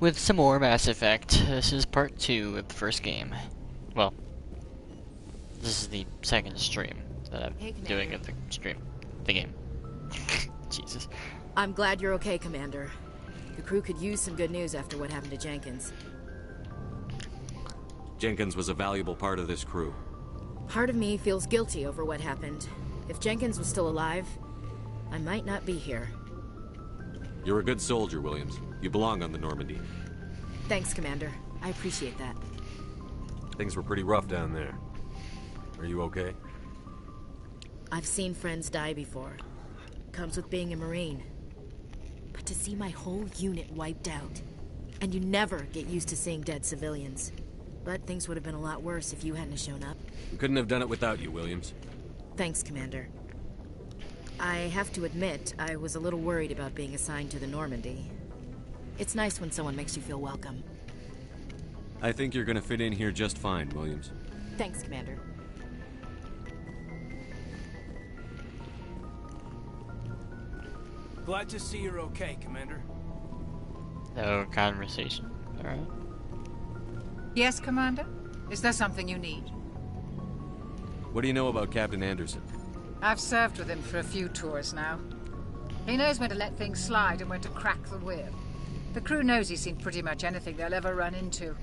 with some more Mass Effect. This is part 2 of the first game. Well, this is the second stream that I'm doing of the game. Jesus. I'm glad you're okay, Commander. The crew could use some good news after what happened to Jenkins. Jenkins was a valuable part of this crew. Part of me feels guilty over what happened. If Jenkins was still alive, I might not be here. You're a good soldier, Williams. You belong on the Normandy. Thanks, Commander. I appreciate that. Things were pretty rough down there. Are you okay? I've seen friends die before. Comes with being a Marine. But to see my whole unit wiped out, and you never get used to seeing dead civilians. But things would have been a lot worse if you hadn't shown up. We couldn't have done it without you, Williams. Thanks, Commander. I have to admit, I was a little worried about being assigned to the Normandy. It's nice when someone makes you feel welcome. I think you're gonna fit in here just fine, Williams. Thanks, Commander. Glad to see you're okay, Commander. No conversation. Alright. Yes, Commander? Is there something you need? What do you know about Captain Anderson? I've served with him for a few tours now. He knows when to let things slide and when to crack the whip. The crew knows he's seen pretty much anything they'll ever run into.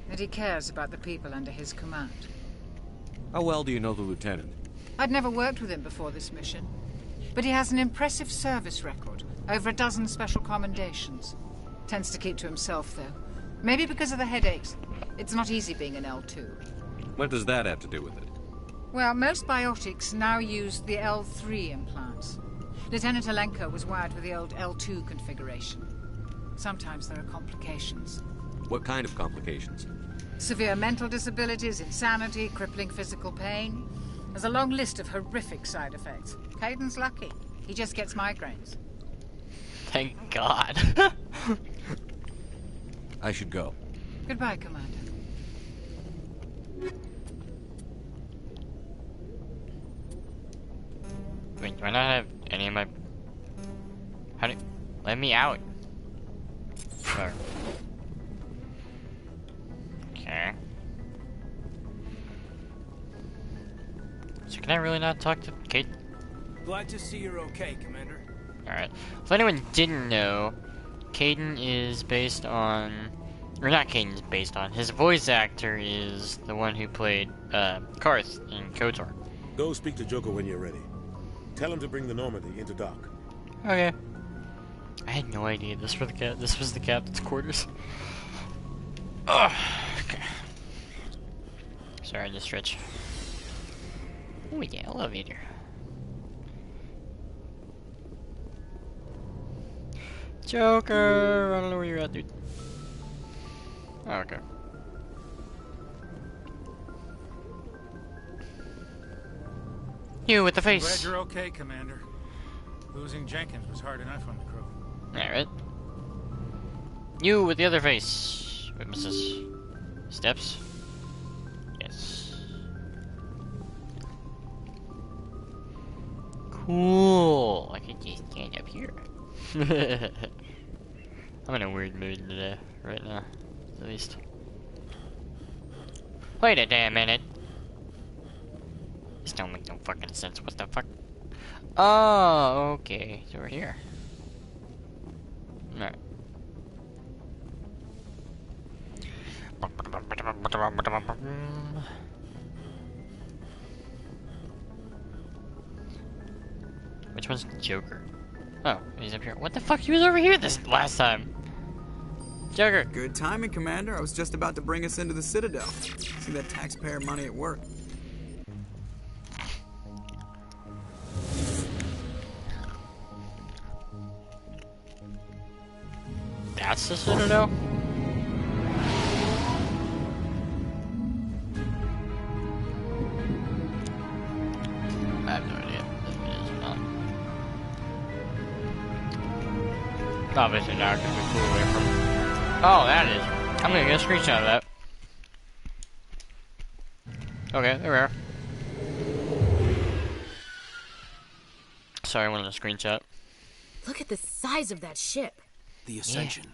And he cares about the people under his command. How well do you know the lieutenant? I'd never worked with him before this mission. But he has an impressive service record. Over a dozen special commendations. Tends to keep to himself, though. Maybe because of the headaches. It's not easy being an L2. What does that have to do with it? Well, most biotics now use the L3 implants. Lieutenant Alenko was wired with the old L2 configuration. Sometimes there are complications. What kind of complications? Severe mental disabilities, insanity, crippling physical pain. There's a long list of horrific side effects. Kaiden's lucky. He just gets migraines. Thank God. I should go. Goodbye, Commander. Wait, do I not have any of my... How do... Let me out. Sure. Okay. So can I really not talk to Kate? Glad to see you're okay, Commander. Alright. If anyone didn't know, Kaidan is based on... Or not Kaidan is based on. His voice actor is the one who played Karth in KOTOR. Go speak to Joko when you're ready. Tell him to bring the Normandy into dock. Okay. I had no idea this was the captain's quarters. Ugh. Okay. Sorry, I just stretch. Oh yeah, elevator. Joker! I don't know where you're at, dude. Oh, okay. You with the face. Glad you're okay, Commander. Losing Jenkins was hard enough on the crew. Alright. You with the other face. Wait, Mrs. Steps? Yes. Cool. I could just stand up here. I'm in a weird mood today, right now, at least. Wait a damn minute. This don't make no fucking sense. What the fuck? Oh, okay. So we're here. Alright. Which one's Joker? Oh, he's up here. What the fuck? He was over here this last time. Joker. Good timing, Commander. I was just about to bring us into the Citadel. See that taxpayer money at work. That's the Citadel? I have no idea if it is or not. Obviously not, because we flew away from it. Oh, that is. I'm gonna get a screenshot of that. Okay, there we are. Sorry, I wanted a screenshot. Look at the size of that ship. The Ascension.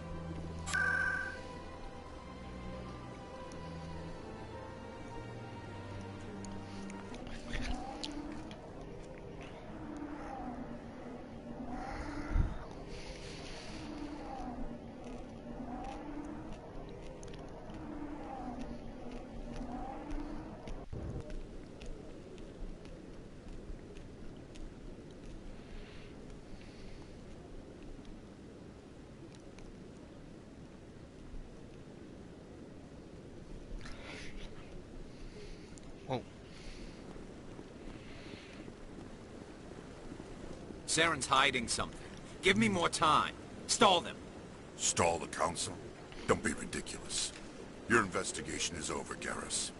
Saren's hiding something. Give me more time. Stall them. Stall the council? Don't be ridiculous. Your investigation is over, Garrus.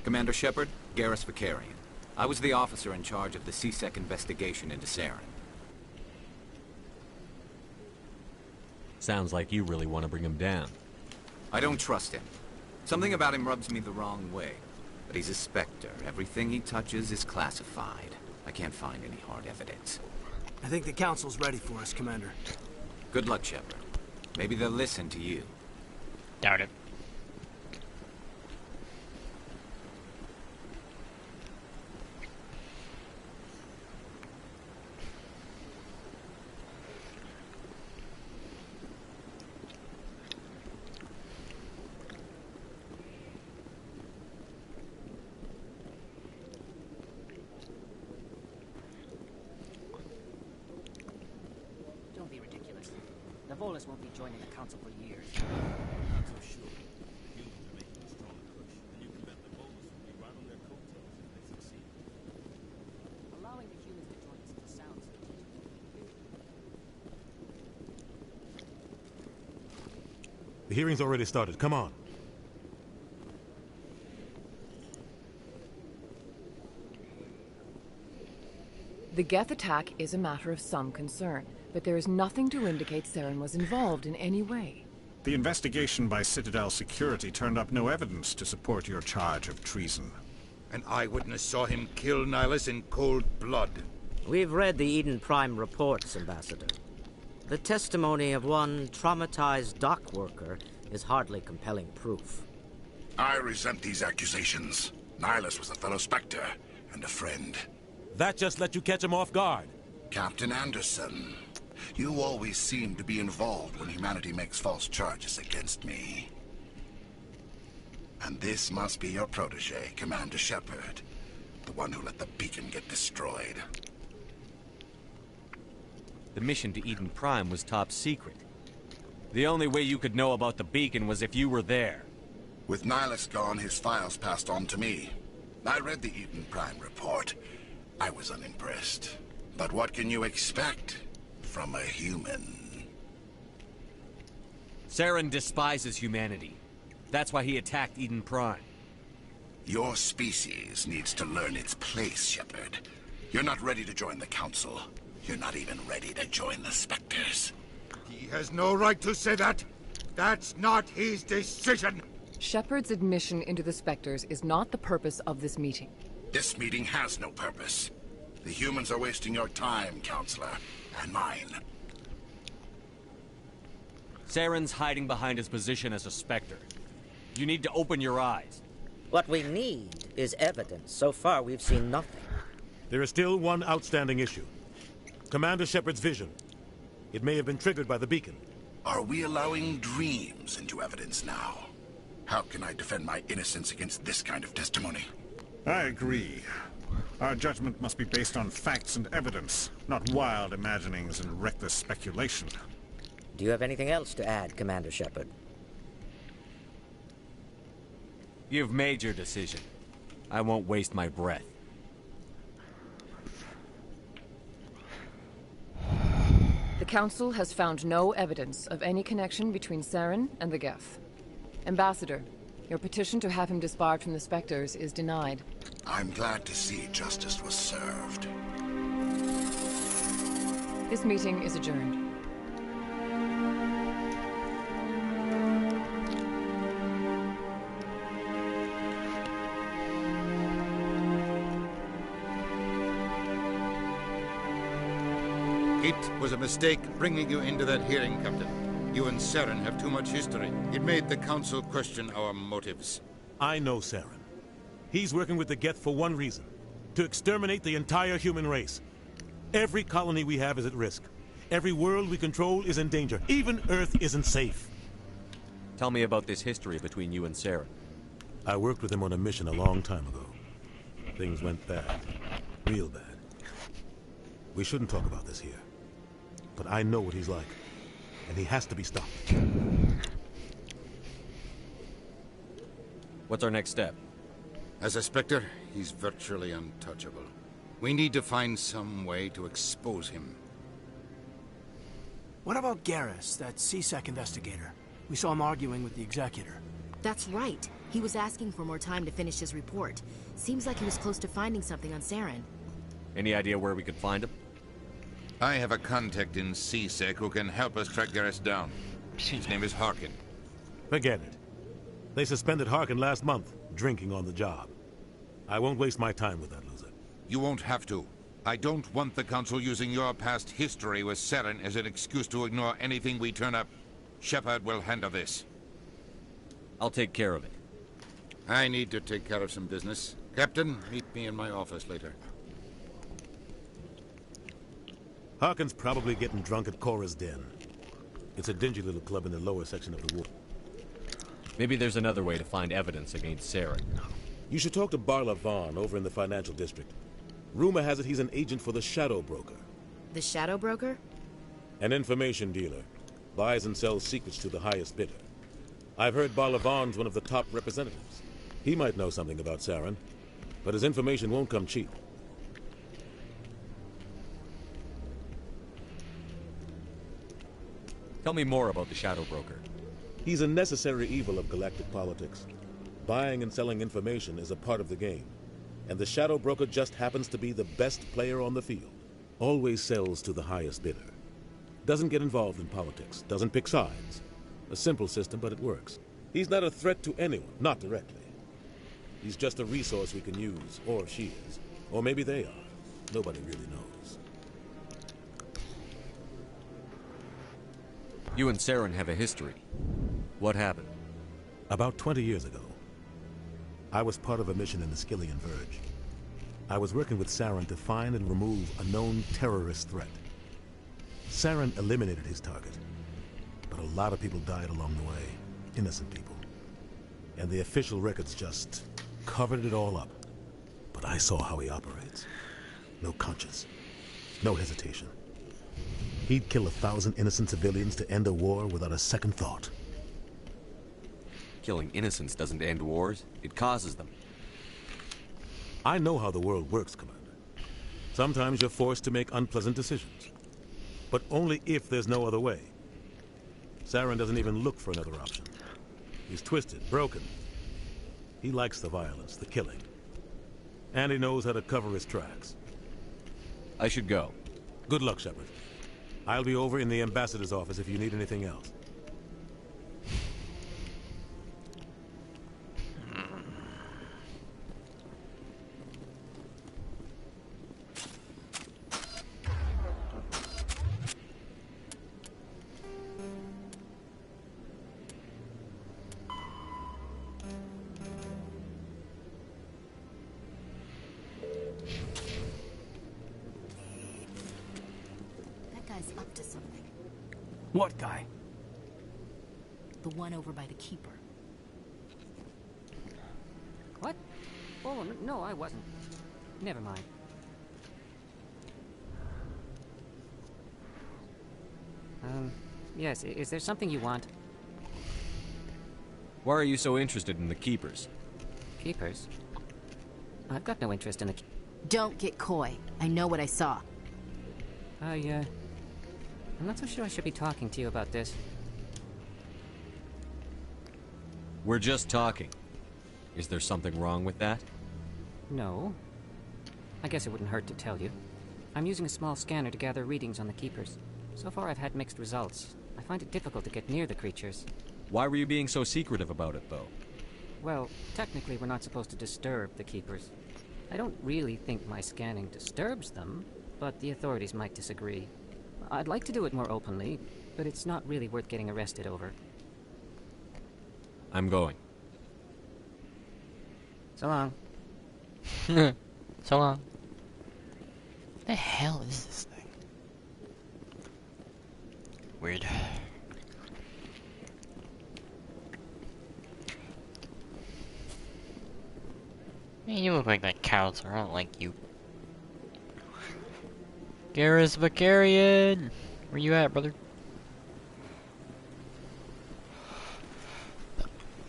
Commander Shepard, Garrus Vakarian. I was the officer in charge of the C-Sec investigation into Saren. Sounds like you really want to bring him down. I don't trust him. Something about him rubs me the wrong way. But he's a Spectre. Everything he touches is classified. I can't find any hard evidence. I think the council's ready for us, Commander. Good luck, Shepard. Maybe they'll listen to you. Doubt it. Don't be ridiculous. The Volus won't be joining the council for years. Not so sure. Humans are making a strong push, and you can bet the Volus will be right on their coattails if they succeed. Allowing the humans to join us is a sound strategy. The hearing's already started. Come on. The Geth attack is a matter of some concern, but there is nothing to indicate Saren was involved in any way. The investigation by Citadel Security turned up no evidence to support your charge of treason. An eyewitness saw him kill Nihilus in cold blood. We've read the Eden Prime reports, Ambassador. The testimony of one traumatized dock worker is hardly compelling proof. I resent these accusations. Nihilus was a fellow Spectre and a friend. That just let you catch him off guard. Captain Anderson, you always seem to be involved when humanity makes false charges against me. And this must be your protege, Commander Shepard, the one who let the beacon get destroyed. The mission to Eden Prime was top secret. The only way you could know about the beacon was if you were there. With Nihilus gone, his files passed on to me. I read the Eden Prime report. I was unimpressed. But what can you expect from a human? Saren despises humanity. That's why he attacked Eden Prime. Your species needs to learn its place, Shepard. You're not ready to join the Council. You're not even ready to join the Spectres. He has no right to say that. That's not his decision. Shepard's admission into the Spectres is not the purpose of this meeting. This meeting has no purpose. The humans are wasting your time, Counselor, and mine. Saren's hiding behind his position as a Spectre. You need to open your eyes. What we need is evidence. So far, we've seen nothing. There is still one outstanding issue. Commander Shepard's vision. It may have been triggered by the beacon. Are we allowing dreams into evidence now? How can I defend my innocence against this kind of testimony? I agree. Our judgment must be based on facts and evidence, not wild imaginings and reckless speculation. Do you have anything else to add, Commander Shepard? You've made your decision. I won't waste my breath. The Council has found no evidence of any connection between Saren and the Geth. Ambassador, your petition to have him disbarred from the Spectres is denied. I'm glad to see justice was served. This meeting is adjourned. It was a mistake bringing you into that hearing, Captain. You and Saren have too much history. It made the Council question our motives. I know Saren. He's working with the Geth for one reason. To exterminate the entire human race. Every colony we have is at risk. Every world we control is in danger. Even Earth isn't safe. Tell me about this history between you and Saren. I worked with him on a mission a long time ago. Things went bad. Real bad. We shouldn't talk about this here. But I know what he's like. And he has to be stopped. What's our next step? As a Spectre, he's virtually untouchable. We need to find some way to expose him. What about Garrus, that CSEC investigator? We saw him arguing with the Executor. That's right. He was asking for more time to finish his report. Seems like he was close to finding something on Saren. Any idea where we could find him? I have a contact in CSEC who can help us track Garrus down. His name is Harkin. Forget it. They suspended Harkin last month, drinking on the job. I won't waste my time with that loser. You won't have to. I don't want the Council using your past history with Saren as an excuse to ignore anything we turn up. Shepard will handle this. I'll take care of it. I need to take care of some business. Captain, meet me in my office later. Harkin's probably getting drunk at Cora's Den. It's a dingy little club in the lower section of the ward. Maybe there's another way to find evidence against Saren. You should talk to Barla Vaughn over in the financial district. Rumor has it he's an agent for the Shadow Broker. The Shadow Broker? An information dealer. Buys and sells secrets to the highest bidder. I've heard Barla Vaughn's one of the top representatives. He might know something about Saren, but his information won't come cheap. Tell me more about the Shadow Broker. He's a necessary evil of galactic politics. Buying and selling information is a part of the game, and the Shadow Broker just happens to be the best player on the field. Always sells to the highest bidder. Doesn't get involved in politics, doesn't pick sides. A simple system, but it works. He's not a threat to anyone, not directly. He's just a resource we can use, or she is. Or maybe they are. Nobody really knows. You and Saren have a history. What happened? About 20 years ago, I was part of a mission in the Skillian Verge. I was working with Saren to find and remove a known terrorist threat. Saren eliminated his target, but a lot of people died along the way. Innocent people. And the official records just covered it all up. But I saw how he operates. No conscience. No hesitation. He'd kill 1,000 innocent civilians to end a war without a second thought. Killing innocents doesn't end wars, it causes them. I know how the world works, Commander. Sometimes you're forced to make unpleasant decisions. But only if there's no other way. Saren doesn't even look for another option. He's twisted, broken. He likes the violence, the killing. And he knows how to cover his tracks. I should go. Good luck, Shepard. I'll be over in the ambassador's office if you need anything else. Up to something. What guy? The one over by the Keeper. What? Oh, no, I wasn't. Never mind. Yes, is there something you want? Why are you so interested in the Keepers? Keepers? I've got no interest in the... Don't get coy. I know what I saw. I'm not so sure I should be talking to you about this. We're just talking. Is there something wrong with that? No. I guess it wouldn't hurt to tell you. I'm using a small scanner to gather readings on the Keepers. So far I've had mixed results. I find it difficult to get near the creatures. Why were you being so secretive about it, though? Well, technically we're not supposed to disturb the Keepers. I don't really think my scanning disturbs them, but the authorities might disagree. I'd like to do it more openly, but it's not really worth getting arrested over. I'm going. So long. So long. What the hell is this thing? Weird. Man, you look like that counselor. I don't like you. Garrus Vakarian! Where you at, brother?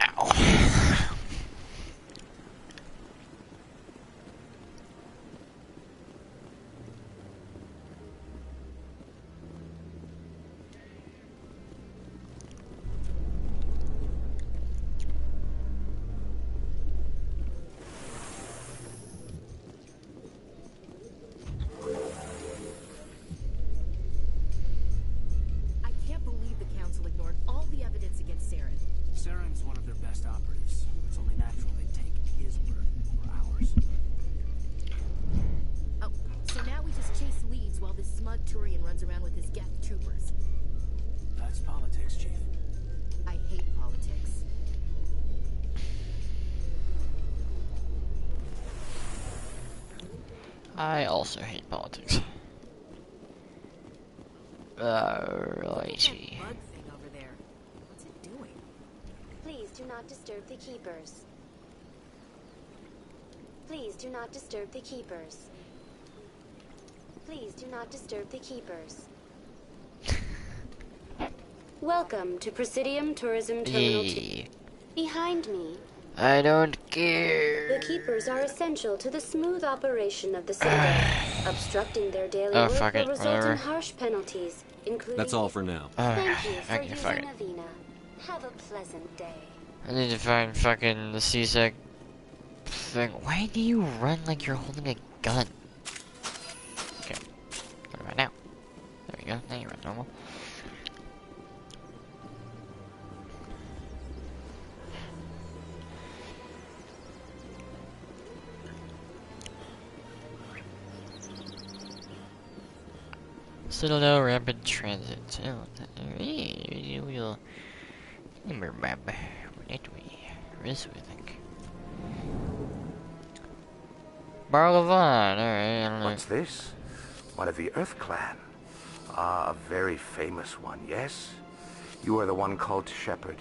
Ow. Turian runs around with his Geth troopers. That's politics, Chief. I hate politics. I also hate politics. I see. Bug thing over there. What's it doing? Please do not disturb the keepers. Please do not disturb the keepers. Please do not disturb the keepers. Welcome to Presidium Tourism Terminal 2. Behind me. I don't care. The keepers are essential to the smooth operation of the Citadel. Obstructing their daily work fuck will it, result whatever. in harsh penalties, including... That's all for now. Thank you for Okay, fuck using it. Avina. Have a pleasant day. I need to find fucking the CSEC thing. Why do you run like you're holding a gun? Okay. What about now? There we go. Now you run normal. Citadel Rapid Transit. Oh, we'll remember that we risk, I think. Barlavon, alright, I don't know. What's this? One of the Earth Clan. Ah, a very famous one, yes? You are the one called Shepard.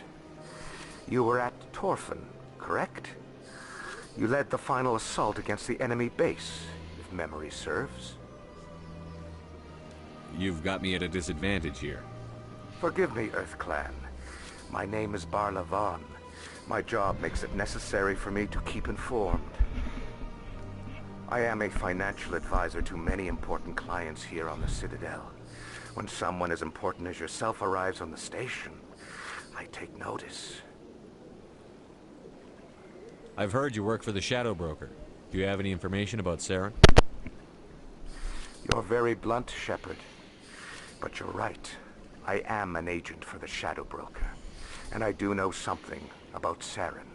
You were at Torfan, correct? You led the final assault against the enemy base, if memory serves. You've got me at a disadvantage here. Forgive me, Earth Clan. My name is Barlavon. My job makes it necessary for me to keep informed. I am a financial advisor to many important clients here on the Citadel. When someone as important as yourself arrives on the station, I take notice. I've heard you work for the Shadow Broker. Do you have any information about Saren? You're very blunt, Shepard. But you're right. I am an agent for the Shadow Broker. And I do know something about Saren.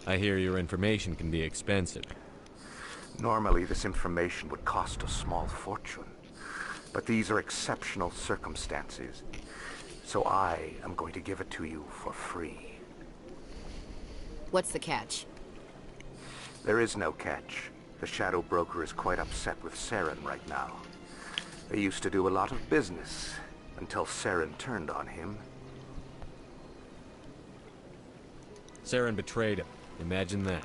I hear your information can be expensive. Normally, this information would cost a small fortune. But these are exceptional circumstances. So I am going to give it to you for free. What's the catch? There is no catch. The Shadow Broker is quite upset with Saren right now. They used to do a lot of business, until Saren turned on him. Saren betrayed him. Imagine that.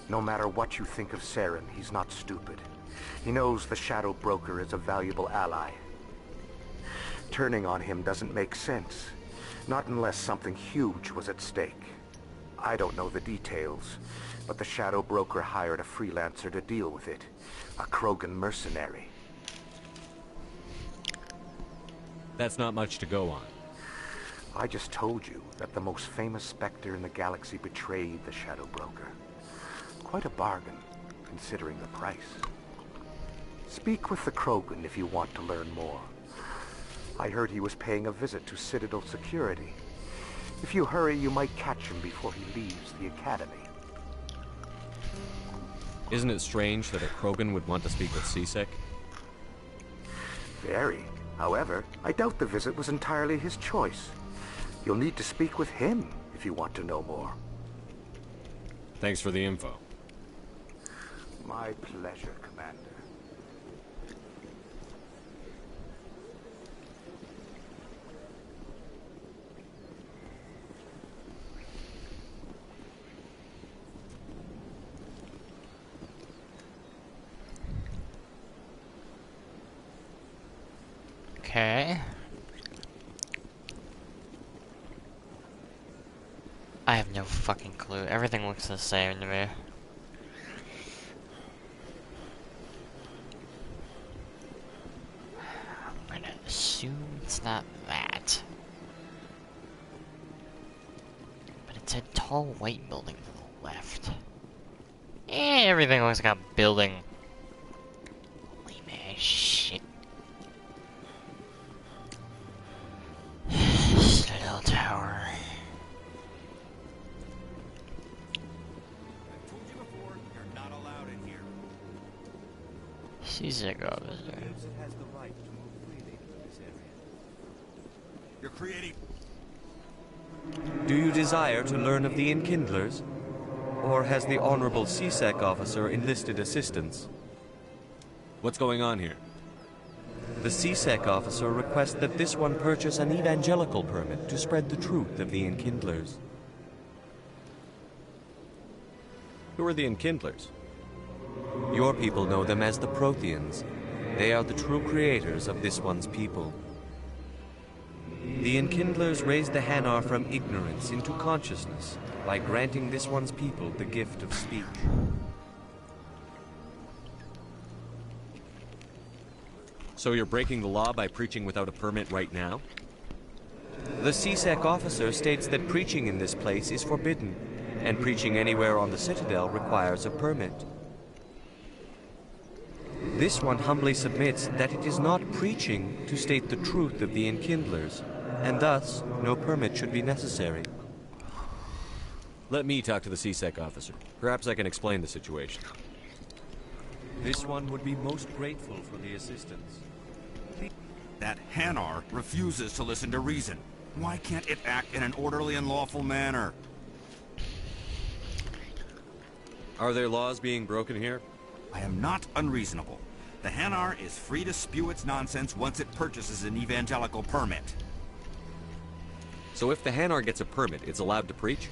No matter what you think of Saren, he's not stupid. He knows the Shadow Broker is a valuable ally. Turning on him doesn't make sense. Not unless something huge was at stake. I don't know the details, but the Shadow Broker hired a freelancer to deal with it. A Krogan mercenary. That's not much to go on. I just told you that the most famous Spectre in the galaxy betrayed the Shadow Broker. Quite a bargain, considering the price. Speak with the Krogan if you want to learn more. I heard he was paying a visit to Citadel security. If you hurry, you might catch him before he leaves the Academy. Isn't it strange that a Krogan would want to speak with CSEC? Very. However, I doubt the visit was entirely his choice. You'll need to speak with him if you want to know more. Thanks for the info. My pleasure, Commander. Okay. I have no fucking clue. Everything looks the same to me. I'm gonna assume it's not that. But it's a tall white building to the left. Everything looks like a building. Holy man, shit. Citadel Tower. CSEC officer. You're creating... Do you desire to learn of the Enkindlers? Or has the Honorable CSEC officer enlisted assistance? What's going on here? The CSEC officer requests that this one purchase an evangelical permit to spread the truth of the Enkindlers. Who are the Enkindlers? Your people know them as the Protheans. They are the true creators of this one's people. The Enkindlers raised the Hanar from ignorance into consciousness by granting this one's people the gift of speech. So you're breaking the law by preaching without a permit right now? The CSEC officer states that preaching in this place is forbidden, and preaching anywhere on the Citadel requires a permit. This one humbly submits that it is not preaching to state the truth of the Enkindlers, and thus no permit should be necessary. Let me talk to the CSEC officer. Perhaps I can explain the situation. This one would be most grateful for the assistance. That Hanar refuses to listen to reason. Why can't it act in an orderly and lawful manner? Are there laws being broken here? I am not unreasonable. The Hanar is free to spew its nonsense once it purchases an evangelical permit. So if the Hanar gets a permit, it's allowed to preach?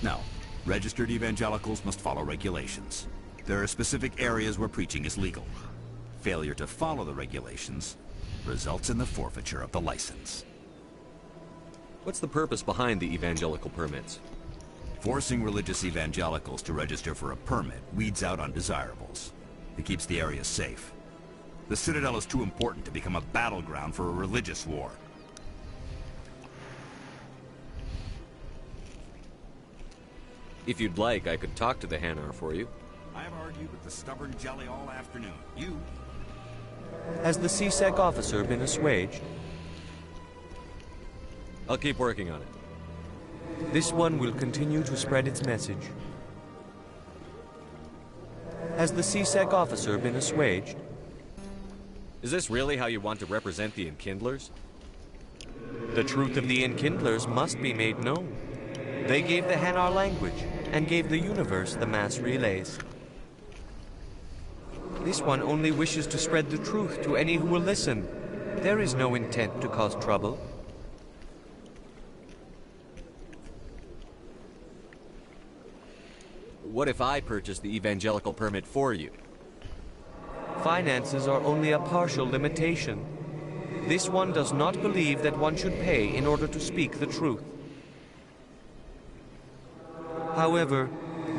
No. Registered evangelicals must follow regulations. There are specific areas where preaching is legal. Failure to follow the regulations results in the forfeiture of the license. What's the purpose behind the evangelical permits? Forcing religious evangelicals to register for a permit weeds out undesirables. It keeps the area safe. The Citadel is too important to become a battleground for a religious war. If you'd like, I could talk to the Hanar for you. I have argued with the stubborn jelly all afternoon. You... Has the CSEC officer been assuaged? I'll keep working on it. This one will continue to spread its message. Has the CSEC officer been assuaged? Is this really how you want to represent the Enkindlers? The truth of the Enkindlers must be made known. They gave the Hanar language, and gave the universe the mass relays. This one only wishes to spread the truth to any who will listen. There is no intent to cause trouble. What if I purchase the evangelical permit for you? Finances are only a partial limitation. This one does not believe that one should pay in order to speak the truth. However,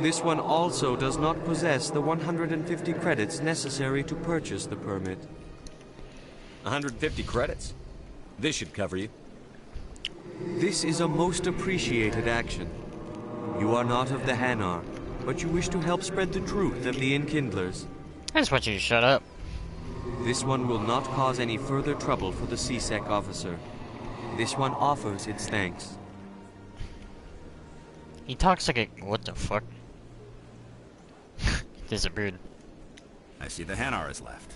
this one also does not possess the 150 credits necessary to purchase the permit. 150 credits? This should cover you. This is a most appreciated action. You are not of the Hanar, but you wish to help spread the truth of the Enkindlers. I just want you to shut up. This one will not cause any further trouble for the CSEC officer. This one offers its thanks. He talks like a... what the fuck? Disappeared. I see the Hanar is left.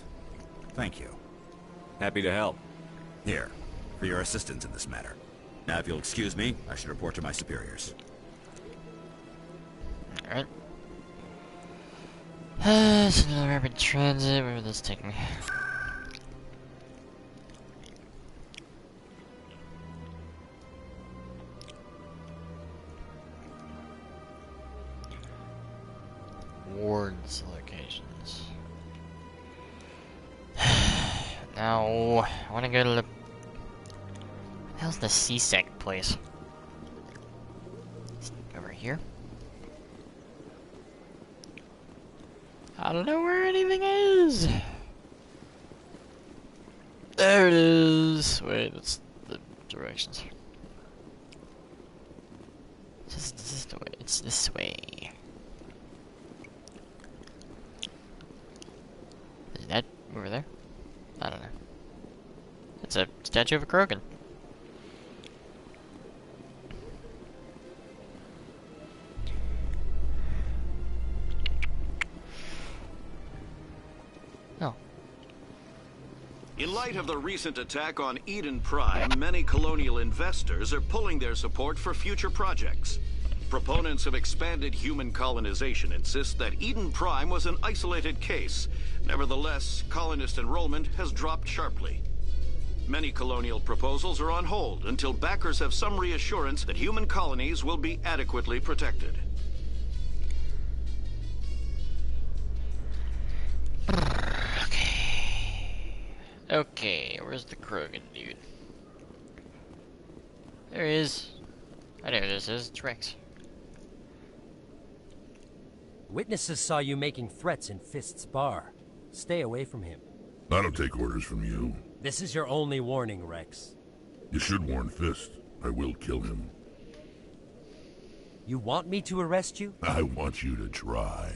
Thank you. Happy to help. Here, for your assistance in this matter. Now, if you'll excuse me, I should report to my superiors. Alright. It's another rapid transit. Where will this take me? Wards locations. Now, I want to go to the... What the hell's the CSEC place? Over here? I don't know where anything is. There it is. Wait, that's the directions. Just this way. It's this way. Is that over there? I don't know. It's a statue of a Krogan. Oh, In light of the recent attack on Eden Prime, many colonial investors are pulling their support for future projects. Proponents of expanded human colonization insist that Eden Prime was an isolated case. Nevertheless, colonist enrollment has dropped sharply. Many colonial proposals are on hold until backers have some reassurance that human colonies will be adequately protected. Okay, where's the Krogan dude? There he is. I know who this is. It's Rex. Witnesses saw you making threats in Fist's bar. Stay away from him. I don't take orders from you. This is your only warning, Rex. You should warn Fist. I will kill him. You want me to arrest you? I want you to try.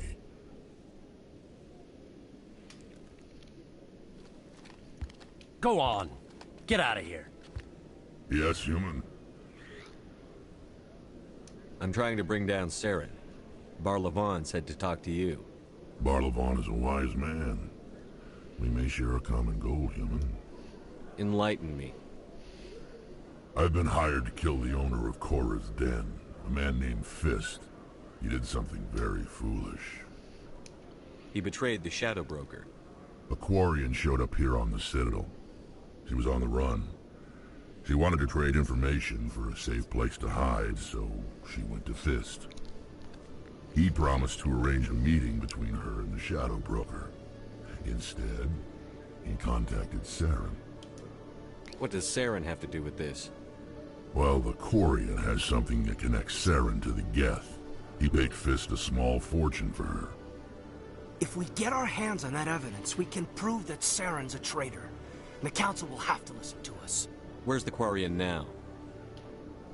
Go on. Get out of here. Yes, human. I'm trying to bring down Saren. Bar-Levon said to talk to you. Bar-Levon is a wise man. We may share a common goal, human. Enlighten me. I've been hired to kill the owner of Korra's Den, a man named Fist. He did something very foolish. He betrayed the Shadow Broker. A Quarian showed up here on the Citadel. She was on the run. She wanted to trade information for a safe place to hide, so she went to Fist. He promised to arrange a meeting between her and the Shadow Broker. Instead, he contacted Saren. What does Saren have to do with this? Well, the Quarian has something that connects Saren to the Geth. He paid Fist a small fortune for her. If we get our hands on that evidence, we can prove that Saren's a traitor. And the Council will have to listen to us. Where's the Quarian now?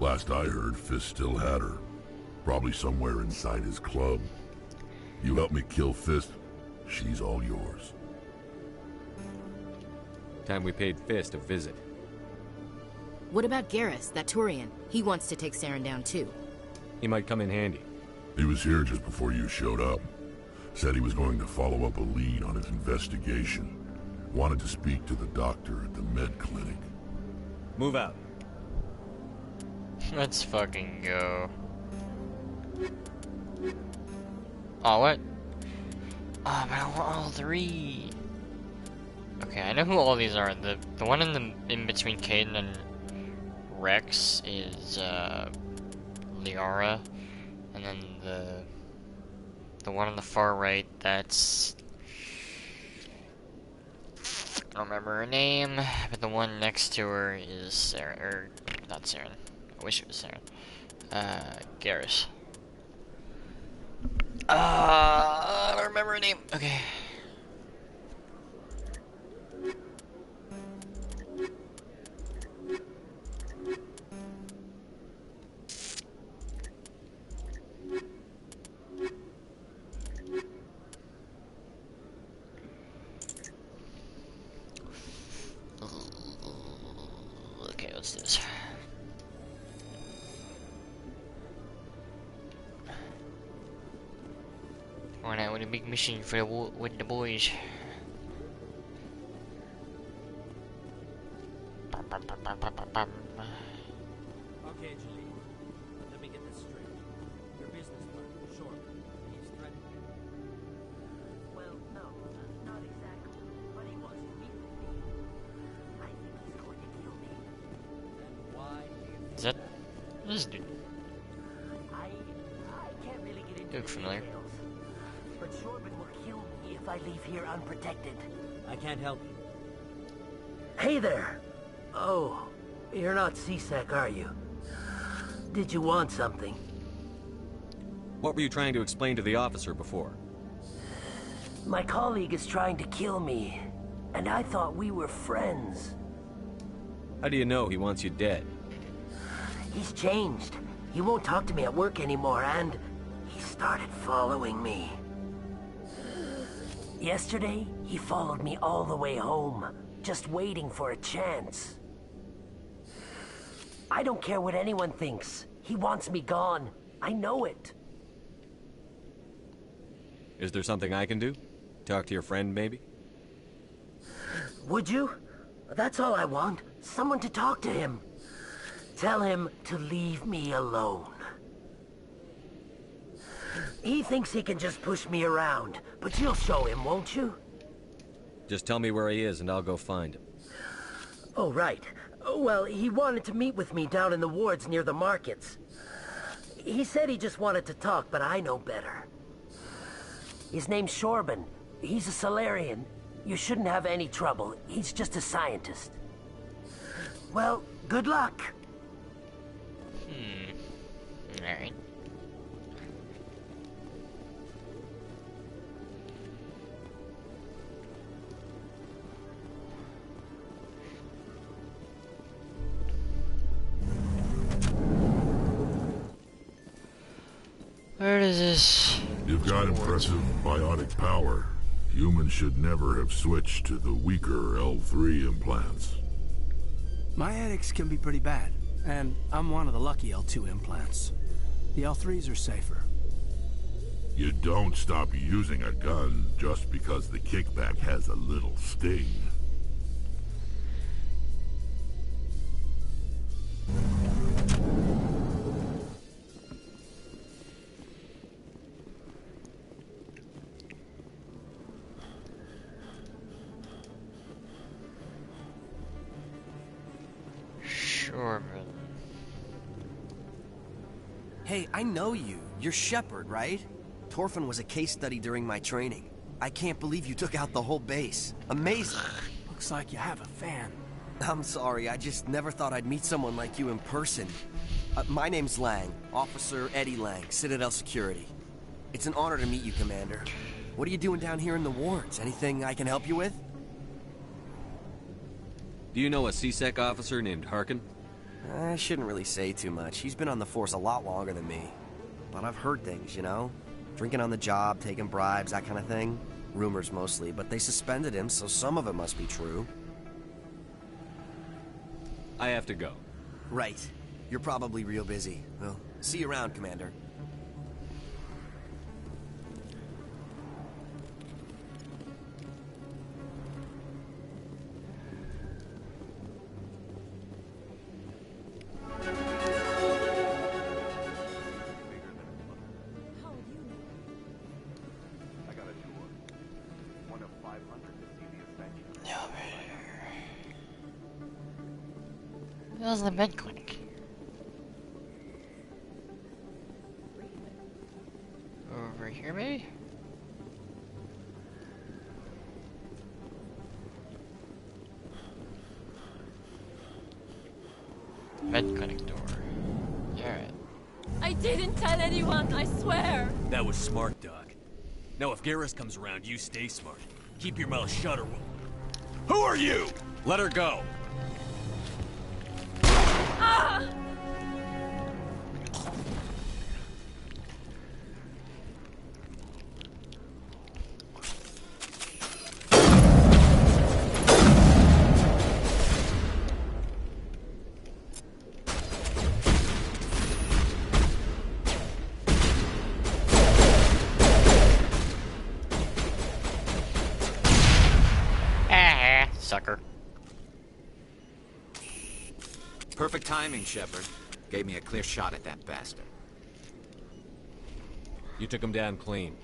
Last I heard, Fist still had her. Probably somewhere inside his club. You help me kill Fist, she's all yours. Time we paid Fist a visit. What about Garrus, that Turian? He wants to take Saren down too. He might come in handy. He was here just before you showed up. Said he was going to follow up a lead on his investigation. Wanted to speak to the doctor at the med clinic. Move out. Let's fucking go. Oh, what? Oh, but I want all three. Okay, I know who all these are. The one in between Kaidan and Rex is Liara, and then the one on the far right, that's, I don't remember her name, but the one next to her is Saren, or not Saren. I wish it was Saren. Garrus. I don't remember her name. Okay. Okay, what's this? Going out with a big mission for with the boys. Okay, Julie. Let me get this straight. Your business partner, sure. He's threatening you. Well, no, not exactly. But he wants to meet with me. I think he's going to kill me. Then why do you think Is that this dude? I can't really get into Look familiar. details. But Shorban will kill me if I leave here unprotected. I can't help you. Hey there! Oh, you're not C-Sec, are you? Did you want something? What were you trying to explain to the officer before? My colleague is trying to kill me, and I thought we were friends. How do you know he wants you dead? He's changed. He won't talk to me at work anymore, and he started following me. Yesterday, he followed me all the way home, just waiting for a chance. I don't care what anyone thinks. He wants me gone. I know it. Is there something I can do? Talk to your friend, maybe? Would you? That's all I want. Someone to talk to him. Tell him to leave me alone. He thinks he can just push me around, but you'll show him, won't you? Just tell me where he is and I'll go find him. Oh, right. Well, he wanted to meet with me down in the wards near the markets. He said he just wanted to talk, but I know better. His name's Shorban. He's a Solarian. You shouldn't have any trouble. He's just a scientist. Well, good luck. Alright. Where is this? You've got impressive biotic power. Humans should never have switched to the weaker L3 implants. My headaches can be pretty bad, and I'm one of the lucky L2 implants. The L3s are safer. You don't stop using a gun just because the kickback has a little sting. Hey, I know you. You're Shepard, right? Torfin was a case study during my training. I can't believe you took out the whole base. Amazing. Looks like you have a fan. I'm sorry, I just never thought I'd meet someone like you in person. My name's Lang, Officer Eddie Lang, Citadel Security. It's an honor to meet you, Commander. What are you doing down here in the wards? Anything I can help you with? Do you know a CSEC officer named Harkin? I shouldn't really say too much. He's been on the force a lot longer than me. But I've heard things, you know? Drinking on the job, taking bribes, that kind of thing. Rumors mostly, but they suspended him, so some of it must be true. I have to go. Right. You're probably real busy. Well, see you around, Commander. How's the med clinic? Over here, maybe? Med clinic door. Alright. I didn't tell anyone, I swear! That was smart, Doc. Now if Garrus comes around, you stay smart. Keep your mouth shut or we'll... Who are you? Let her go. Ah! Sucker. Perfect timing, Shepard. Gave me a clear shot at that bastard. You took him down clean.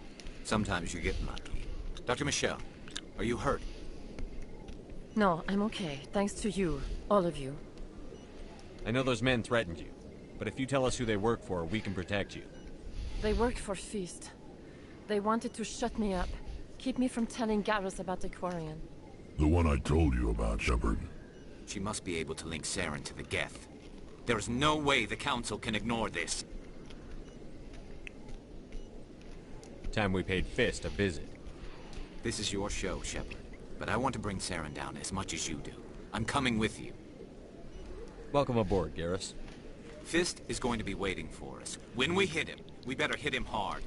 Sometimes you get lucky. Dr. Michelle, are you hurt? No, I'm okay. Thanks to you. All of you. I know those men threatened you, but if you tell us who they work for, we can protect you. They work for Feast. They wanted to shut me up. Keep me from telling Garrus about the Quarian. The one I told you about, Shepard. She must be able to link Saren to the Geth. There is no way the Council can ignore this. Time we paid Fist a visit. This is your show, Shepard. But I want to bring Saren down as much as you do. I'm coming with you. Welcome aboard, Garrus. Fist is going to be waiting for us. When we hit him, we better hit him hard.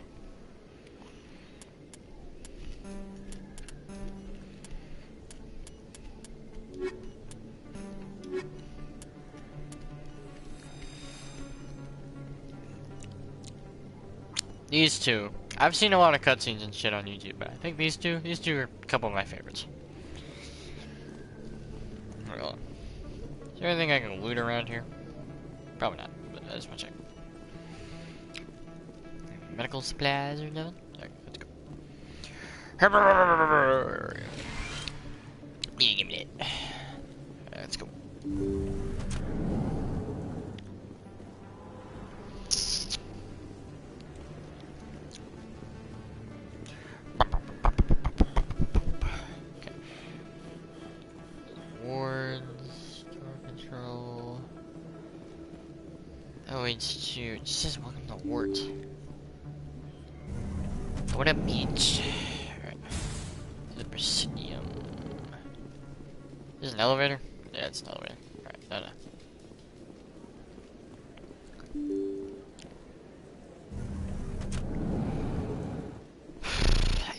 These two. I've seen a lot of cutscenes and shit on YouTube, but I think these two are a couple of my favorites. Really. Is there anything I can loot around here? Probably not, but I just want to check. Medical supplies or nothing? Okay, let's go. Yeah, give me that. Let's go. Okay. Wards, store control. Oh, Institute. It says welcome to wards. What a beach. Alright. The Presidium. Is this an elevator? Yeah, it's an elevator. Alright, no.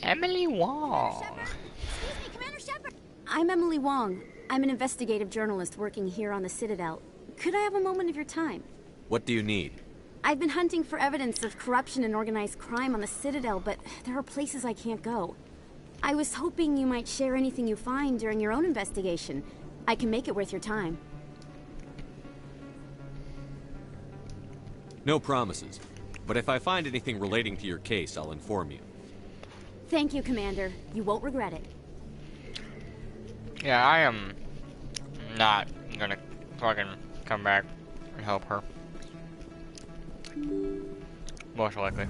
Emily Wong. Commander Shepard. I'm Emily Wong. I'm an investigative journalist working here on the Citadel. Could I have a moment of your time? What do you need? I've been hunting for evidence of corruption and organized crime on the Citadel, but there are places I can't go. I was hoping you might share anything you find during your own investigation. I can make it worth your time. No promises. But if I find anything relating to your case, I'll inform you. Thank you, Commander. You won't regret it. Yeah, I am not gonna fucking come back and help her. Most likely.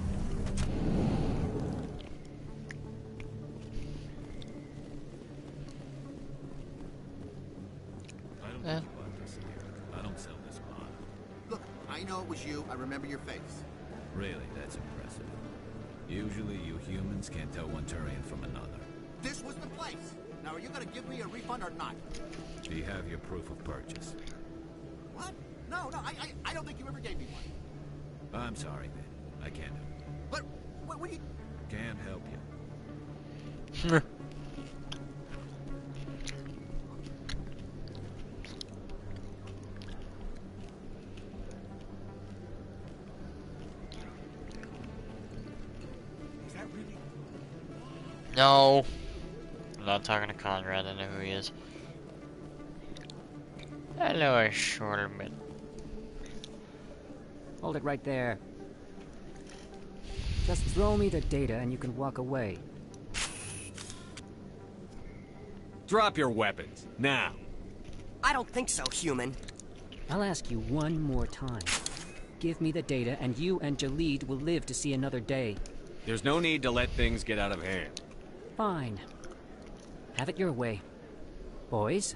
I don't sell this pot. Look, I know it was you. I remember your face. Really, that's impressive. Usually you humans can't tell one Turian from another. This was the place. Now, are you going to give me a refund or not? Do you have your proof of purchase? What? No, I don't think you ever gave me one. I'm sorry, man. I can't help you. But, what do you... Can't help you. No. I'm not talking to Conrad, I know who he is. Hello, a shorter bit. Hold it right there. Just throw me the data and you can walk away. Drop your weapons, now. I don't think so, human. I'll ask you one more time. Give me the data and you and Jalid will live to see another day. There's no need to let things get out of hand. Fine. Have it your way. Boys?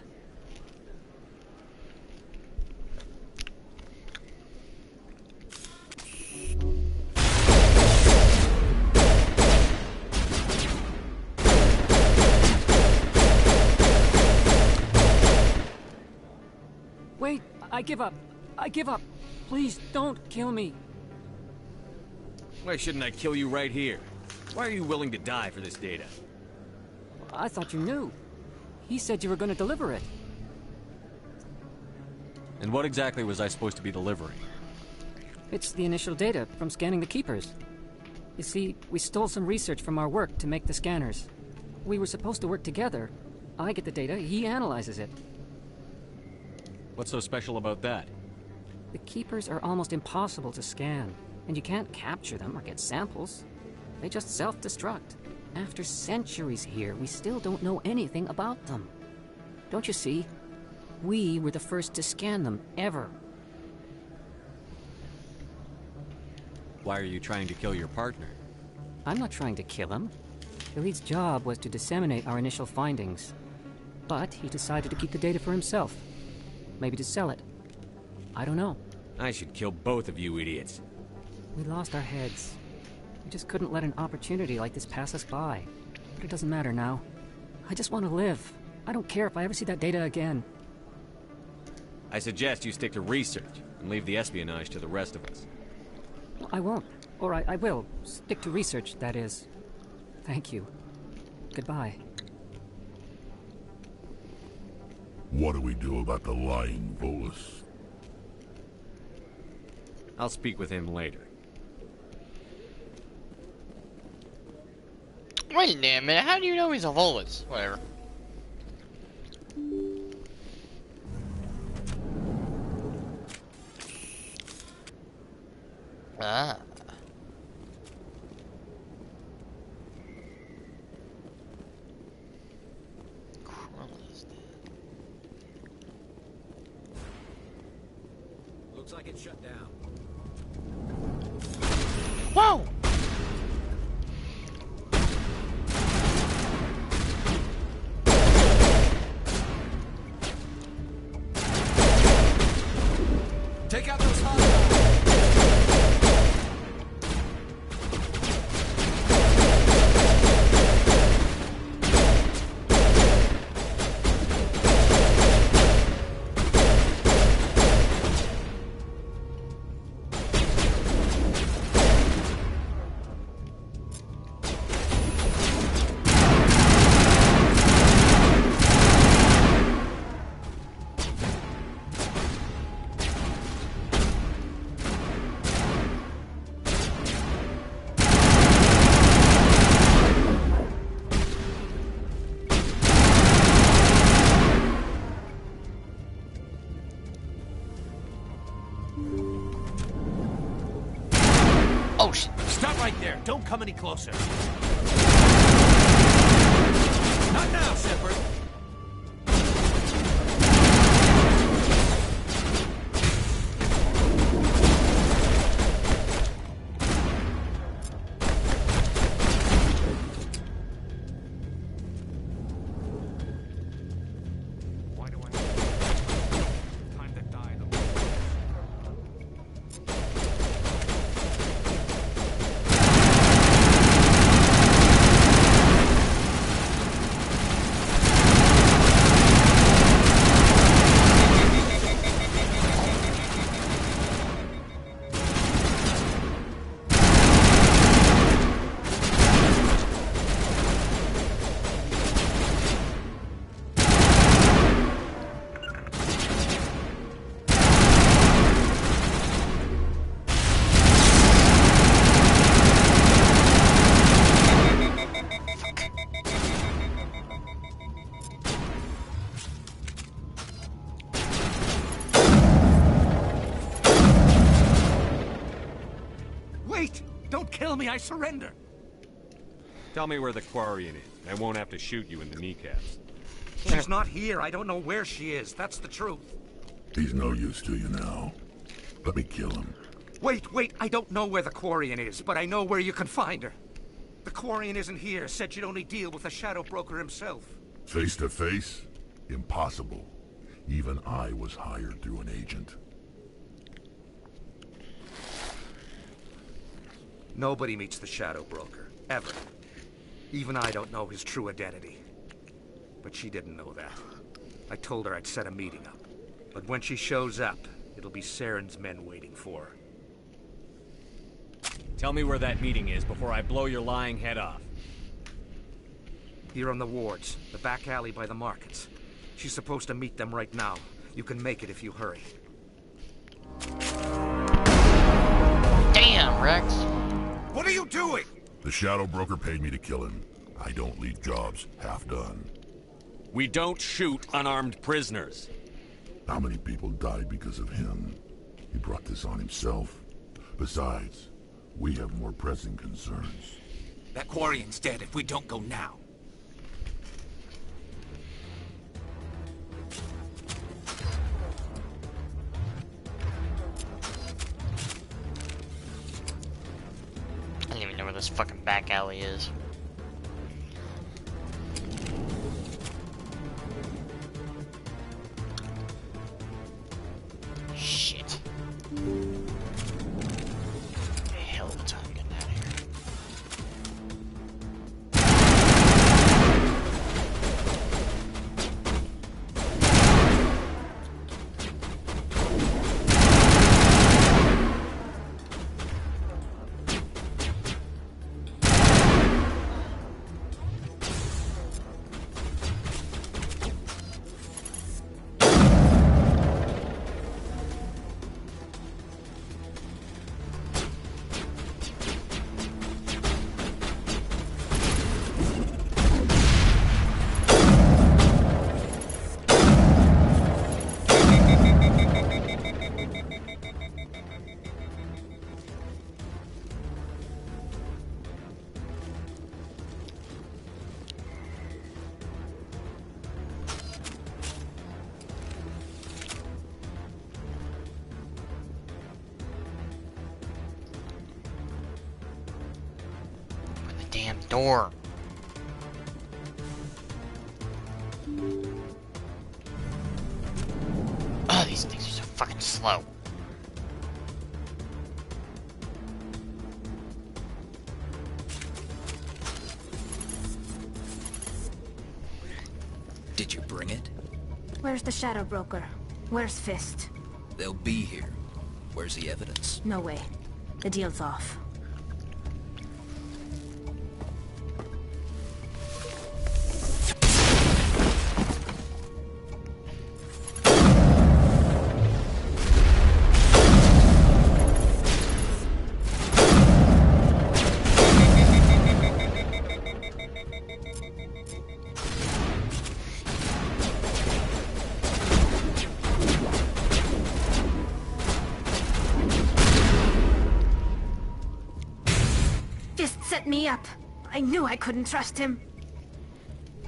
Wait, I give up. I give up. Please don't kill me. Why shouldn't I kill you right here? Why are you willing to die for this data? I thought you knew. He said you were going to deliver it. And what exactly was I supposed to be delivering? It's the initial data from scanning the Keepers. You see, we stole some research from our work to make the scanners. We were supposed to work together. I get the data, he analyzes it. What's so special about that? The Keepers are almost impossible to scan, and you can't capture them or get samples. They just self-destruct. After centuries here, we still don't know anything about them. Don't you see? We were the first to scan them, ever. Why are you trying to kill your partner? I'm not trying to kill him. Jalid's job was to disseminate our initial findings. But he decided to keep the data for himself. Maybe to sell it. I don't know. I should kill both of you idiots. We lost our heads. We just couldn't let an opportunity like this pass us by. But it doesn't matter now. I just want to live. I don't care if I ever see that data again. I suggest you stick to research and leave the espionage to the rest of us. I won't. Or I will. Stick to research, that is. Thank you. Goodbye. What do we do about the lying Volus? I'll speak with him later. Wait a minute, how do you know he's a Volus? Whatever. Ah. Looks like it's shut down. Whoa! Take out those hostiles! Oh shit. Stop right there. Don't come any closer. Not now, Shepard. Why do I time to die though? Wait! Don't kill me, I surrender! Tell me where the Quarian is. I won't have to shoot you in the kneecaps. She's not here. I don't know where she is. That's the truth. He's no use to you now. Let me kill him. Wait! I don't know where the Quarian is, but I know where you can find her. The Quarian isn't here. Said you'd only deal with the Shadow Broker himself. Face to face? Impossible. Even I was hired through an agent. Nobody meets the Shadow Broker. Ever. Even I don't know his true identity. But she didn't know that. I told her I'd set a meeting up. But when she shows up, it'll be Saren's men waiting for her. Tell me where that meeting is before I blow your lying head off. Here on the wards, the back alley by the markets. She's supposed to meet them right now. You can make it if you hurry. Damn, Rex. What are you doing? The Shadow Broker paid me to kill him. I don't leave jobs half done. We don't shoot unarmed prisoners. How many people died because of him? He brought this on himself. Besides, we have more pressing concerns. That Quarian's dead if we don't go now. I don't even know where this fucking back alley is. Shit. Hell of a time getting out of here. door. Oh, these things are so fucking slow. Did you bring it? Where's the Shadow Broker? Where's Fist? They'll be here. Where's the evidence? No way. The deal's off. Me up. I knew I couldn't trust him.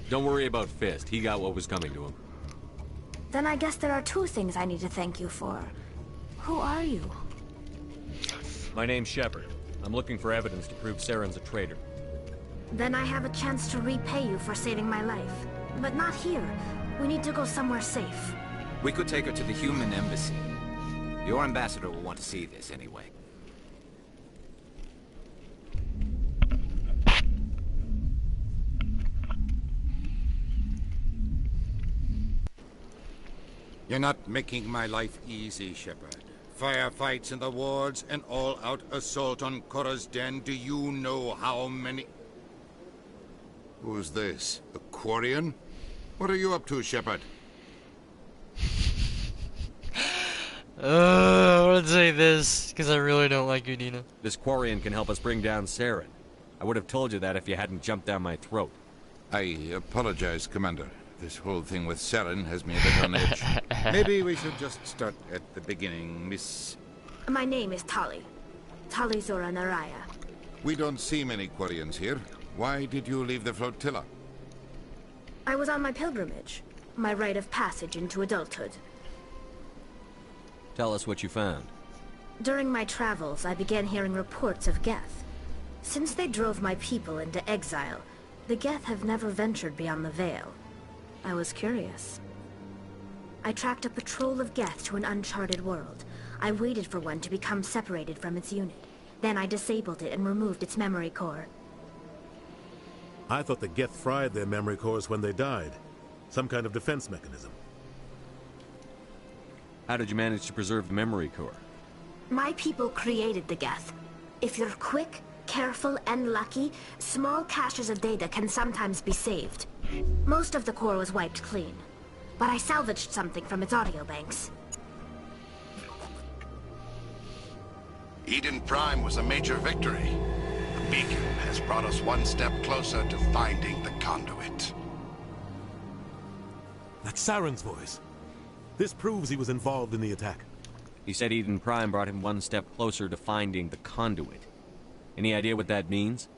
Don't worry about Fist. He got what was coming to him. Then I guess there are two things I need to thank you for. Who are you? My name's Shepard. I'm looking for evidence to prove Saren's a traitor. Then I have a chance to repay you for saving my life. But not here. We need to go somewhere safe. We could take her to the human embassy. Your ambassador will want to see this anyway. You're not making my life easy, Shepard. Firefights in the wards, an all-out assault on Korra's den. Do you know how many... Who's this? A Quarian? What are you up to, Shepard? I want to say this, because I really don't like Udina. This Quarian can help us bring down Saren. I would have told you that if you hadn't jumped down my throat. I apologize, Commander. This whole thing with Saren has me a bit on edge. Maybe we should just start at the beginning, Miss... My name is Tali. Tali Zora Naraya. We don't see many Quarians here. Why did you leave the flotilla? I was on my pilgrimage. My rite of passage into adulthood. Tell us what you found. During my travels, I began hearing reports of Geth. Since they drove my people into exile, the Geth have never ventured beyond the Veil. I was curious. I tracked a patrol of Geth to an uncharted world. I waited for one to become separated from its unit. Then I disabled it and removed its memory core. I thought the Geth fried their memory cores when they died. Some kind of defense mechanism. How did you manage to preserve the memory core? My people created the Geth. If you're quick, careful, and lucky, small caches of data can sometimes be saved. Most of the core was wiped clean, but I salvaged something from its audio banks. Eden Prime was a major victory. The beacon has brought us one step closer to finding the conduit. That's Saren's voice. This proves he was involved in the attack. He said Eden Prime brought him one step closer to finding the conduit. Any idea what that means?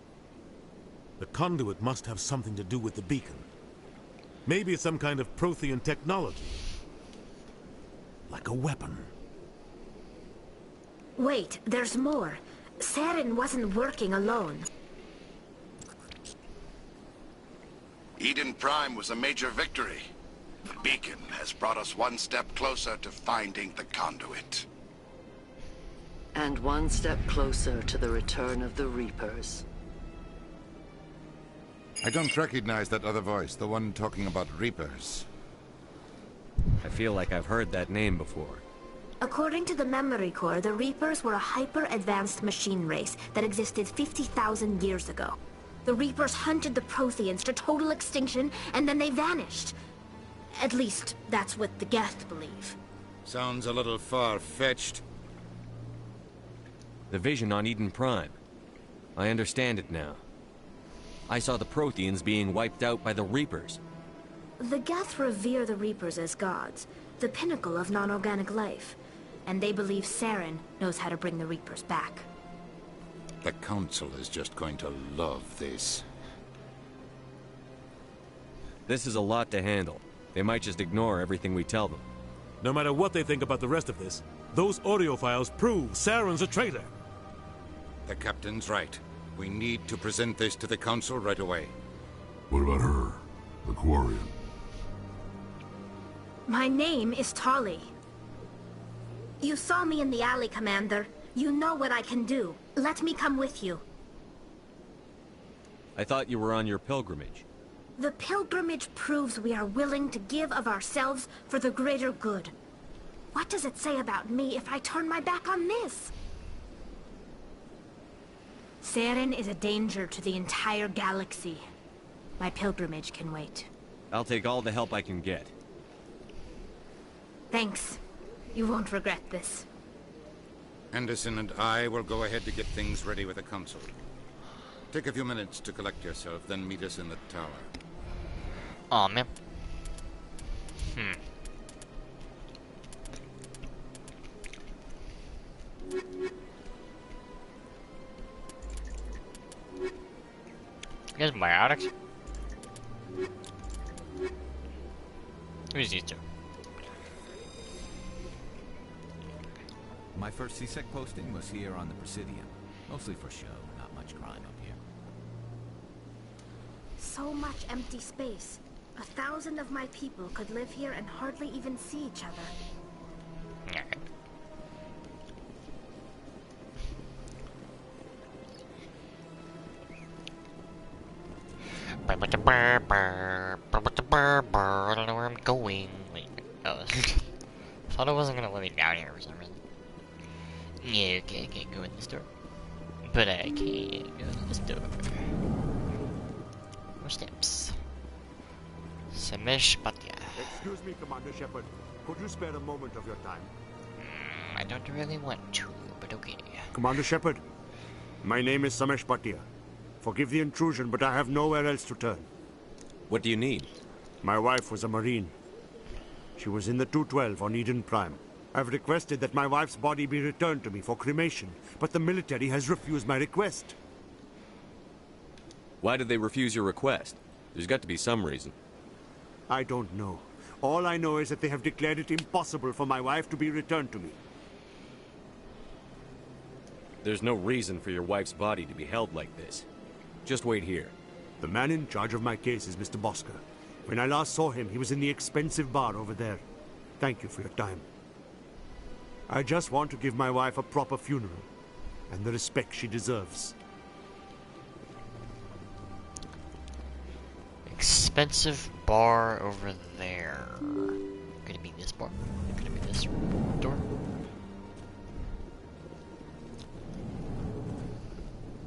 The conduit must have something to do with the beacon. Maybe it's some kind of Prothean technology. Like a weapon. Wait, there's more. Saren wasn't working alone. Eden Prime was a major victory. The beacon has brought us one step closer to finding the conduit. And one step closer to the return of the Reapers. I don't recognize that other voice, the one talking about Reapers. I feel like I've heard that name before. According to the memory core, the Reapers were a hyper-advanced machine race that existed 50,000 years ago. The Reapers hunted the Protheans to total extinction, and then they vanished. At least, that's what the Geth believe. Sounds a little far-fetched. The vision on Eden Prime. I understand it now. I saw the Protheans being wiped out by the Reapers. The Geth revere the Reapers as gods, the pinnacle of non-organic life. And they believe Saren knows how to bring the Reapers back. The Council is just going to love this. This is a lot to handle. They might just ignore everything we tell them. No matter what they think about the rest of this, those audio files prove Saren's a traitor. The Captain's right. We need to present this to the Council right away. What about her? The Quarian? My name is Tali. You saw me in the alley, Commander. You know what I can do. Let me come with you. I thought you were on your pilgrimage. The pilgrimage proves we are willing to give of ourselves for the greater good. What does it say about me if I turn my back on this? Saren is a danger to the entire galaxy. My pilgrimage can wait. I'll take all the help I can get. Thanks. You won't regret this. Anderson and I will go ahead to get things ready with the Council. Take a few minutes to collect yourself, then meet us in the tower. Aw, man. You guys biotics? Who's these two? My first CSEC posting was here on the Presidium. Mostly for show, not much crime up here. So much empty space. 1,000 of my people could live here and hardly even see each other. I don't know where I'm going. Wait, oh. Thought it wasn't gonna let me down here for some reason. Yeah, okay, I can't go in this door. But I can go in this door. More steps. Samesh Bhatia. Excuse me, Commander Shepard. Could you spare a moment of your time? I don't really want to, but okay. Commander Shepard, my name is Samesh Bhatia. Forgive the intrusion, but I have nowhere else to turn. What do you need? My wife was a Marine. She was in the 212 on Eden Prime. I've requested that my wife's body be returned to me for cremation, but the military has refused my request. Why did they refuse your request? There's got to be some reason. I don't know. All I know is that they have declared it impossible for my wife to be returned to me. There's no reason for your wife's body to be held like this. Just wait here. The man in charge of my case is Mr. Bosker. When I last saw him, he was in the expensive bar over there. Thank you for your time. I just want to give my wife a proper funeral, and the respect she deserves. Expensive bar over there. Could it be this bar? Could it be this door?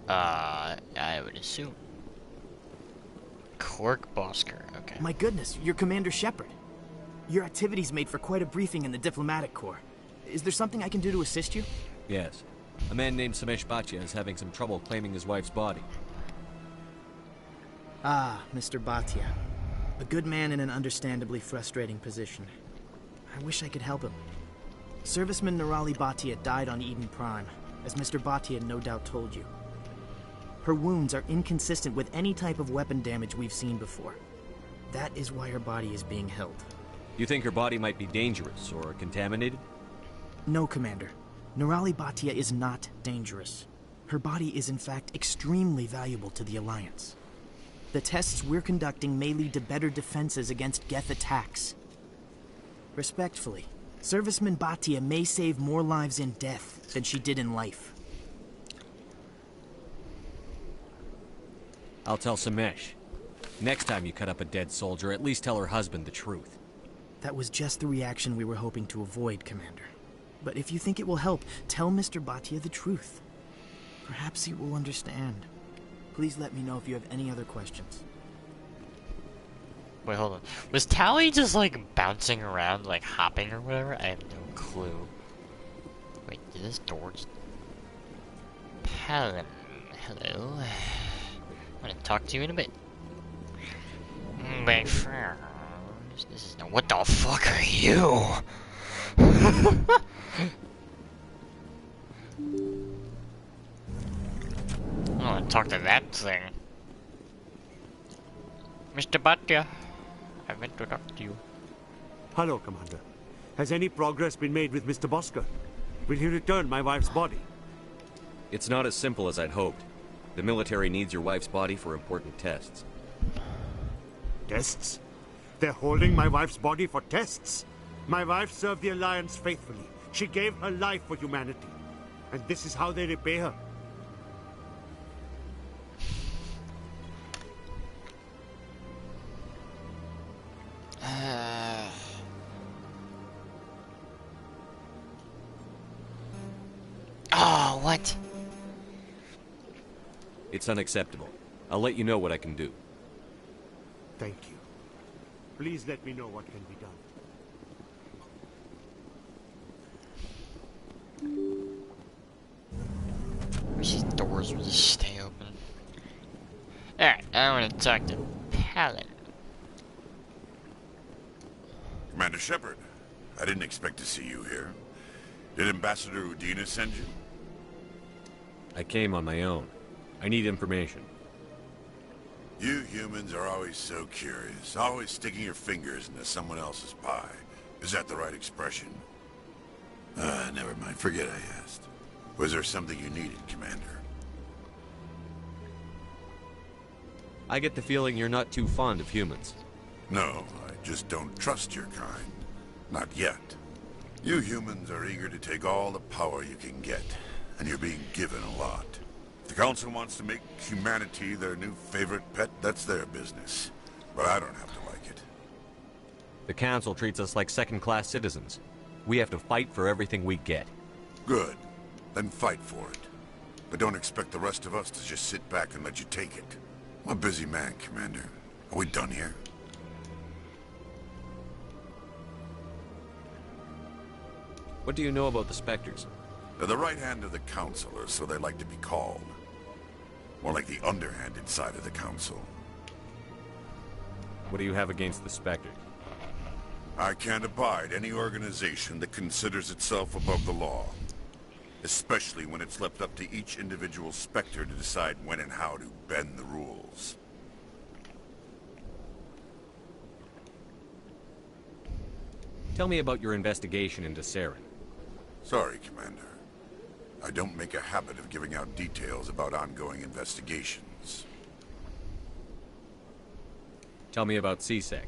I would assume. Cork Bosker, okay. My goodness, you're Commander Shepard. Your activities made for quite a briefing in the Diplomatic Corps. Is there something I can do to assist you? Yes. A man named Samesh Bhatia is having some trouble claiming his wife's body. Ah, Mr. Bhatia. A good man in an understandably frustrating position. I wish I could help him. Serviceman Nirali Bhatia died on Eden Prime, as Mr. Bhatia no doubt told you. Her wounds are inconsistent with any type of weapon damage we've seen before. That is why her body is being held. You think her body might be dangerous or contaminated? No, Commander. Nirali Bhatia is not dangerous. Her body is in fact extremely valuable to the Alliance. The tests we're conducting may lead to better defenses against Geth attacks. Respectfully, Serviceman Bhatia may save more lives in death than she did in life. I'll tell Samesh. Next time you cut up a dead soldier, at least tell her husband the truth. That was just the reaction we were hoping to avoid, Commander. But if you think it will help, tell Mr. Bhatia the truth. Perhaps he will understand. Please let me know if you have any other questions. Wait, hold on. Was Tali just like bouncing around, like hopping or whatever? I have no clue. Wait, did this door just... Palin, hello. I'm gonna talk to you in a bit. My friend. This is no. What the fuck are you? I want to talk to that thing. Mr. Bhatia, I meant to talk to you. Hello, Commander. Has any progress been made with Mr. Bosker? Will he return my wife's body? It's not as simple as I'd hoped. The military needs your wife's body for important tests. Tests? They're holding my wife's body for tests? My wife served the Alliance faithfully. She gave her life for humanity. And this is how they repay her. Oh, what? It's unacceptable. I'll let you know what I can do. Thank you. Please let me know what can be done. Wish these doors would just stay open. Alright, I want to talk to Palin. Commander Shepard, I didn't expect to see you here. Did Ambassador Udina send you? I came on my own. I need information. You humans are always so curious, always sticking your fingers into someone else's pie. Is that the right expression? Never mind. Forget I asked. Was there something you needed, Commander? I get the feeling you're not too fond of humans. No, I just don't trust your kind. Not yet. You humans are eager to take all the power you can get, and you're being given a lot. If the Council wants to make humanity their new favorite pet, that's their business. But I don't have to like it. The Council treats us like second-class citizens. We have to fight for everything we get. Good. Then fight for it. But don't expect the rest of us to just sit back and let you take it. I'm a busy man, Commander. Are we done here? What do you know about the Spectres? They're the right hand of the Council, or so they like to be called. More like the underhanded side of the Council. What do you have against the Spectres? I can't abide any organization that considers itself above the law. Especially when it's left up to each individual Spectre to decide when and how to bend the rules. Tell me about your investigation into Saren. Sorry, Commander. I don't make a habit of giving out details about ongoing investigations. Tell me about C-Sec.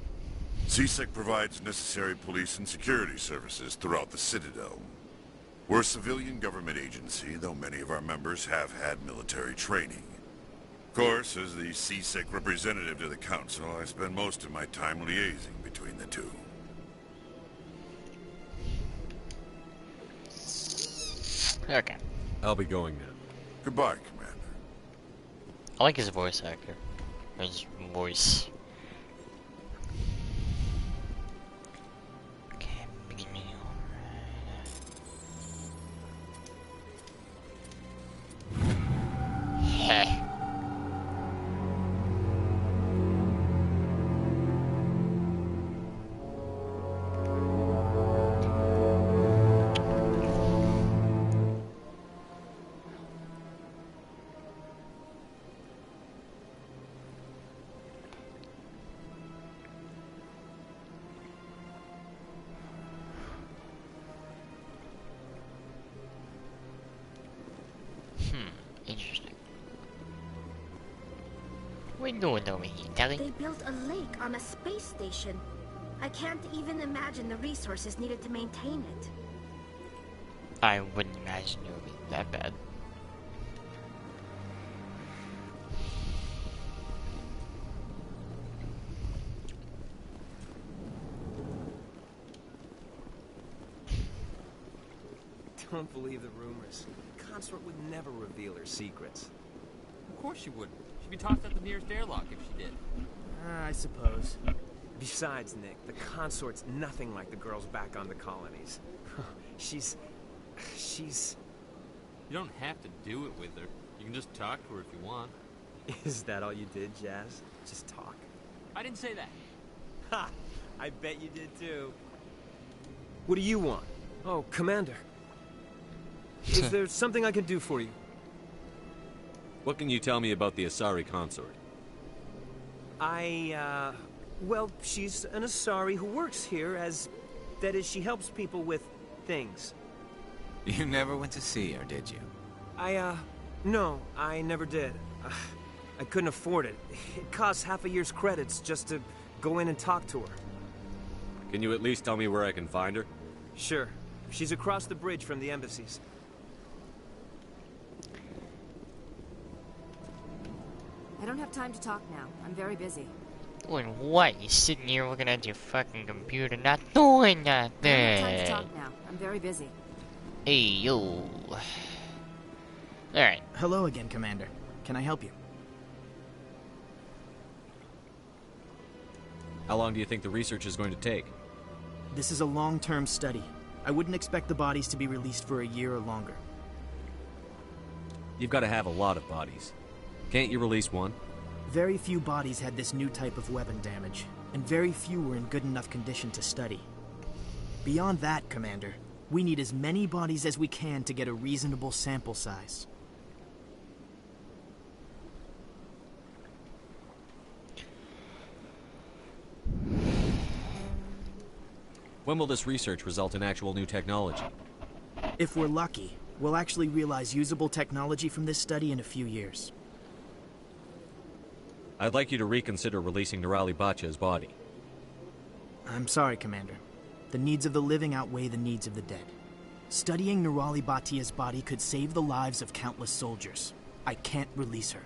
C-Sec provides necessary police and security services throughout the Citadel. We're a civilian government agency, though many of our members have had military training. Of course, as the C-Sec representative to the Council, I spend most of my time liaising between the two. Okay. I'll be going now. Goodbye, Commander. I like his voice actor. His voice. Okay, beginning. Heh. Interesting. What are you doing over here, Telly? They built a lake on a space station. I can't even imagine the resources needed to maintain it. I wouldn't imagine it would be that bad. Don't believe the rumors. The consort would never reveal her secrets. Of course she wouldn't. She'd be tossed out the nearest airlock if she did. I suppose. Besides, Nick, the consort's nothing like the girls back on the colonies. She's... You don't have to do it with her. You can just talk to her if you want. Is that all you did, Jazz? Just talk? I didn't say that. Ha! I bet you did too. What do you want? Oh, Commander. Is there something I can do for you? What can you tell me about the Asari consort? Well, she's an Asari who works here as... That is, she helps people with things. You never went to see her, did you? No, I never did. I couldn't afford it. It costs half a year's credits just to go in and talk to her. Can you at least tell me where I can find her? Sure. She's across the bridge from the embassies. I don't have time to talk now. I'm very busy. Doing what? You sitting here looking at your fucking computer, not doing nothing. I don't have time to talk now. I'm very busy. Hey, yo. Alright. Hello again, Commander. Can I help you? How long do you think the research is going to take? This is a long-term study. I wouldn't expect the bodies to be released for a year or longer. You've got to have a lot of bodies. Can't you release one? Very few bodies had this new type of weapon damage, and very few were in good enough condition to study. Beyond that, Commander, we need as many bodies as we can to get a reasonable sample size. When will this research result in actual new technology? If we're lucky, we'll actually realize usable technology from this study in a few years. I'd like you to reconsider releasing Nirali Batia's body. I'm sorry, Commander. The needs of the living outweigh the needs of the dead. Studying Nirali Batia's body could save the lives of countless soldiers. I can't release her.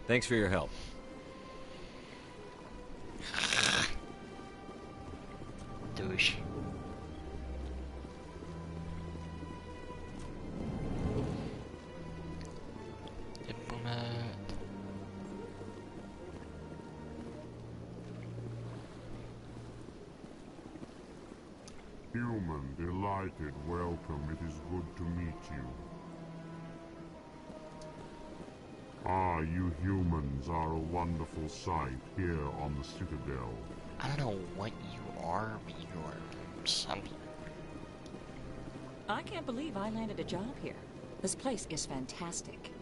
Thanks for your help. Douche. Human, delighted, welcome. It is good to meet you. Ah, you humans are a wonderful sight here on the Citadel. I don't know what you are, but you're something. I can't believe I landed a job here. This place is fantastic.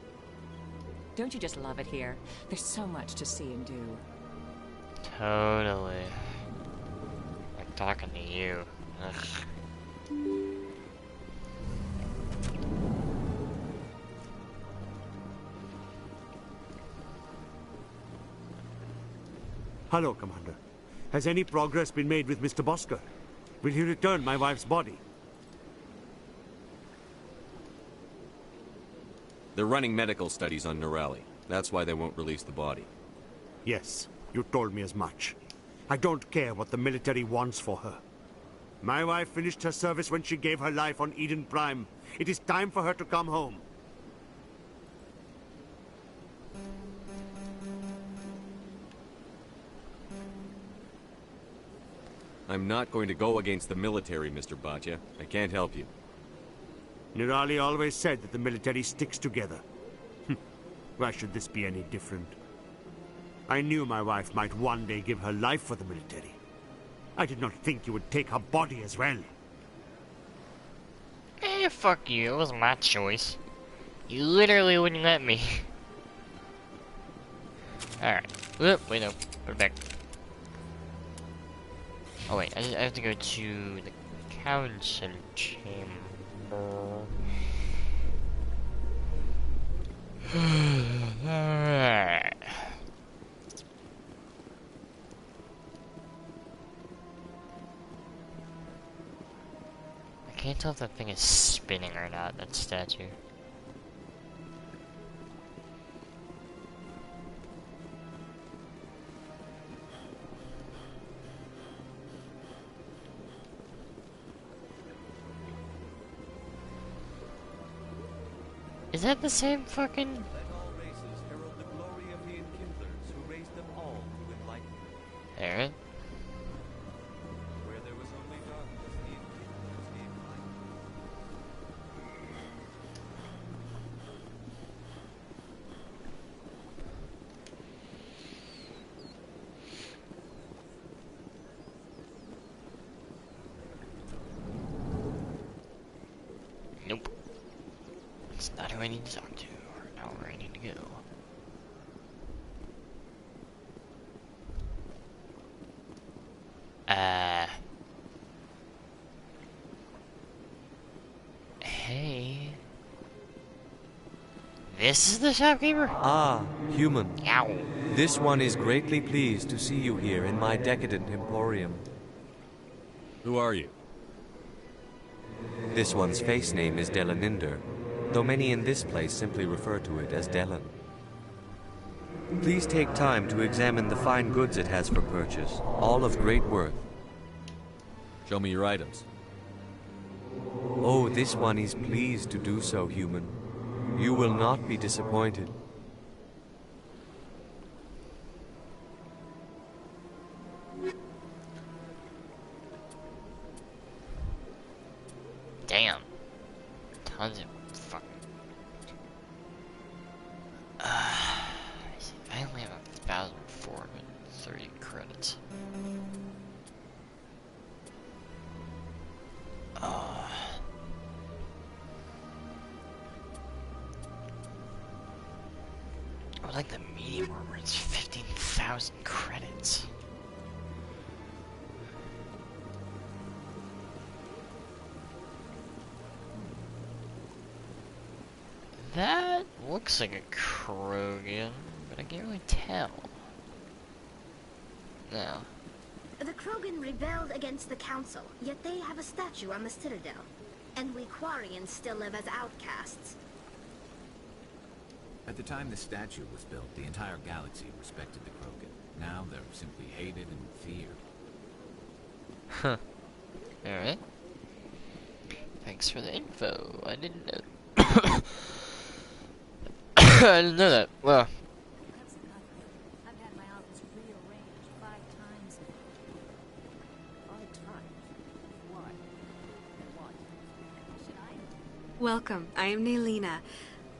Don't you just love it here? There's so much to see and do. Totally. Like talking to you. Ugh. Hello, Commander. Has any progress been made with Mr. Bosker? Will he return my wife's body? They're running medical studies on Nirali. That's why they won't release the body. Yes, you told me as much. I don't care what the military wants for her. My wife finished her service when she gave her life on Eden Prime. It is time for her to come home. I'm not going to go against the military, Mr. Bhatia. I can't help you. Nirali always said that the military sticks together. Why should this be any different? I knew my wife might one day give her life for the military. I did not think you would take her body as well. Eh, fuck you. It wasn't my choice. You literally wouldn't let me. Alright. Whoop, wait, no. Put it back. Oh, wait. I have to go to the council chamber. Alright. I can't tell if that thing is spinning or not, that statue. Is that the same fucking... Let all races herald the glory of the enkindlers who raised them all to enlightenment. There. Where there was only darkness, the enkindlers gave light. Nope. That's not who I need to talk to, or not where I need to go. Hey. This is the shopkeeper? Ah, human. Ow. This one is greatly pleased to see you here in my decadent emporium. Who are you? This one's face name is Delaninder, though many in this place simply refer to it as Delan. Please take time to examine the fine goods it has for purchase, all of great worth. Show me your items. Oh, this one is pleased to do so, human. You will not be disappointed. Damn. Tons of fucking... I only have 1,430 credits. I would like the medium armor, it's 15,000 credits. That looks like a Krogan, but I can't really tell. No. The Krogan rebelled against the Council, yet they have a statue on the Citadel. And we Quarians still live as outcasts. At the time the statue was built, the entire galaxy respected the Krogan. Now they're simply hated and feared. Huh. Alright. Thanks for the info. I didn't know. I didn't know that. Well. I've had my office rearranged 5 times now. 5 times? Why? What? Should I? Welcome. I am Nelina.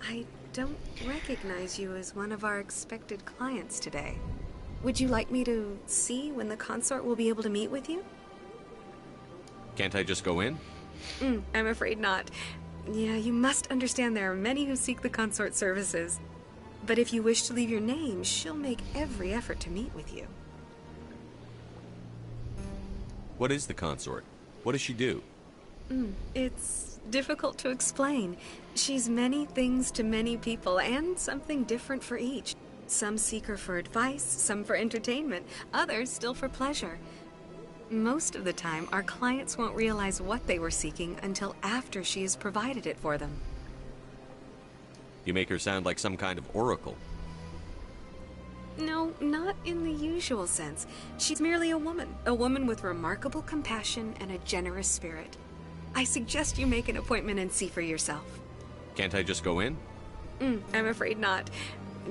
I don't recognize you as one of our expected clients today. Would you like me to see when the consort will be able to meet with you? Can't I just go in? I'm afraid not. Yeah, you must understand there are many who seek the consort services. But if you wish to leave your name, she'll make every effort to meet with you. What is the consort? What does she do? It's difficult to explain. She's many things to many people, and something different for each. Some seek her for advice, some for entertainment, others still for pleasure. Most of the time, our clients won't realize what they were seeking until after she has provided it for them. You make her sound like some kind of oracle. No, not in the usual sense. She's merely a woman with remarkable compassion and a generous spirit. I suggest you make an appointment and see for yourself. Can't I just go in? I'm afraid not.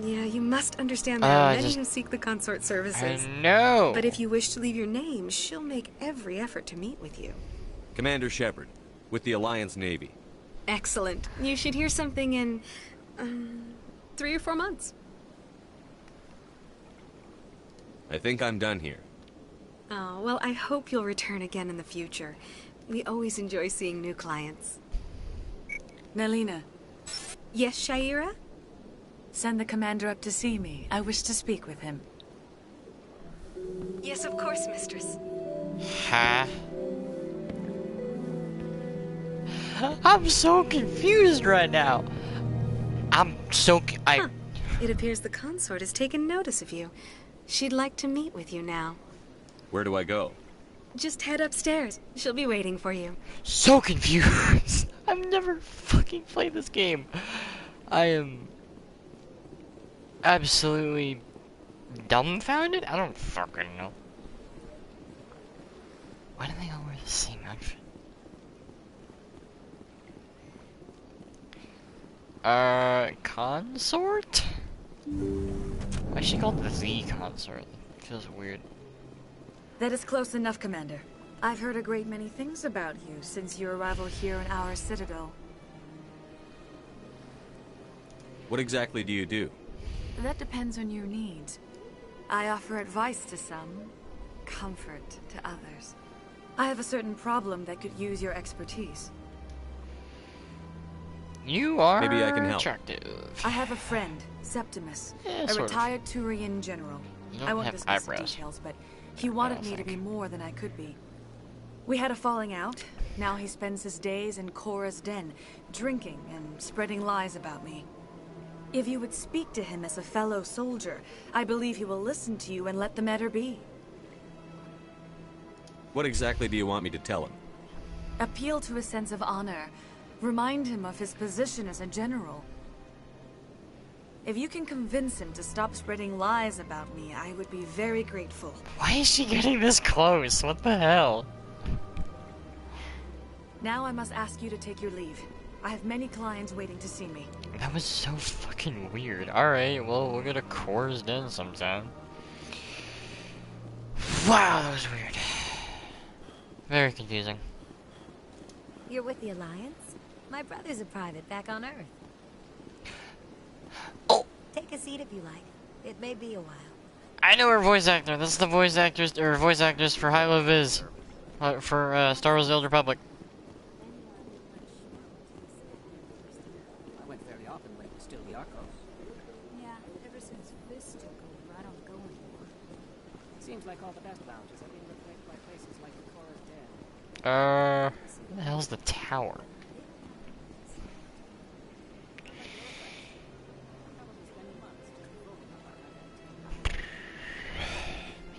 Yeah, you must understand there are many who seek the consort services. I know. But if you wish to leave your name, she'll make every effort to meet with you. Commander Shepard, with the Alliance Navy. Excellent. You should hear something in 3 or 4 months. I think I'm done here. Oh, well, I hope you'll return again in the future. We always enjoy seeing new clients. Nelina. Yes, Shaira? Send the commander up to see me. I wish to speak with him. Yes, of course, mistress. Huh? I'm so confused right now. It appears the consort has taken notice of you. She'd like to meet with you now. Where do I go? Just head upstairs. She'll be waiting for you. So confused. I've never fucking played this game. I am absolutely dumbfounded? I don't fucking know. Why do they all wear the same outfit? Consort? Why is she called the consort? It feels weird. That is close enough, Commander. I've heard a great many things about you since your arrival here in our Citadel. What exactly do you do? That depends on your needs. I offer advice to some, comfort to others. I have a certain problem that could use your expertise. You are Maybe I can help. attractive. I have a friend, Septimus, a sort of. retired Turian general. You don't I won't have discuss the eyebrows. details, but he wanted me to be more than I could be. We had a falling out. Now he spends his days in Korra's den, drinking and spreading lies about me. If you would speak to him as a fellow soldier, I believe he will listen to you and let the matter be. What exactly do you want me to tell him? Appeal to his sense of honor. Remind him of his position as a general. If you can convince him to stop spreading lies about me, I would be very grateful. Why is she getting this close? What the hell? Now I must ask you to take your leave. I have many clients waiting to see me. That was so fucking weird. Alright, well, we'll get a Coors Den sometime. Wow, that was weird. Very confusing. You're with the Alliance? My brother's a private back on Earth. Oh! Take a seat if you like. It may be a while. I know her voice actor. This is the voice actress for Hilo Viz. For Star Wars: The Old Republic. I went fairly often when it was still the Arcos. Yeah, ever since Fisk took over, I don't go anymore. Seems like all the best lounges have been replaced by places like the Cora's Den. Where the hell's the tower?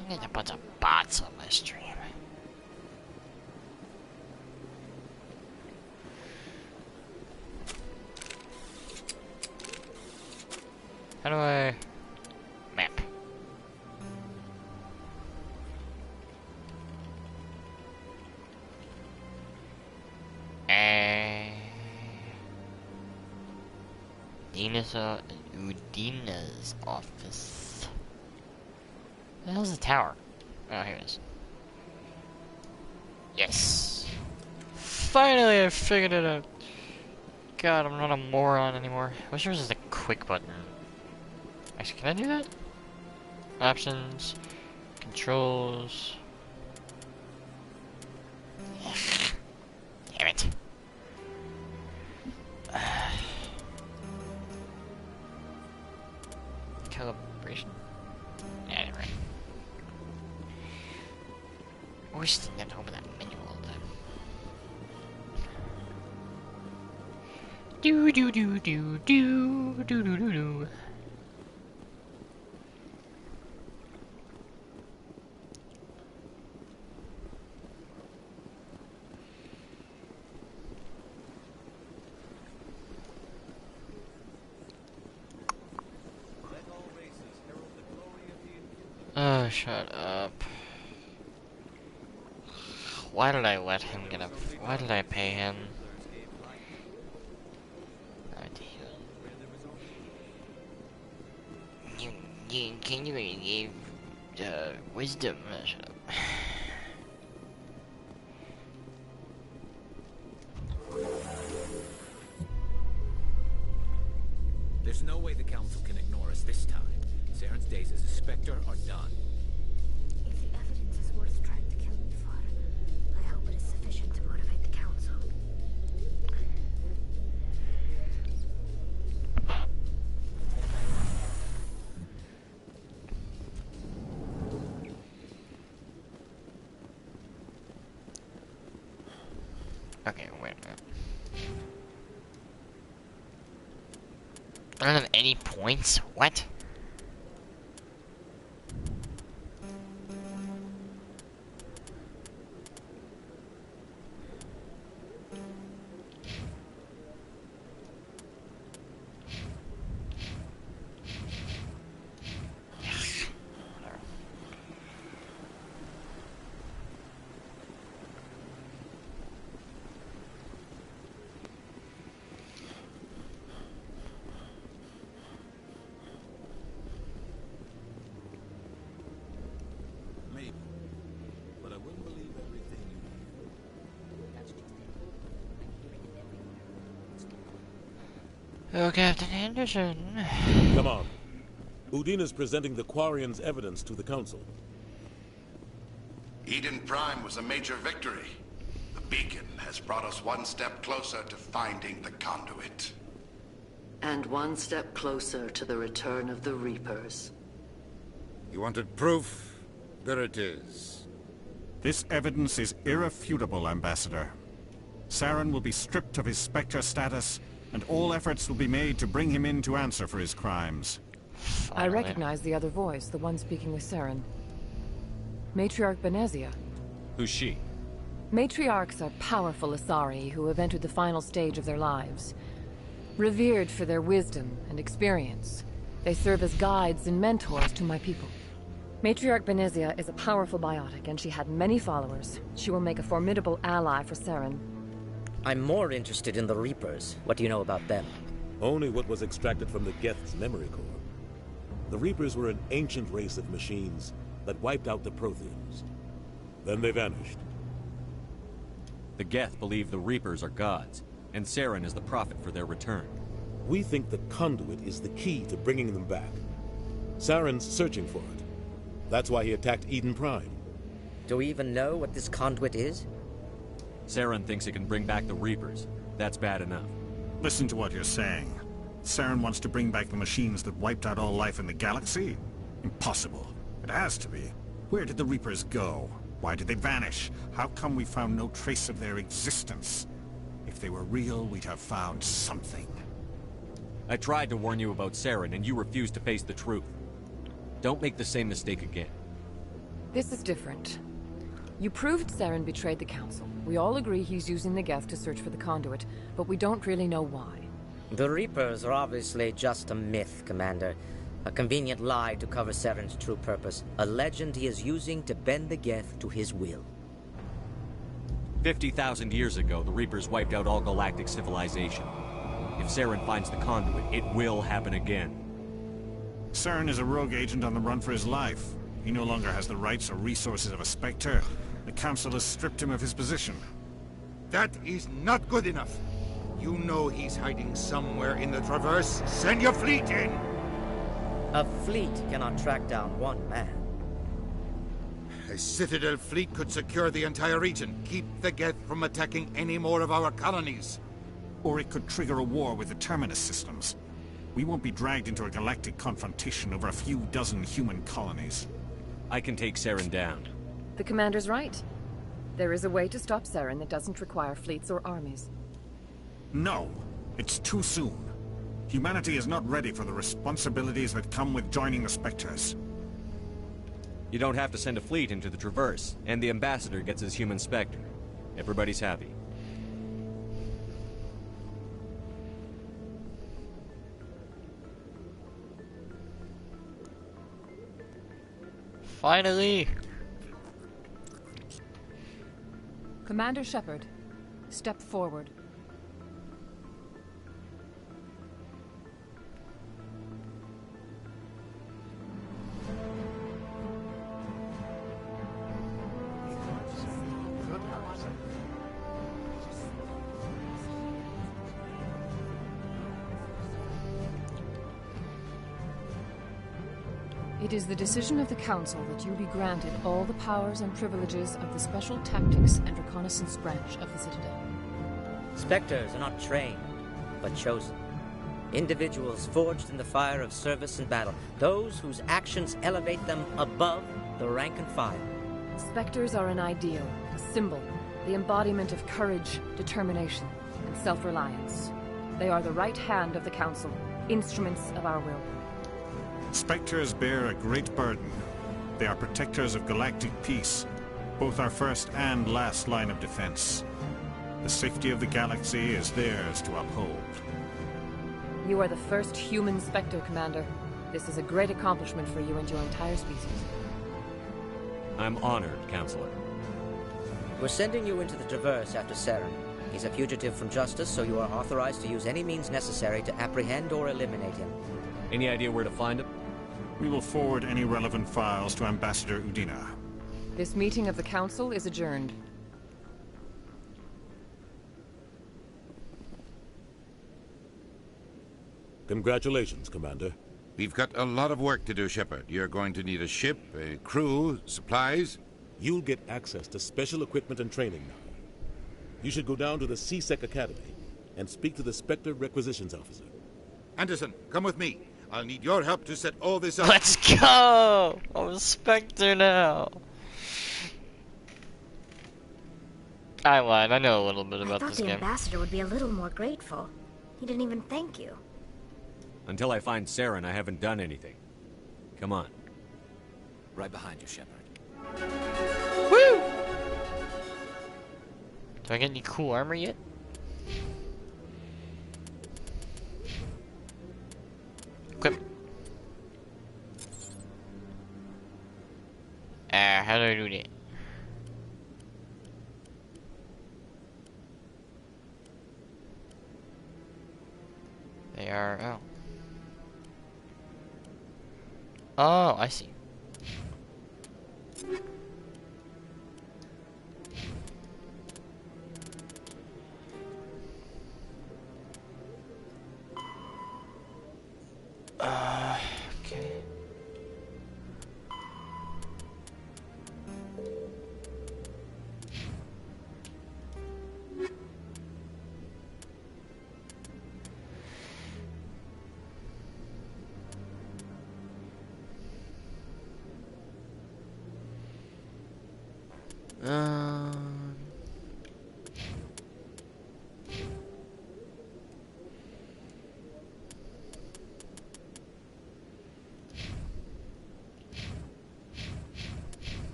I'm getting a bunch of bots on my stream. How do I map? Udina's office. The hell's the tower? Oh, here it is. Yes! Finally, I figured it out. God, I'm not a moron anymore. I wish there was just a quick button. Actually, can I do that? Options, controls. Damn it. Calibration? Yeah, anyway. Always sitting at home with that menu all the time. Do do do do do do do do do. Oh, shut up. Why did I let him get up? Why did I pay him? Can you give wisdom? Shut up. There's no way the Council can ignore us this time. Saren's days as a Spectre are done. If the evidence is worth trying to kill me for, I hope it is sufficient to motivate the Council. Okay, wait a minute. I don't have any points? What? Maybe. But I wouldn't believe everything you hear. That's just it. Oh, Captain Anderson. Come on. Udina's presenting the Quarian's evidence to the Council. Eden Prime was a major victory. The beacon has brought us one step closer to finding the conduit. And one step closer to the return of the Reapers. You wanted proof? There it is. This evidence is irrefutable, Ambassador. Saren will be stripped of his Spectre status and all efforts will be made to bring him in to answer for his crimes. I recognize the other voice, the one speaking with Saren. Matriarch Benezia. Who's she? Matriarchs are powerful Asari who have entered the final stage of their lives. Revered for their wisdom and experience, they serve as guides and mentors to my people. Matriarch Benezia is a powerful biotic, and she had many followers. She will make a formidable ally for Saren. I'm more interested in the Reapers. What do you know about them? Only what was extracted from the Geth's memory core. The Reapers were an ancient race of machines that wiped out the Protheans. Then they vanished. The Geth believe the Reapers are gods, and Saren is the prophet for their return. We think the Conduit is the key to bringing them back. Saren's searching for it. That's why he attacked Eden Prime. Do we even know what this Conduit is? Saren thinks it can bring back the Reapers. That's bad enough. Listen to what you're saying. Saren wants to bring back the machines that wiped out all life in the galaxy? Impossible. It has to be. Where did the Reapers go? Why did they vanish? How come we found no trace of their existence? If they were real, we'd have found something. I tried to warn you about Saren, and you refused to face the truth. Don't make the same mistake again. This is different. You proved Saren betrayed the Council. We all agree he's using the Geth to search for the Conduit, but we don't really know why. The Reapers are obviously just a myth, Commander. A convenient lie to cover Saren's true purpose. A legend he is using to bend the Geth to his will. 50,000 years ago, the Reapers wiped out all galactic civilization. If Saren finds the Conduit, it will happen again. Saren is a rogue agent on the run for his life. He no longer has the rights or resources of a Spectre. The Council has stripped him of his position. That is not good enough. You know he's hiding somewhere in the Traverse. Send your fleet in! A fleet cannot track down one man. A Citadel fleet could secure the entire region, keep the Geth from attacking any more of our colonies. Or it could trigger a war with the Terminus systems. We won't be dragged into a galactic confrontation over a few dozen human colonies. I can take Saren down. The Commander's right. There is a way to stop Saren that doesn't require fleets or armies. No, it's too soon. Humanity is not ready for the responsibilities that come with joining the Spectres. You don't have to send a fleet into the Traverse, and the Ambassador gets his human Spectre. Everybody's happy. Finally! Commander Shepard, step forward. It is the decision of the Council that you be granted all the powers and privileges of the Special Tactics and Reconnaissance branch of the Citadel. Spectres are not trained, but chosen. Individuals forged in the fire of service and battle. Those whose actions elevate them above the rank and file. Spectres are an ideal, a symbol, the embodiment of courage, determination, and self-reliance. They are the right hand of the Council, instruments of our will. Spectres bear a great burden. They are protectors of galactic peace, both our first and last line of defense. The safety of the galaxy is theirs to uphold. You are the first human Spectre, Commander. This is a great accomplishment for you and your entire species. I'm honored, Counselor. We're sending you into the Traverse after Saren. He's a fugitive from justice, so you are authorized to use any means necessary to apprehend or eliminate him. Any idea where to find him? We will forward any relevant files to Ambassador Udina. This meeting of the Council is adjourned. Congratulations, Commander. We've got a lot of work to do, Shepard. You're going to need a ship, a crew, supplies. You'll get access to special equipment and training now. You should go down to the C-Sec Academy and speak to the Spectre Requisitions Officer. Anderson, come with me. I'll need your help to set all this up. Let's go! I'm a Spectre now. I lied. I know a little bit about this I thought the game. Ambassador would be a little more grateful. He didn't even thank you. Until I find Saren, I haven't done anything. Come on. Right behind you, Shepard. Woo! Do I get any cool armor yet? Equip. How do I do that? They are, oh. Oh, I see. Okay.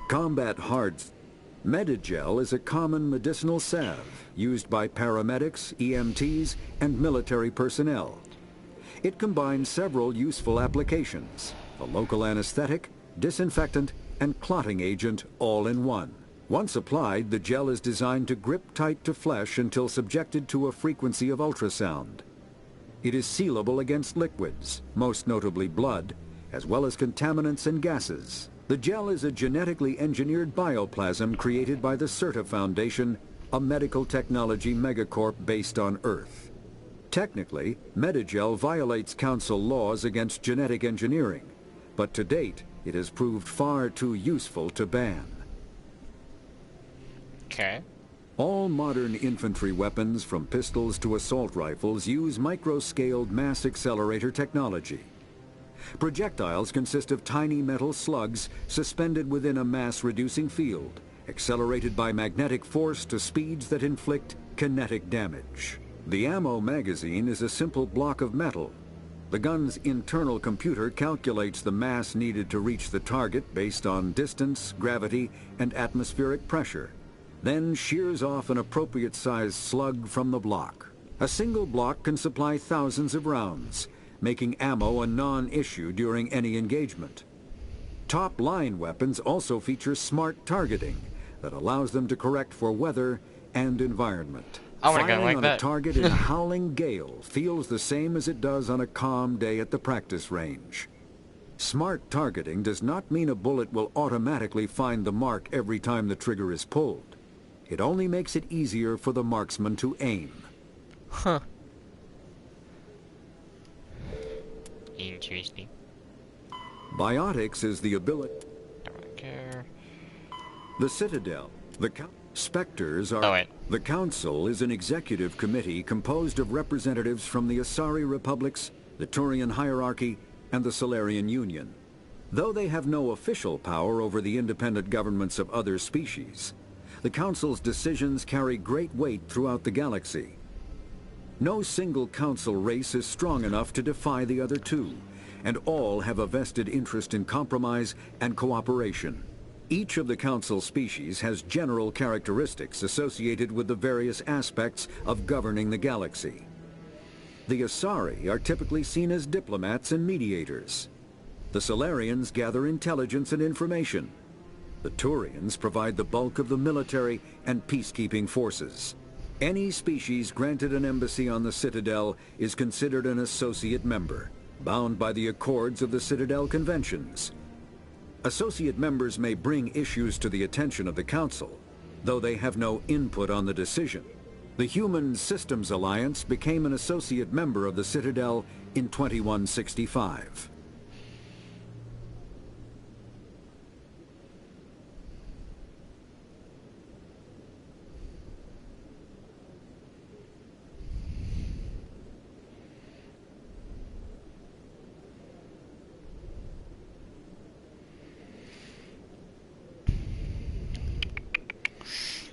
Combat Hards. Medigel is a common medicinal salve used by paramedics, EMTs, and military personnel. It combines several useful applications: a local anesthetic, disinfectant, and clotting agent all in one. Once applied, the gel is designed to grip tight to flesh until subjected to a frequency of ultrasound. It is sealable against liquids, most notably blood, as well as contaminants and gases. The gel is a genetically engineered bioplasm created by the CERTA Foundation, a medical technology megacorp based on Earth. Technically, Medigel violates Council laws against genetic engineering, but to date, it has proved far too useful to ban. Okay. All modern infantry weapons, from pistols to assault rifles, use micro-scaled mass accelerator technology. Projectiles consist of tiny metal slugs suspended within a mass-reducing field, accelerated by magnetic force to speeds that inflict kinetic damage. The ammo magazine is a simple block of metal. The gun's internal computer calculates the mass needed to reach the target based on distance, gravity, and atmospheric pressure, then shears off an appropriate-sized slug from the block. A single block can supply thousands of rounds, making ammo a non-issue during any engagement. Top-line weapons also feature smart targeting that allows them to correct for weather and environment. I want a gun Firing like on that. a target in a howling gale feels the same as it does on a calm day at the practice range. Smart targeting does not mean a bullet will automatically find the mark every time the trigger is pulled. It only makes it easier for the marksman to aim. Huh. Interesting. Biotics is the ability... Don't care. The Citadel. Spectres are... Oh, wait. The Council is an executive committee composed of representatives from the Asari Republics, the Turian Hierarchy, and the Solarian Union. Though they have no official power over the independent governments of other species, the Council's decisions carry great weight throughout the galaxy. No single Council race is strong enough to defy the other two, and all have a vested interest in compromise and cooperation. Each of the Council species has general characteristics associated with the various aspects of governing the galaxy. The Asari are typically seen as diplomats and mediators. The Solarians gather intelligence and information. The Turians provide the bulk of the military and peacekeeping forces. Any species granted an embassy on the Citadel is considered an associate member, bound by the accords of the Citadel Conventions. Associate members may bring issues to the attention of the Council, though they have no input on the decision. The Human Systems Alliance became an associate member of the Citadel in 2165.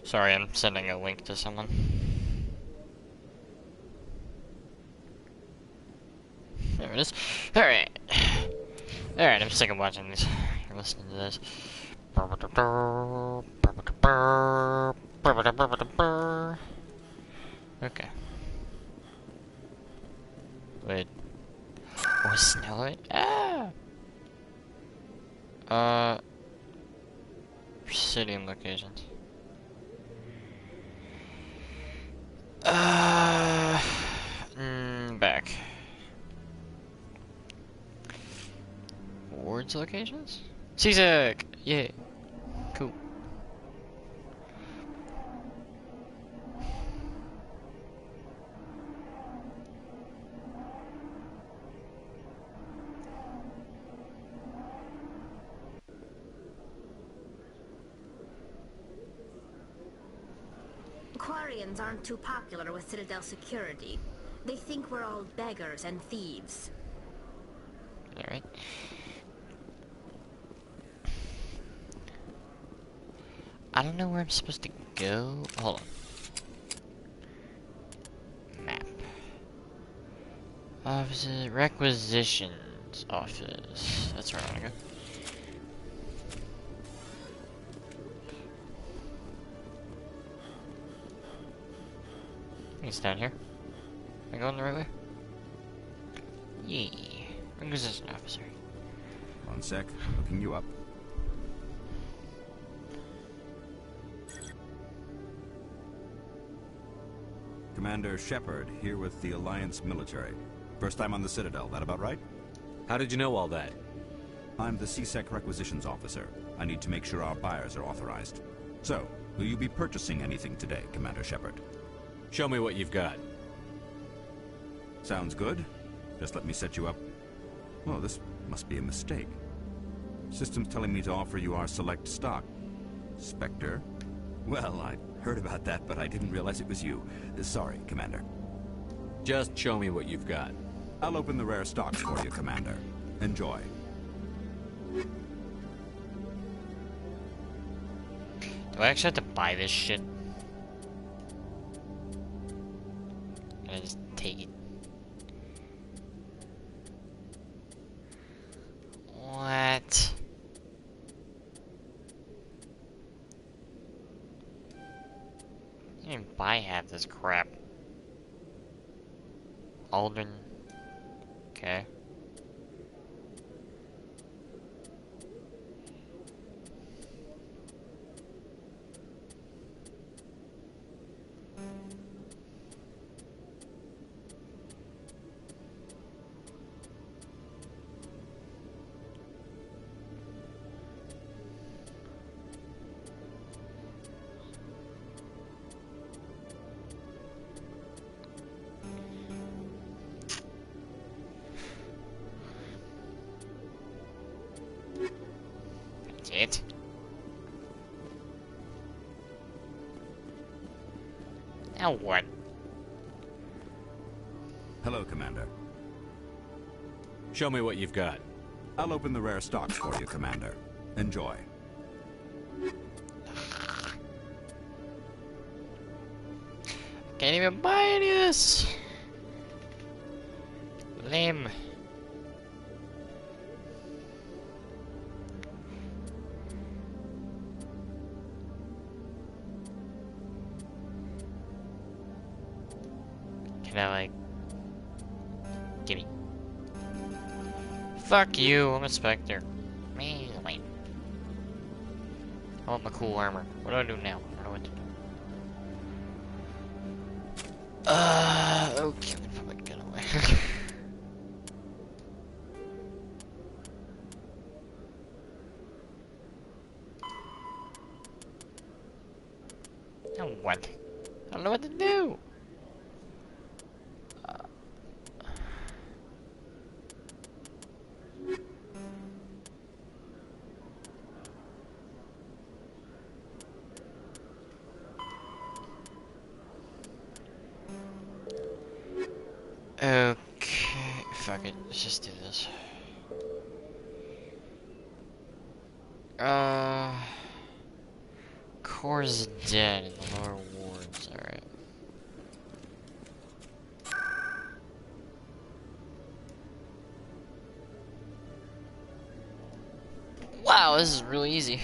Sorry, I'm sending a link to someone. There it is. Alright. Alright, I'm sick of watching these. You're listening to this. Okay. Wait. Oh, snow? Ah! Presidium locations. Back. Wards locations? CSEC! Yay. Cool. Quarians aren't too popular with Citadel security. They think we're all beggars and thieves. Alright. I don't know where I'm supposed to go. Hold on. Map. Office, requisitions office. That's where I want to go. It's down here. Am I going the right way? Yeah. Requisition officer. One sec. Looking you up. Commander Shepard, here with the Alliance military. First time on the Citadel, that about right? How did you know all that? I'm the CSEC requisitions officer. I need to make sure our buyers are authorized. So, will you be purchasing anything today, Commander Shepard? Show me what you've got. Sounds good. Just let me set you up. Oh, this must be a mistake. System's telling me to offer you our select stock. Spectre? Well, I heard about that, but I didn't realize it was you. Sorry, Commander. Just show me what you've got. I'll open the rare stocks for you, Commander. Enjoy. Do I actually have to buy this shit? Can I just take it? What? I didn't even buy half this crap. Aldrin. Okay. It. Now what? Hello, Commander. Show me what you've got. I'll open the rare stocks for you, Commander. Enjoy. Can't even buy any of this. Lame. Can I, like... Gimme. Fuck you, I'm a Spectre. Me, wait. I want my cool armor. What do I do now? I don't know what to do. Okay, let me put my gun away. Now what? I don't know what to do. Okay, fuck it, let's just do this. Core's dead. More wards, alright. Wow, this is really easy.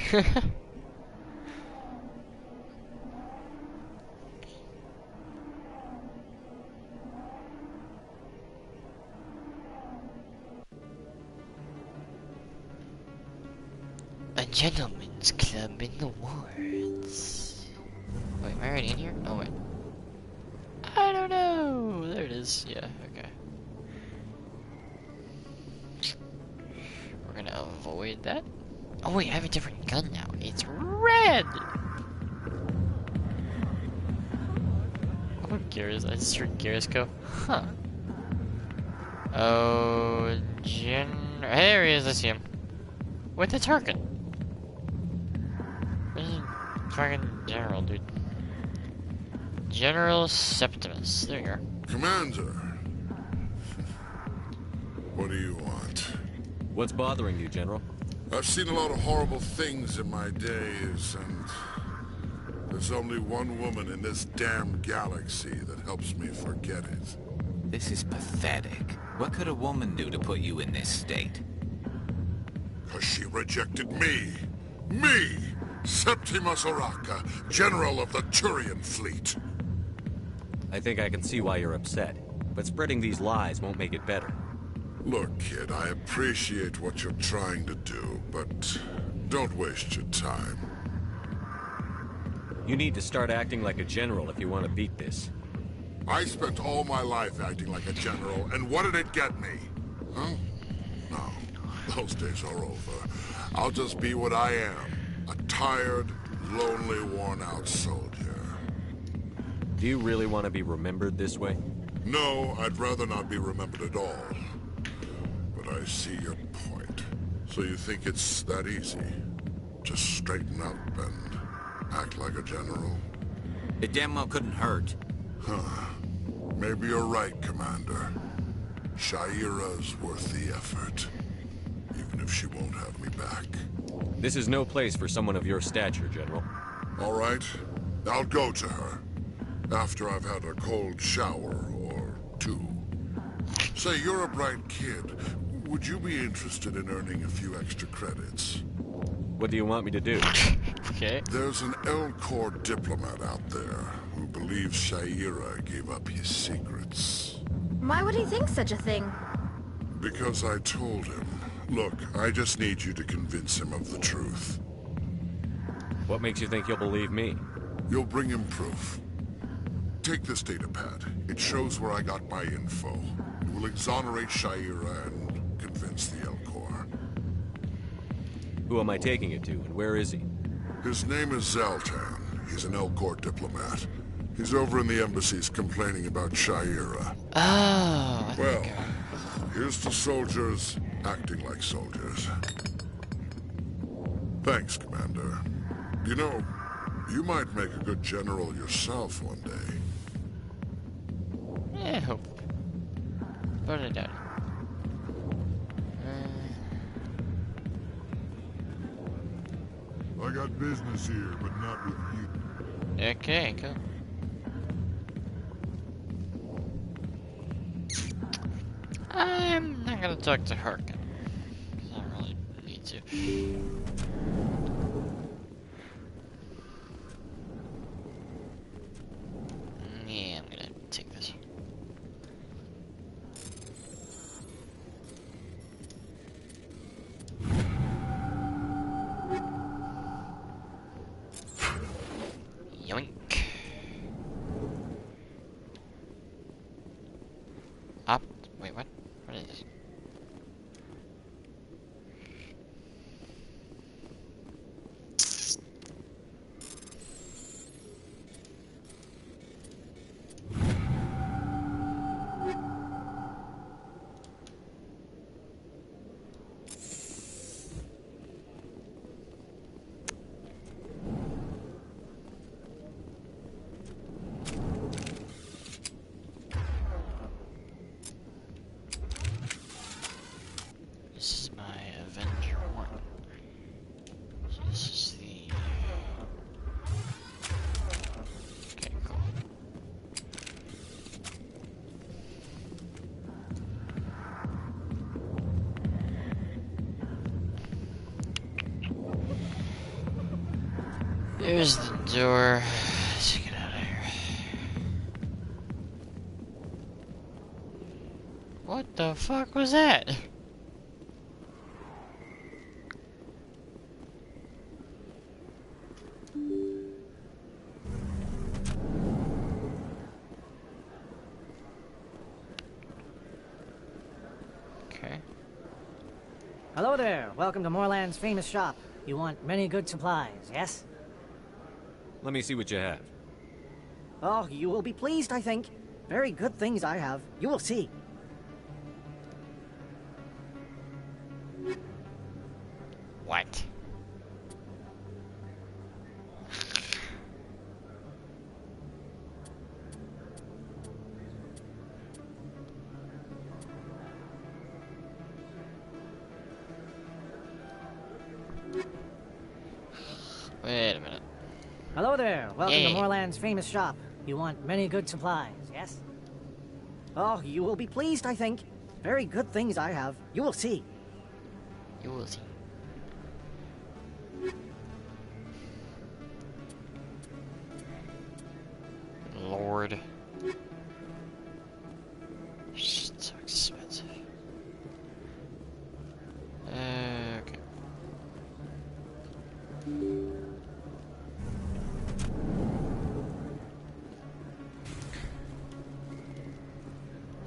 A gentleman's club in the wards. Wait, am I already in here? Oh wait. I don't know. There it is. Yeah, okay. We're gonna avoid that. Oh wait, I have a different gun now. It's red! What Garrus? I just heard Garrus go, huh. Oh, there he is, I see him. Wait, that's Harkin. Where's the fucking general, dude? General Septimus. There you are. Commander. What do you want? What's bothering you, General? I've seen a lot of horrible things in my days, and there's only one woman in this damn galaxy that helps me forget it. This is pathetic. What could a woman do to put you in this state? 'Cause she rejected me. Me! Septimus Oraka, General of the Turian Fleet. I think I can see why you're upset, but spreading these lies won't make it better. Look, kid, I appreciate what you're trying to do, but don't waste your time. You need to start acting like a general if you want to beat this. I spent all my life acting like a general, and what did it get me? Huh? No, those days are over. I'll just be what I am, a tired, lonely, worn-out soldier. Do you really want to be remembered this way? No, I'd rather not be remembered at all. But I see your point. So you think it's that easy? Just straighten up and act like a general? It damn well couldn't hurt. Huh. Maybe you're right, Commander. Sha'ira's worth the effort. Even if she won't have me back. This is no place for someone of your stature, General. All right. I'll go to her. After I've had a cold shower or two. Say, you're a bright kid. Would you be interested in earning a few extra credits? What do you want me to do? Okay. There's an Elcor diplomat out there who believes Sha'ira gave up his secrets. Why would he think such a thing? Because I told him. Look, I just need you to convince him of the truth. What makes you think he'll believe me? You'll bring him proof. Take this datapad. It shows where I got my info. It will exonerate Sha'ira and convince the Elcor. Who am I taking it to, and where is he? His name is Zaltan. He's an Elcor diplomat. He's over in the embassies complaining about Sha'ira. Oh. Well, here's to soldiers acting like soldiers. Thanks, Commander. You know, you might make a good general yourself one day. Yeah, I hope. But I doubt it. I got business here, but not with you. Okay, cool. I'm not gonna talk to Harkin. I don't really need to. Yeah, I'm gonna take this. Yoink. Up. Wait, what? What is this? There's the door. Let's get out of here. What the fuck was that? Okay. Hello there. Welcome to Moorland's famous shop. You want many good supplies, yes? Let me see what you have. Oh, you will be pleased, I think. Very good things I have. You will see. What? Wait a minute. Hello there. Welcome Yeah. to Moorland's famous shop. You want many good supplies, yes? Oh, you will be pleased, I think. Very good things I have. You will see. You will see. Lord. Shit's so expensive. Okay.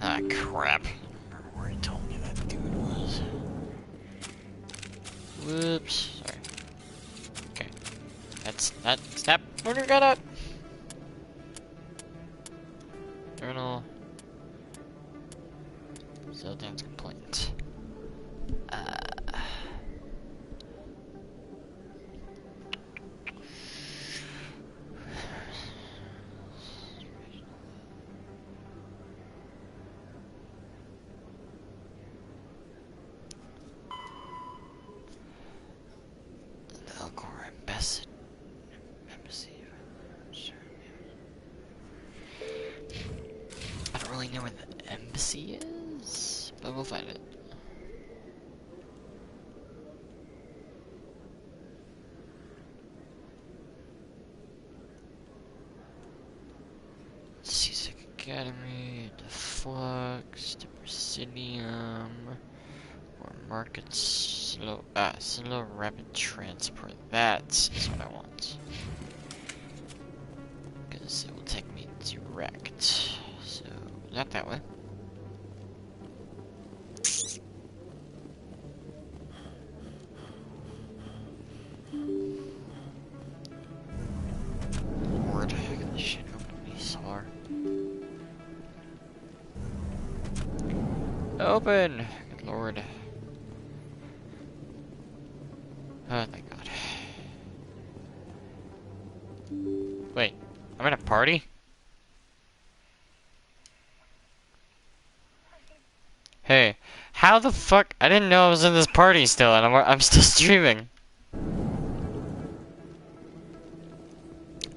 Ah, crap. I remember where he told me that dude was. Whoops. Sorry. Okay. That's that. Snap. Murder got out. Journal. Zoltan's complaint. Elcor embassy. I don't really know where the embassy is, but we'll find it. Seasick Academy, the Flux, the Presidium, or Market Slow Rapid Transport. That is what I want. Because it will take me direct. So, not that way. Lord, look at this shit open these are. Open! Good lord. Oh, thank God. Wait, I'm in a party? Hey, how the fuck? I didn't know I was in this party still, and I'm still streaming.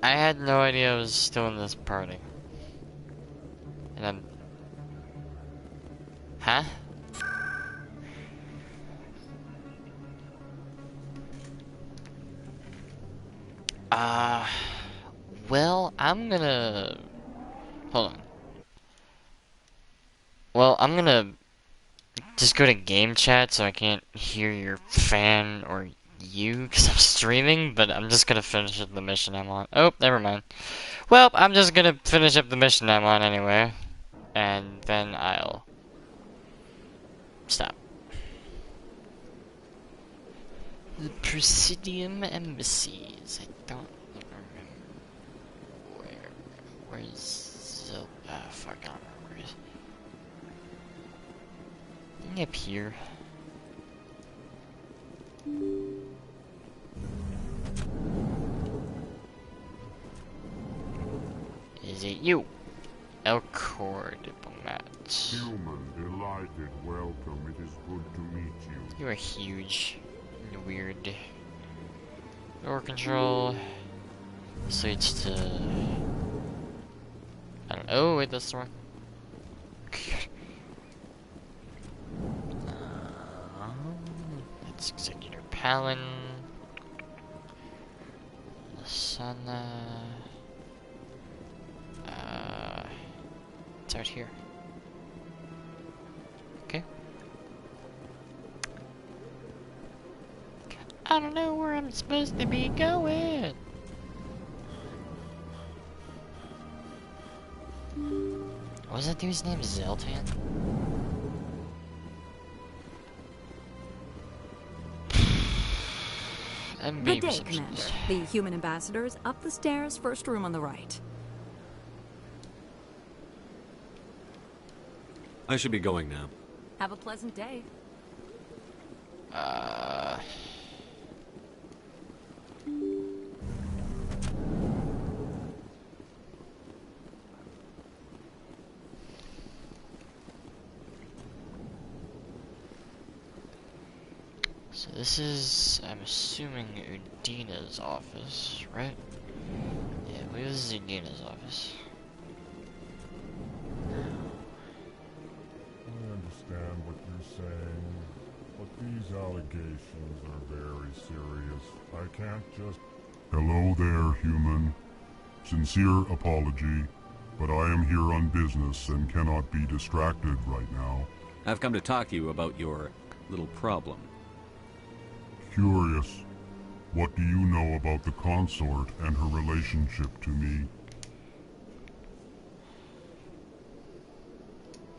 I had no idea I was still in this party. And I'm... Huh? Well, I'm gonna... Hold on. Well, I'm gonna just go to game chat so I can't hear your fan or you because I'm streaming, but I'm just gonna finish up the mission I'm on. Oh, never mind. Well, I'm just gonna finish up the mission I'm on anyway, and then I'll stop. The Presidium Embassies. I don't remember where's fuck, I don't remember where it is. Up here. Is it you? Elcor Diplomat. Human, delighted, welcome. It is good to meet you. You are huge and weird. Door control. So it's to... I don't know. Oh, wait, that's the one. That's Executor Palin. sun, it's out here. Okay. I don't know where I'm supposed to be going. What was that dude's name? Zoltan? Good day, Commander. The human ambassador's up the stairs, first room on the right. I should be going now. Have a pleasant day. So this is, I'm assuming, Udina's office, right? Yeah, I believe this is Udina's office. I understand what you're saying, but these allegations are very serious. I can't just... Hello there, human. Sincere apology, but I am here on business and cannot be distracted right now. I've come to talk to you about your little problem. Curious. What do you know about the consort and her relationship to me?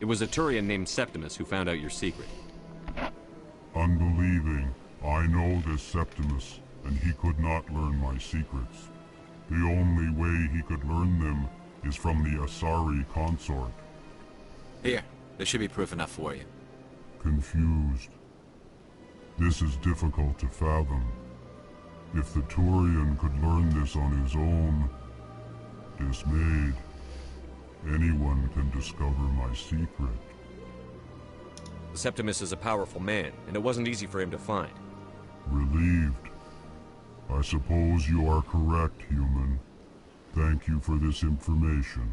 It was a Turian named Septimus who found out your secret. Unbelieving. I know this Septimus, and he could not learn my secrets. The only way he could learn them is from the Asari consort. Here, there should be proof enough for you. Confused. This is difficult to fathom. If the Turian could learn this on his own, dismayed, anyone can discover my secret. Septimus is a powerful man, and it wasn't easy for him to find. Relieved. I suppose you are correct, human. Thank you for this information.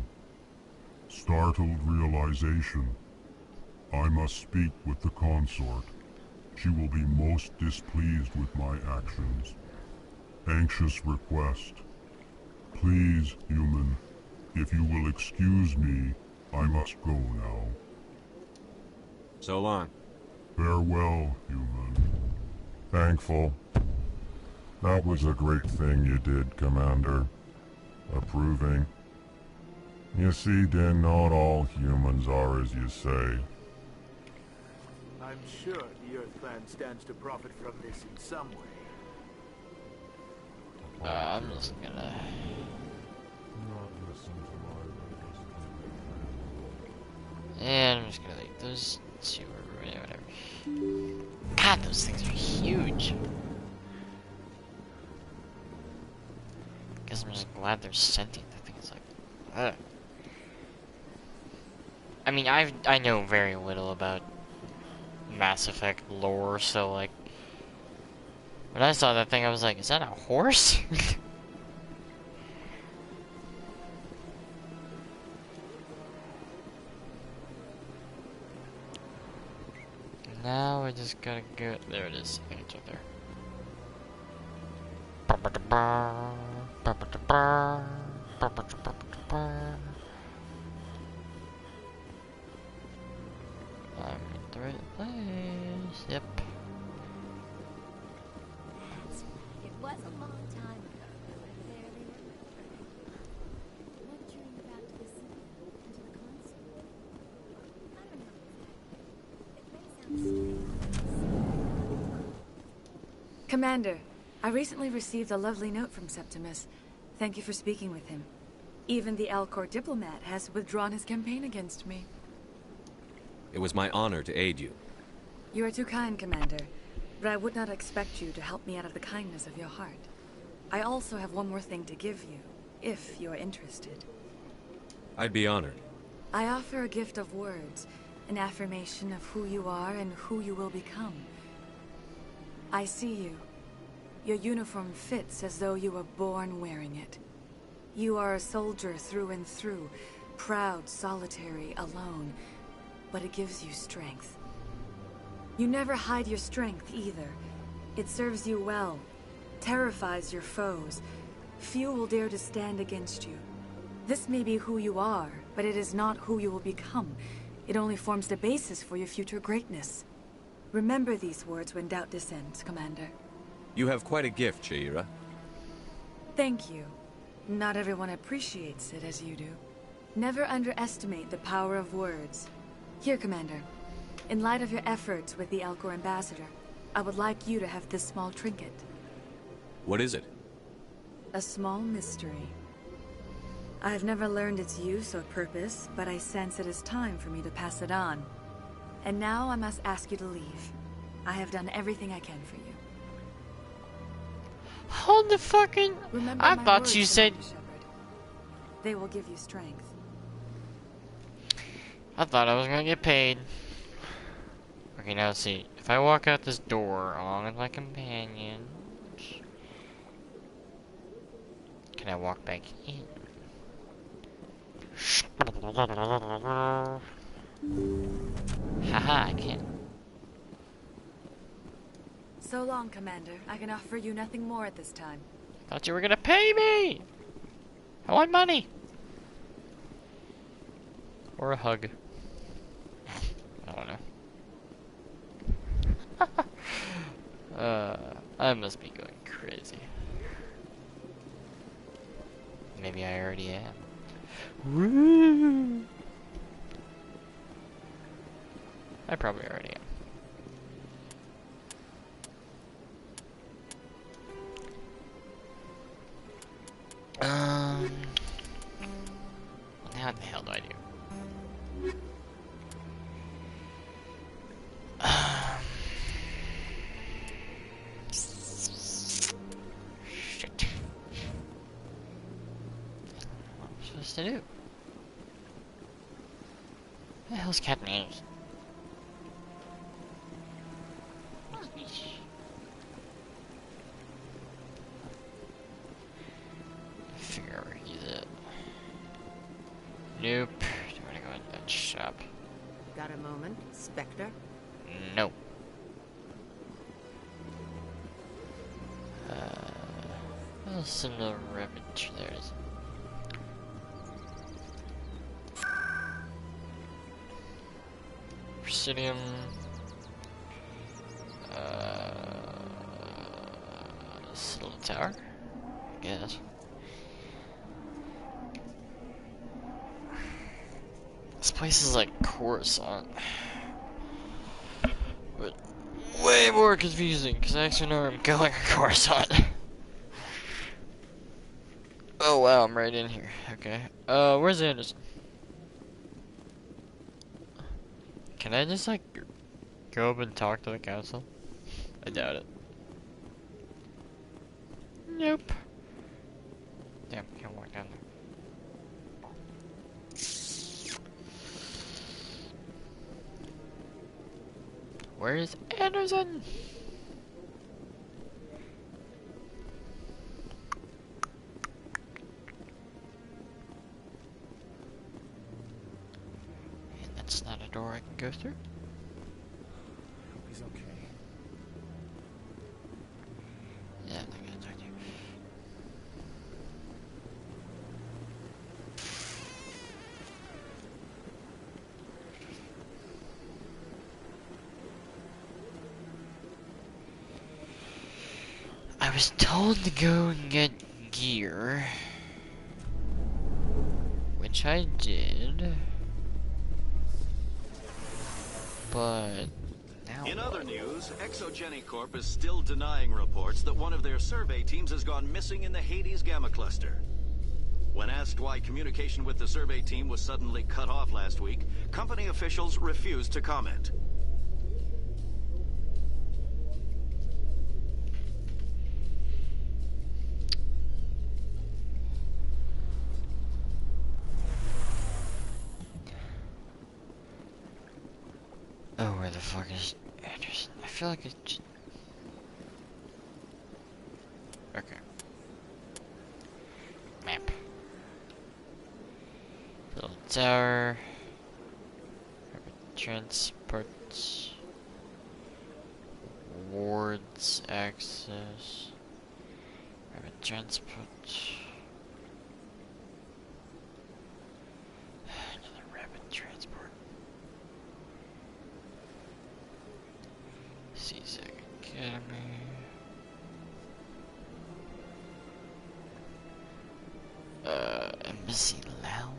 Startled realization. I must speak with the consort. She will be most displeased with my actions. Anxious request. Please, human, if you will excuse me, I must go now. So long. Farewell, human. Thankful. That was a great thing you did, Commander. Approving. You see, Din, not all humans are as you say. I'm sure the Earth Clan stands to profit from this in some way. I'm just gonna... Not listen to my... And I'm just gonna leave those two or whatever. God, those things are huge. Guess I'm just glad they're sentient. I think it's like... ugh. I mean, I know very little about Mass Effect lore, so like when I saw that thing I was like, is that a horse? Now we just gotta go, there it is, I think it's up there. I'm in the right place. Yep. It was a long time ago, but I barely remember. What drew you back to the city and to the console? I don't know. It may sound strange. Commander, I recently received a lovely note from Septimus. Thank you for speaking with him. Even the Elcor diplomat has withdrawn his campaign against me. It was my honor to aid you. You are too kind, Commander, but I would not expect you to help me out of the kindness of your heart. I also have one more thing to give you, if you are interested. I'd be honored. I offer a gift of words, an affirmation of who you are and who you will become. I see you. Your uniform fits as though you were born wearing it. You are a soldier through and through, proud, solitary, alone, but it gives you strength. You never hide your strength either. It serves you well, terrifies your foes, few will dare to stand against you. This may be who you are, but it is not who you will become. It only forms the basis for your future greatness. Remember these words when doubt descends, Commander. You have quite a gift, Sha'ira. Thank you. Not everyone appreciates it as you do. Never underestimate the power of words. Here, Commander. In light of your efforts with the Elcor Ambassador, I would like you to have this small trinket. What is it? A small mystery. I have never learned its use or purpose, but I sense it is time for me to pass it on. And now I must ask you to leave. I have done everything I can for you. Hold the fucking... I thought you said... They will give you strength. I thought I was gonna get paid. Okay, now let's see. If I walk out this door along with my companions, can I walk back in? Haha, I can't. So long, Commander. I can offer you nothing more at this time. Thought you were gonna pay me! I want money! Or a hug. I don't know. I must be going crazy. Maybe I already am. Woo! I probably already am. Now what the hell do I do? Shit. What am I supposed to do? What the hell's Katniss? Figure out where he's at. Nope. Don't wanna go in that shop. Got a moment, Spectre? No. Listen to Ravage. There it is. Presidium. This little tower. I guess. This place is like Coruscant. But way more confusing, because I actually know where I'm going at Coruscant. Oh wow, I'm right in here. Okay. Where's Anderson? Can I just like go up and talk to the council? I doubt it. Nope. Damn, can't walk down there. Where's Anderson? And that's not a door I can go through. Hope he's okay. Yeah, I'm not gonna talk to you. I was told to go and get gear, which I did, but now in other news, Exogeny Corp is still denying reports that one of their survey teams has gone missing in the Hades Gamma Cluster. When asked why communication with the survey team was suddenly cut off last week, company officials refused to comment. oh, where the fuck is Anderson? I feel like it's just... Okay. Map. Little tower. Transports. Wards access. Rapid transport. Another rapid transport. C-Sec Academy. Embassy Lounge.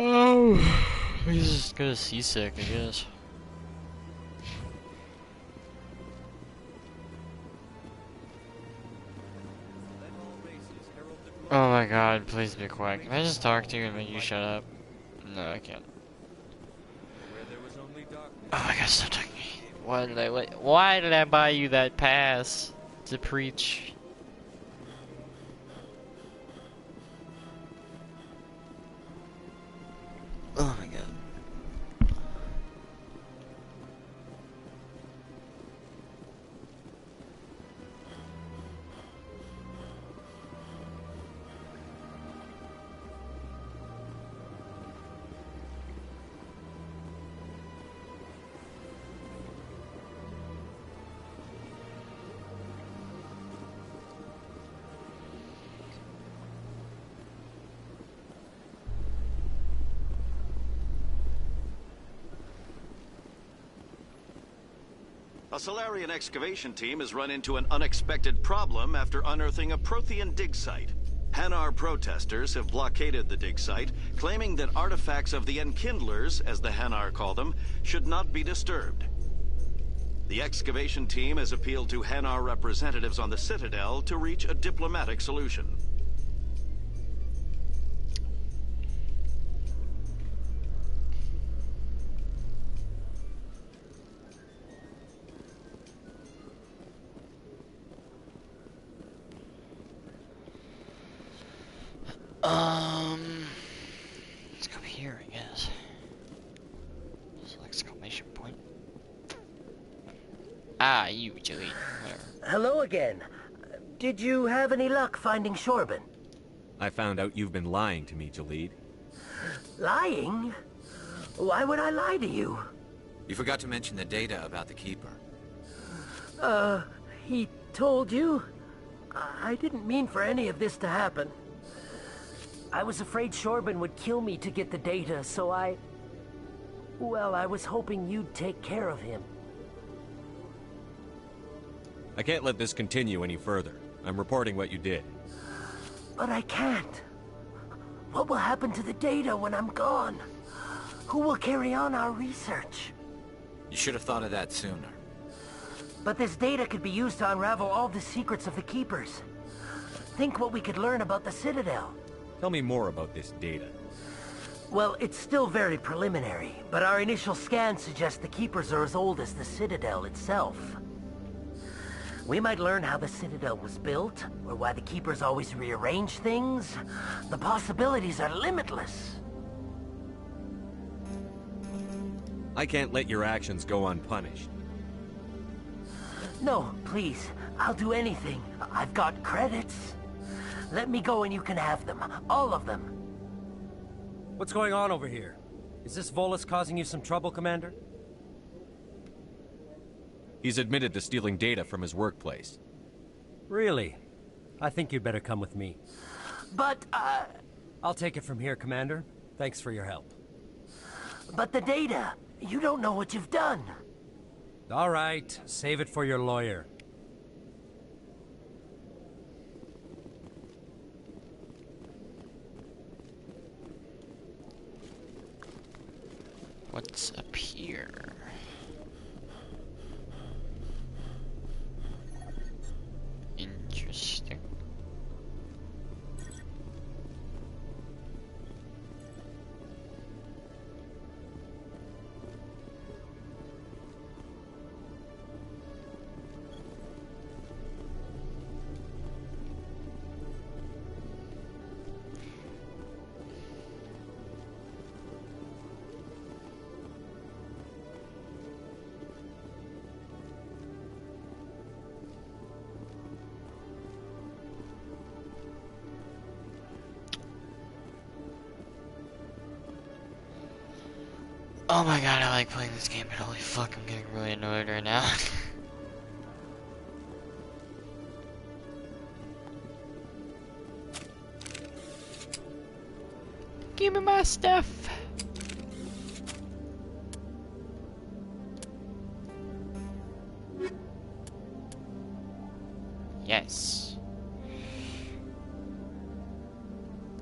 Oh, he's just gonna seasick, I guess. Oh my god, please be quiet. Can I just talk to you and make you shut up? No, I can't. Oh my god, stop talking to me. Why did I buy you that pass to preach? Oh my god. A Salarian excavation team has run into an unexpected problem after unearthing a Prothean dig site. Hanar protesters have blockaded the dig site, claiming that artifacts of the Enkindlers, as the Hanar call them, should not be disturbed. The excavation team has appealed to Hanar representatives on the Citadel to reach a diplomatic solution. Let's go here, I guess. Select exclamation point. Ah, you, Joey. Whatever. Hello again. Did you have any luck finding Shorban? I found out you've been lying to me, Jalid. Lying? Why would I lie to you? You forgot to mention the data about the Keeper. He told you? I didn't mean for any of this to happen. I was afraid Shorban would kill me to get the data, so well, I was hoping you'd take care of him. I can't let this continue any further. I'm reporting what you did. But I can't. What will happen to the data when I'm gone? Who will carry on our research? You should have thought of that sooner. But this data could be used to unravel all the secrets of the Keepers. Think what we could learn about the Citadel. Tell me more about this data. Well, it's still very preliminary, but our initial scans suggest the Keepers are as old as the Citadel itself. We might learn how the Citadel was built, or why the Keepers always rearrange things. The possibilities are limitless. I can't let your actions go unpunished. No, please. I'll do anything. I've got credits. Let me go and you can have them. All of them. What's going on over here? Is this Volus causing you some trouble, Commander? He's admitted to stealing data from his workplace. Really? I think you'd better come with me. But, I'll take it from here, Commander. Thanks for your help. But the data! You don't know what you've done! All right, save it for your lawyer. What's up here? Interesting. Oh my god, I like playing this game, but holy fuck, I'm getting really annoyed right now. Give me my stuff. Yes.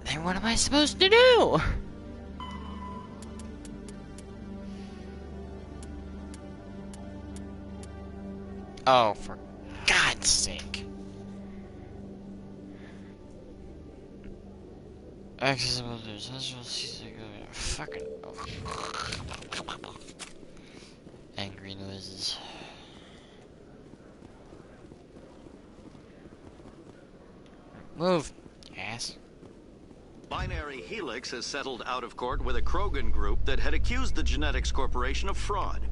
Then what am I supposed to do? Oh, for God's sake. Accessible to essential fucking angry noises. Move, ass. Binary Helix has settled out of court with a Krogan group that had accused the Genetics Corporation of fraud.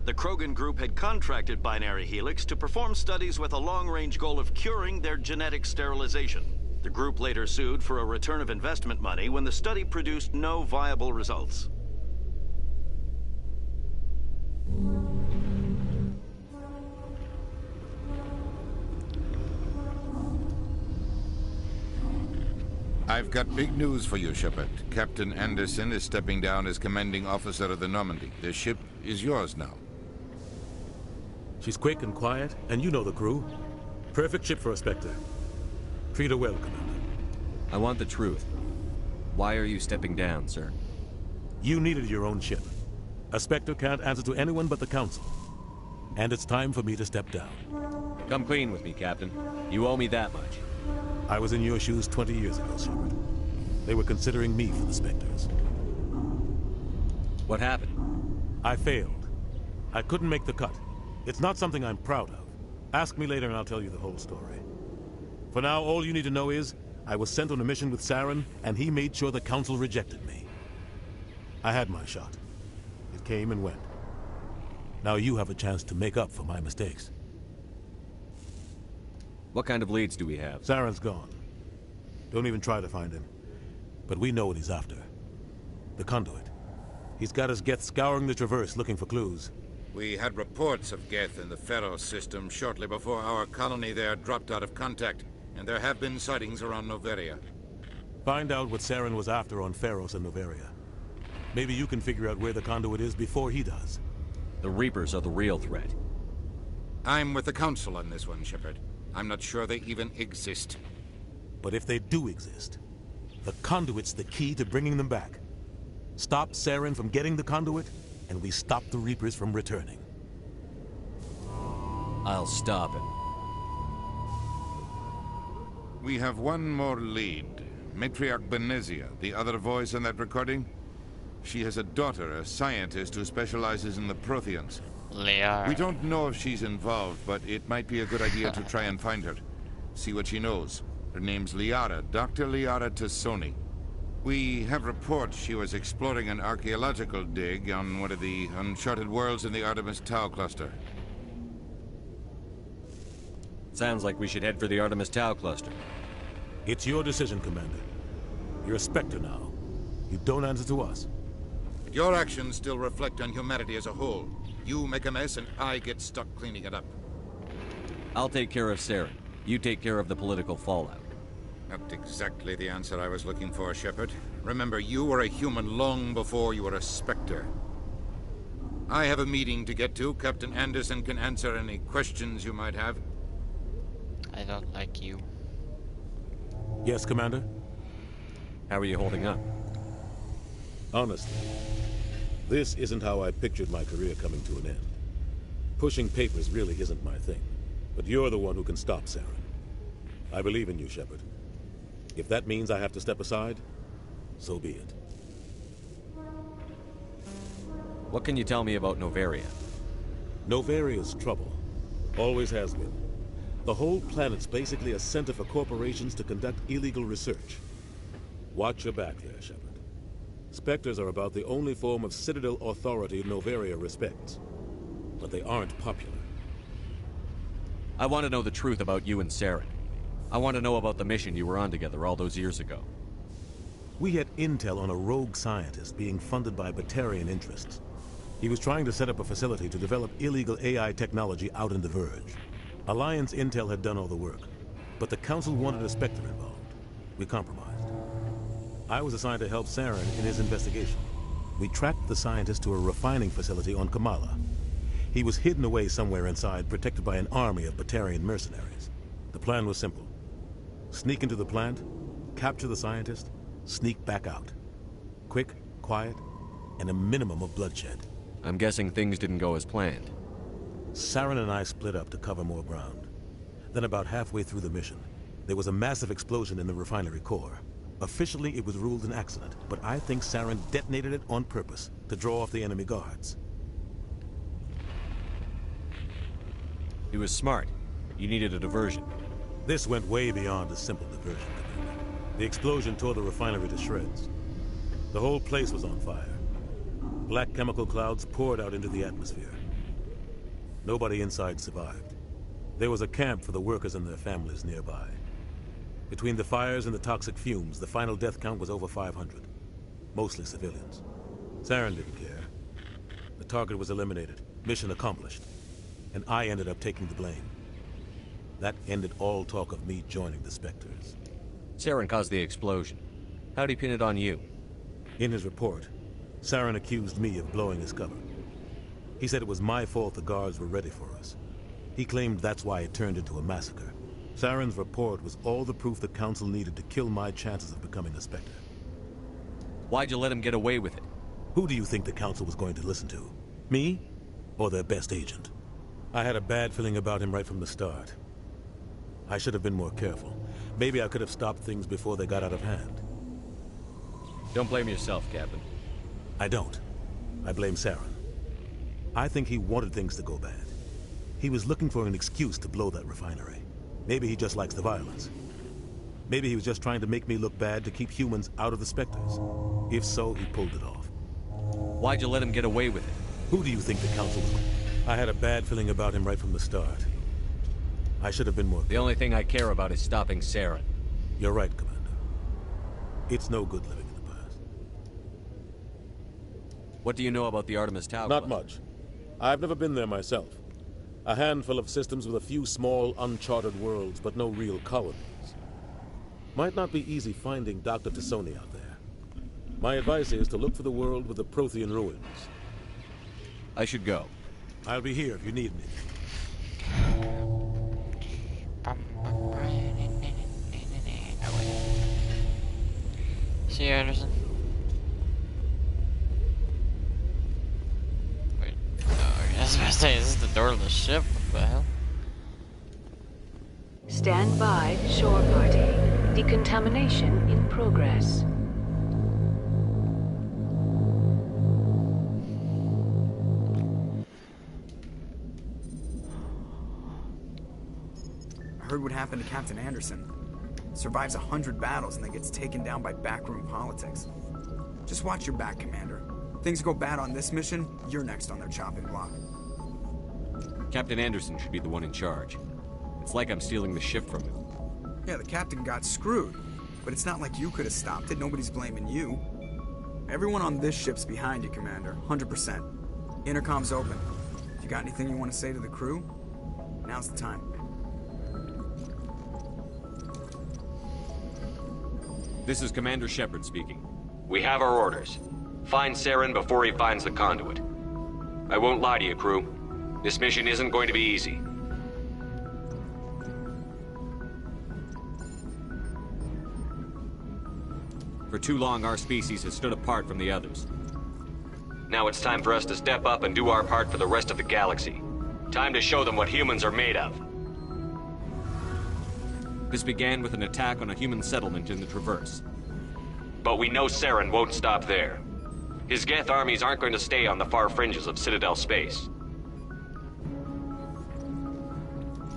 The Krogan group had contracted Binary Helix to perform studies with a long-range goal of curing their genetic sterilization. The group later sued for a return of investment money when the study produced no viable results. I've got big news for you, Shepard. Captain Anderson is stepping down as commanding officer of the Normandy. The ship is yours now. She's quick and quiet, and you know the crew. Perfect ship for a Spectre. Treat her well, Commander. I want the truth. Why are you stepping down, sir? You needed your own ship. A Spectre can't answer to anyone but the Council. And it's time for me to step down. Come clean with me, Captain. You owe me that much. I was in your shoes 20 years ago, Shepard. They were considering me for the Spectres. What happened? I failed. I couldn't make the cut. It's not something I'm proud of. Ask me later and I'll tell you the whole story. For now, all you need to know is, I was sent on a mission with Saren, and he made sure the Council rejected me. I had my shot. It came and went. Now you have a chance to make up for my mistakes. What kind of leads do we have? Saren's gone. Don't even try to find him. But we know what he's after. The Conduit. He's got his Geth scouring the Traverse looking for clues. We had reports of Geth in the Pharos system shortly before our colony there dropped out of contact, and there have been sightings around Noveria. Find out what Saren was after on Pharos and Noveria. Maybe you can figure out where the Conduit is before he does. The Reapers are the real threat. I'm with the Council on this one, Shepard. I'm not sure they even exist. But if they do exist, the Conduit's the key to bringing them back. Stop Saren from getting the Conduit, and we stop the Reapers from returning. I'll stop it. We have one more lead. Matriarch Benezia, the other voice in that recording. She has a daughter, a scientist who specializes in the Protheans. Liara. We don't know if she's involved, but it might be a good idea to try and find her. See what she knows. Her name's Liara, Dr. Liara Tassoni. We have reports she was exploring an archaeological dig on one of the uncharted worlds in the Artemis Tau cluster. Sounds like we should head for the Artemis Tau cluster. It's your decision, Commander. You're a Spectre now. You don't answer to us. But your actions still reflect on humanity as a whole. You make a mess and I get stuck cleaning it up. I'll take care of Saren. You take care of the political fallout. Not exactly the answer I was looking for, Shepard. Remember, you were a human long before you were a Spectre. I have a meeting to get to. Captain Anderson can answer any questions you might have. I don't like you. Yes, Commander? How are you holding up? Honestly, this isn't how I pictured my career coming to an end. Pushing papers really isn't my thing. But you're the one who can stop Saren. I believe in you, Shepard. If that means I have to step aside, so be it. What can you tell me about Noveria? Noveria's trouble. Always has been. The whole planet's basically a center for corporations to conduct illegal research. Watch your back there, Shepard. Spectres are about the only form of Citadel authority Noveria respects. But they aren't popular. I want to know the truth about you and Saren. I want to know about the mission you were on together all those years ago. We had intel on a rogue scientist being funded by Batarian interests. He was trying to set up a facility to develop illegal AI technology out in the Verge. Alliance intel had done all the work, but the Council wanted a Spectre involved. We compromised. I was assigned to help Saren in his investigation. We tracked the scientist to a refining facility on Kamala. He was hidden away somewhere inside, protected by an army of Batarian mercenaries. The plan was simple. Sneak into the plant, capture the scientist, sneak back out. Quick, quiet, and a minimum of bloodshed. I'm guessing things didn't go as planned. Saren and I split up to cover more ground. Then about halfway through the mission, there was a massive explosion in the refinery core. Officially, it was ruled an accident, but I think Saren detonated it on purpose to draw off the enemy guards. He was smart. You needed a diversion. This went way beyond a simple diversion, Commander. The explosion tore the refinery to shreds. The whole place was on fire. Black chemical clouds poured out into the atmosphere. Nobody inside survived. There was a camp for the workers and their families nearby. Between the fires and the toxic fumes, the final death count was over 500. Mostly civilians. Saren didn't care. The target was eliminated. Mission accomplished. And I ended up taking the blame. That ended all talk of me joining the Spectres. Saren caused the explosion. How'd he pin it on you? In his report, Saren accused me of blowing his cover. He said it was my fault the guards were ready for us. He claimed that's why it turned into a massacre. Saren's report was all the proof the Council needed to kill my chances of becoming a Spectre. Why'd you let him get away with it? Who do you think the Council was going to listen to? Me? Or their best agent? I had a bad feeling about him right from the start. I should have been more careful. Maybe I could have stopped things before they got out of hand. Don't blame yourself, Captain. I don't. I blame Saren. I think he wanted things to go bad. He was looking for an excuse to blow that refinery. Maybe he just likes the violence. Maybe he was just trying to make me look bad to keep humans out of the Spectres. If so, he pulled it off. Why'd you let him get away with it? Who do you think the Council was? I had a bad feeling about him right from the start. I should have been more... The only thing I care about is stopping Saren. You're right, Commander. It's no good living in the past. What do you know about the Artemis Tau? Not much. I've never been there myself. A handful of systems with a few small, uncharted worlds, but no real colonies. Might not be easy finding Dr. T'Soni out there. My advice is to look for the world with the Prothean ruins. I should go. I'll be here if you need me. See you, Anderson. Wait. Oh, I was about to say, is this the door of the ship? What the hell? Stand by, shore party. Decontamination in progress. I heard what happened to Captain Anderson. Survives 100 battles and then gets taken down by backroom politics. Just watch your back, Commander. Things go bad on this mission, you're next on their chopping block. Captain Anderson should be the one in charge. It's like I'm stealing the ship from him. Yeah, the captain got screwed. But it's not like you could have stopped it. Nobody's blaming you. Everyone on this ship's behind you, Commander. 100%. Intercom's open. If you got anything you want to say to the crew, now's the time. This is Commander Shepard speaking. We have our orders. Find Saren before he finds the conduit. I won't lie to you, crew. This mission isn't going to be easy. For too long, our species has stood apart from the others. Now it's time for us to step up and do our part for the rest of the galaxy. Time to show them what humans are made of. This began with an attack on a human settlement in the Traverse. But we know Saren won't stop there. His Geth armies aren't going to stay on the far fringes of Citadel space.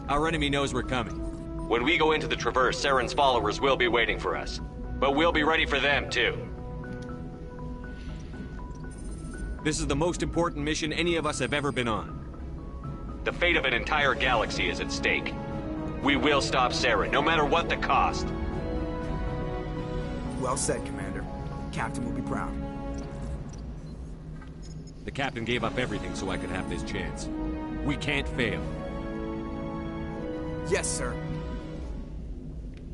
Our enemy knows we're coming. When we go into the Traverse, Saren's followers will be waiting for us. But we'll be ready for them, too. This is the most important mission any of us have ever been on. The fate of an entire galaxy is at stake. We will stop Saren, no matter what the cost. Well said, Commander. Captain will be proud. The captain gave up everything so I could have this chance. We can't fail. Yes, sir.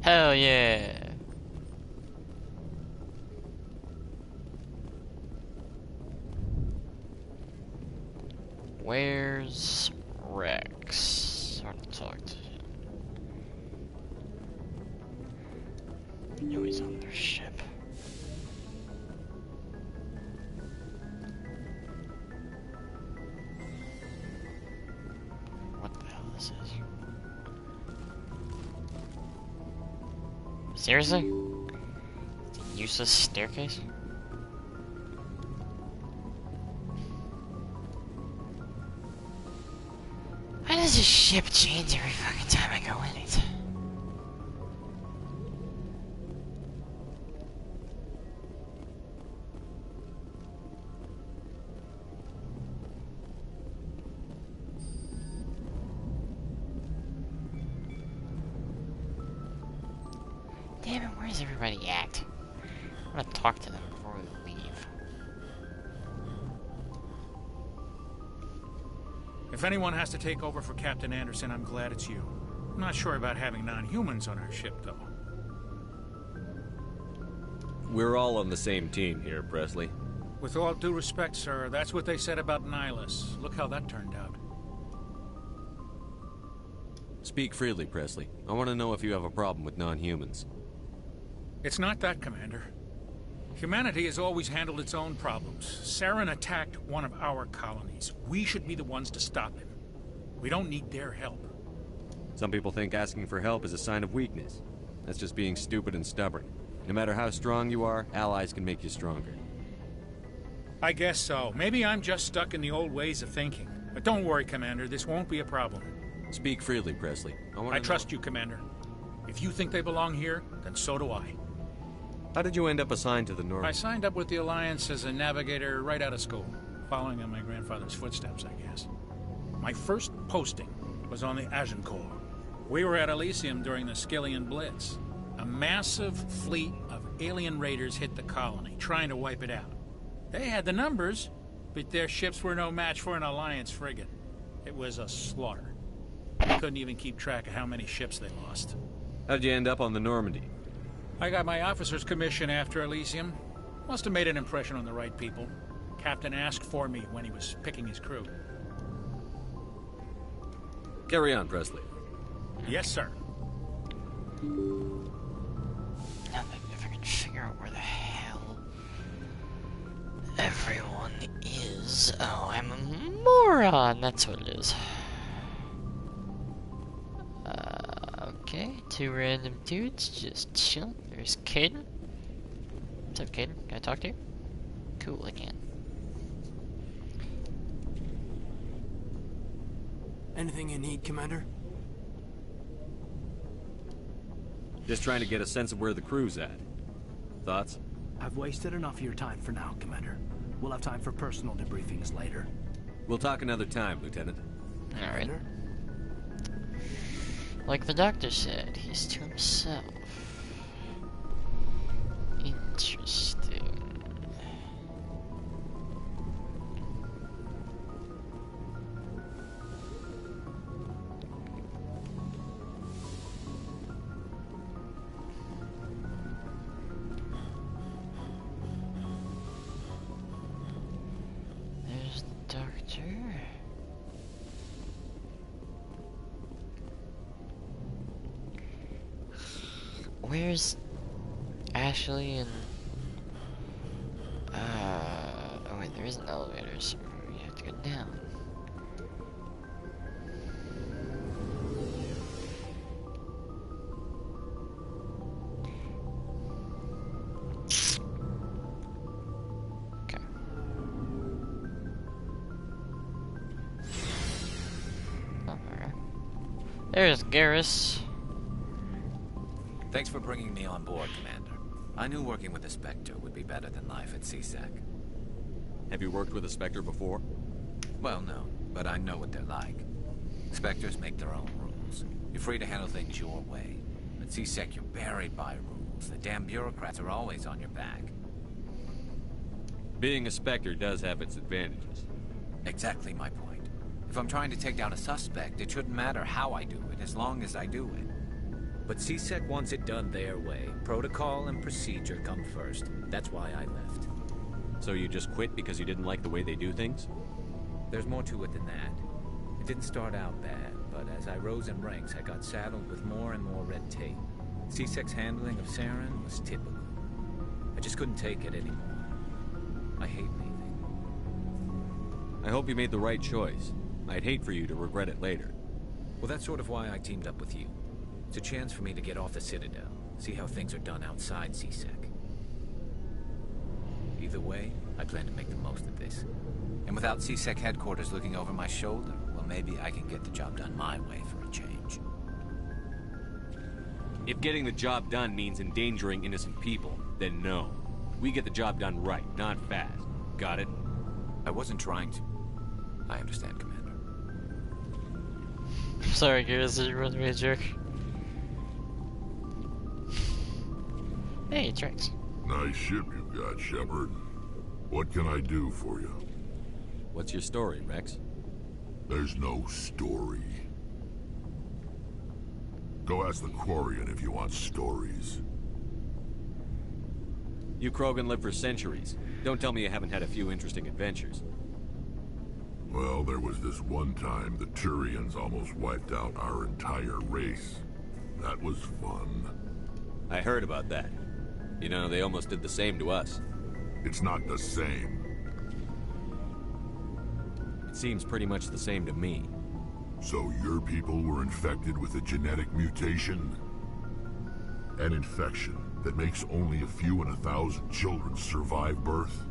Hell yeah. Where's Rex? I want to talk to him. I know he's on their ship. What the hell this is? Seriously? Useless staircase? Why does this ship change every fucking time I go in it? Damn it, where's everybody at? I want to talk to them before we leave. If anyone has to take over for Captain Anderson, I'm glad it's you. I'm not sure about having non-humans on our ship, though. We're all on the same team here, Presley. With all due respect, sir, that's what they said about Nihilus. Look how that turned out. Speak freely, Presley. I want to know if you have a problem with non-humans. It's not that, Commander. Humanity has always handled its own problems. Saren attacked one of our colonies. We should be the ones to stop him. We don't need their help. Some people think asking for help is a sign of weakness. That's just being stupid and stubborn. No matter how strong you are, allies can make you stronger. I guess so. Maybe I'm just stuck in the old ways of thinking. But don't worry, Commander. This won't be a problem. Speak freely, Presley. I trust you, Commander. If you think they belong here, then so do I. How did you end up assigned to the North? I signed up with the Alliance as a navigator right out of school, following in my grandfather's footsteps, I guess. My first posting was on the Agincourt. We were at Elysium during the Skillian Blitz. A massive fleet of alien raiders hit the colony, trying to wipe it out. They had the numbers, but their ships were no match for an Alliance frigate. It was a slaughter. I couldn't even keep track of how many ships they lost. How'd you end up on the Normandy? I got my officer's commission after Elysium. Must have made an impression on the right people. Captain asked for me when he was picking his crew. Carry on, Presley. Yes, sir. Now if I can figure out where the hell everyone is. Oh, I'm a moron. That's what it is. Okay, two random dudes just chilling. There's Caden. What's up, Caden? Can I talk to you? Cool, I can. Anything you need, Commander? Just trying to get a sense of where the crew's at. Thoughts? I've wasted enough of your time for now, Commander. We'll have time for personal debriefings later. We'll talk another time, Lieutenant. Alright. Like the doctor said, he's to himself. Interesting. There's the doctor. Where's Ashley and oh wait, there is an elevator, so you have to go down. Okay. Oh, alright. There's Garrus. Thanks for bringing me on board, Commander. I knew working with the Spectre would be better than life at CSEC. Have you worked with a Spectre before? Well, no, but I know what they're like. Spectres make their own rules. You're free to handle things your way. At CSEC, you're buried by rules. The damn bureaucrats are always on your back. Being a Spectre does have its advantages. Exactly my point. If I'm trying to take down a suspect, it shouldn't matter how I do it, as long as I do it. But CSEC wants it done their way. Protocol and procedure come first. That's why I left. So you just quit because you didn't like the way they do things? There's more to it than that. It didn't start out bad, but as I rose in ranks, I got saddled with more and more red tape. CSEC's handling of Saren was typical. I just couldn't take it anymore. I hate leaving. I hope you made the right choice. I'd hate for you to regret it later. Well, that's sort of why I teamed up with you. It's a chance for me to get off the Citadel, see how things are done outside CSEC. Either way, I plan to make the most of this. And without CSEC headquarters looking over my shoulder, well, maybe I can get the job done my way for a change. If getting the job done means endangering innocent people, then no. We get the job done right, not fast. Got it? I wasn't trying to. I understand, Commander. Sorry, guys, you run me a jerk. Hey, Trix. Nice ship you've got, Shepard. What can I do for you? What's your story, Rex? There's no story. Go ask the Quarian if you want stories. You Krogan live for centuries. Don't tell me you haven't had a few interesting adventures. Well, there was this one time the Turians almost wiped out our entire race. That was fun. I heard about that. You know, they almost did the same to us. It's not the same. It seems pretty much the same to me. So your people were infected with a genetic mutation? An infection that makes only a few in 1,000 children survive birth?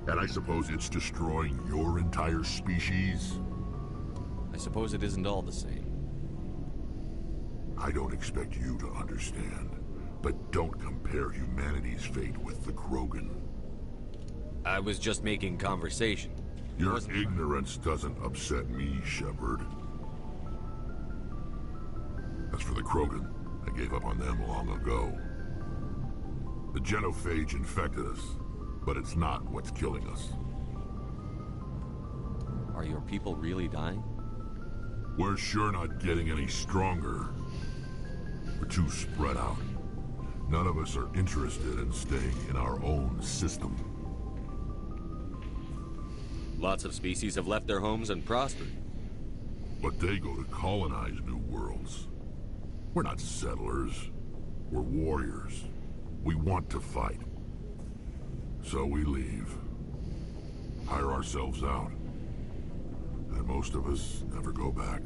And I suppose it's destroying your entire species? I suppose it isn't all the same. I don't expect you to understand, but don't compare humanity's fate with the Krogan. I was just making conversation. Your ignorance doesn't upset me, Shepard. As for the Krogan, I gave up on them long ago. The genophage infected us, but it's not what's killing us. Are your people really dying? We're sure not getting any stronger. We're too spread out. None of us are interested in staying in our own system. Lots of species have left their homes and prospered. But they go to colonize new worlds. We're not settlers. We're warriors. We want to fight. So we leave. Hire ourselves out. And most of us never go back.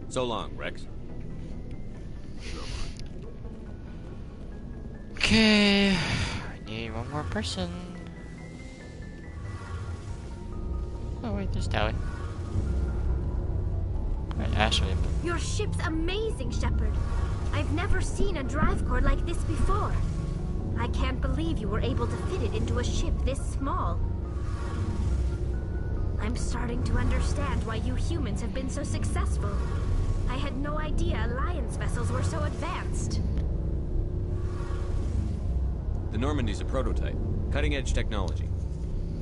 So long, Rex. Okay, I need one more person. Oh wait, there's Tally. Alright, Ashley. Your ship's amazing, Shepard. I've never seen a drive core like this before. I can't believe you were able to fit it into a ship this small. I'm starting to understand why you humans have been so successful. I had no idea Alliance vessels were so advanced. The Normandy's a prototype. Cutting-edge technology.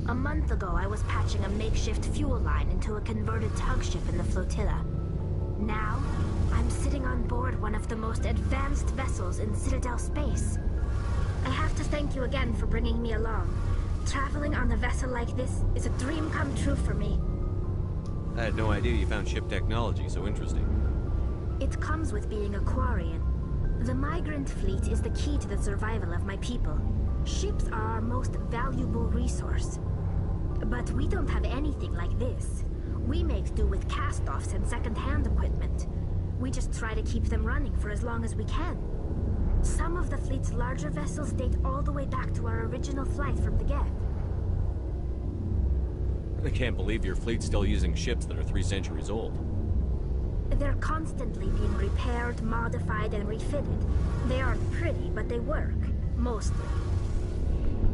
A month ago, I was patching a makeshift fuel line into a converted tug ship in the flotilla. Now, I'm sitting on board one of the most advanced vessels in Citadel space. I have to thank you again for bringing me along. Traveling on a vessel like this is a dream come true for me. I had no idea you found ship technology so interesting. It comes with being a Quarian. The migrant fleet is the key to the survival of my people. Ships are our most valuable resource. But we don't have anything like this. We make do with cast-offs and second-hand equipment. We just try to keep them running for as long as we can. Some of the fleet's larger vessels date all the way back to our original flight from the Geth. I can't believe your fleet's still using ships that are 3 centuries old. They're constantly being repaired, modified, and refitted. They aren't pretty, but they work. Mostly.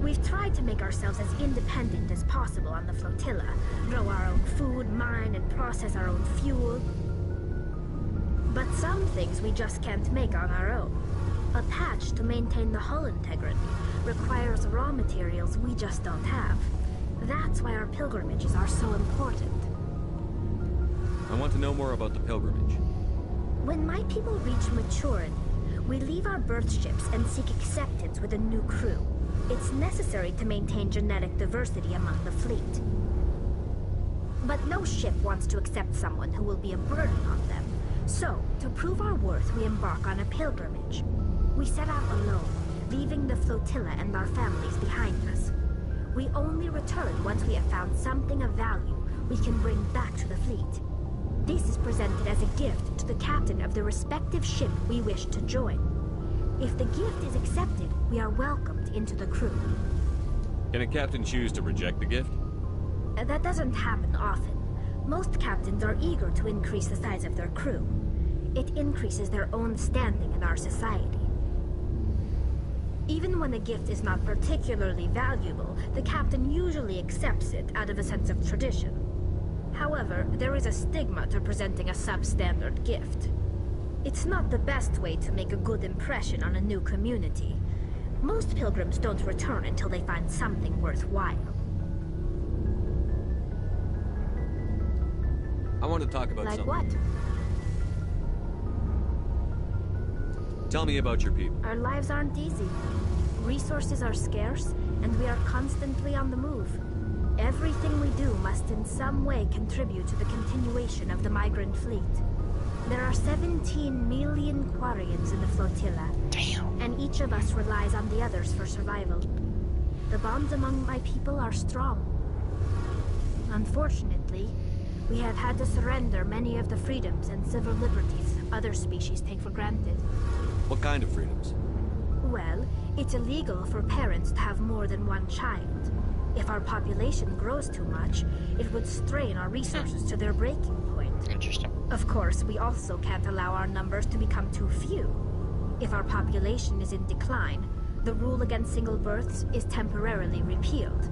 We've tried to make ourselves as independent as possible on the flotilla. Grow our own food, mine, and process our own fuel. But some things we just can't make on our own. A patch to maintain the hull integrity requires raw materials we just don't have. That's why our pilgrimages are so important. I want to know more about the pilgrimage. When my people reach maturity, we leave our birth ships and seek acceptance with a new crew. It's necessary to maintain genetic diversity among the fleet. But no ship wants to accept someone who will be a burden on them. So, to prove our worth, we embark on a pilgrimage. We set out alone, leaving the flotilla and our families behind us. We only return once we have found something of value we can bring back to the fleet. This is presented as a gift to the captain of the respective ship we wish to join. If the gift is accepted, we are welcomed into the crew. Can a captain choose to reject the gift? That doesn't happen often. Most captains are eager to increase the size of their crew. It increases their own standing in our society. Even when a gift is not particularly valuable, the captain usually accepts it out of a sense of tradition. However, there is a stigma to presenting a substandard gift. It's not the best way to make a good impression on a new community. Most pilgrims don't return until they find something worthwhile. I want to talk about Like something. what? Tell me about your people. Our lives aren't easy. Resources are scarce, and we are constantly on the move. Everything we do must in some way contribute to the continuation of the migrant fleet. There are 17 million Quarians in the flotilla. Damn. And each of us relies on the others for survival. The bonds among my people are strong. Unfortunately, we have had to surrender many of the freedoms and civil liberties other species take for granted. What kind of freedoms? Well, it's illegal for parents to have more than one child. If our population grows too much, it would strain our resources to their breaking point. Interesting. Of course, we also can't allow our numbers to become too few. If our population is in decline, the rule against single births is temporarily repealed.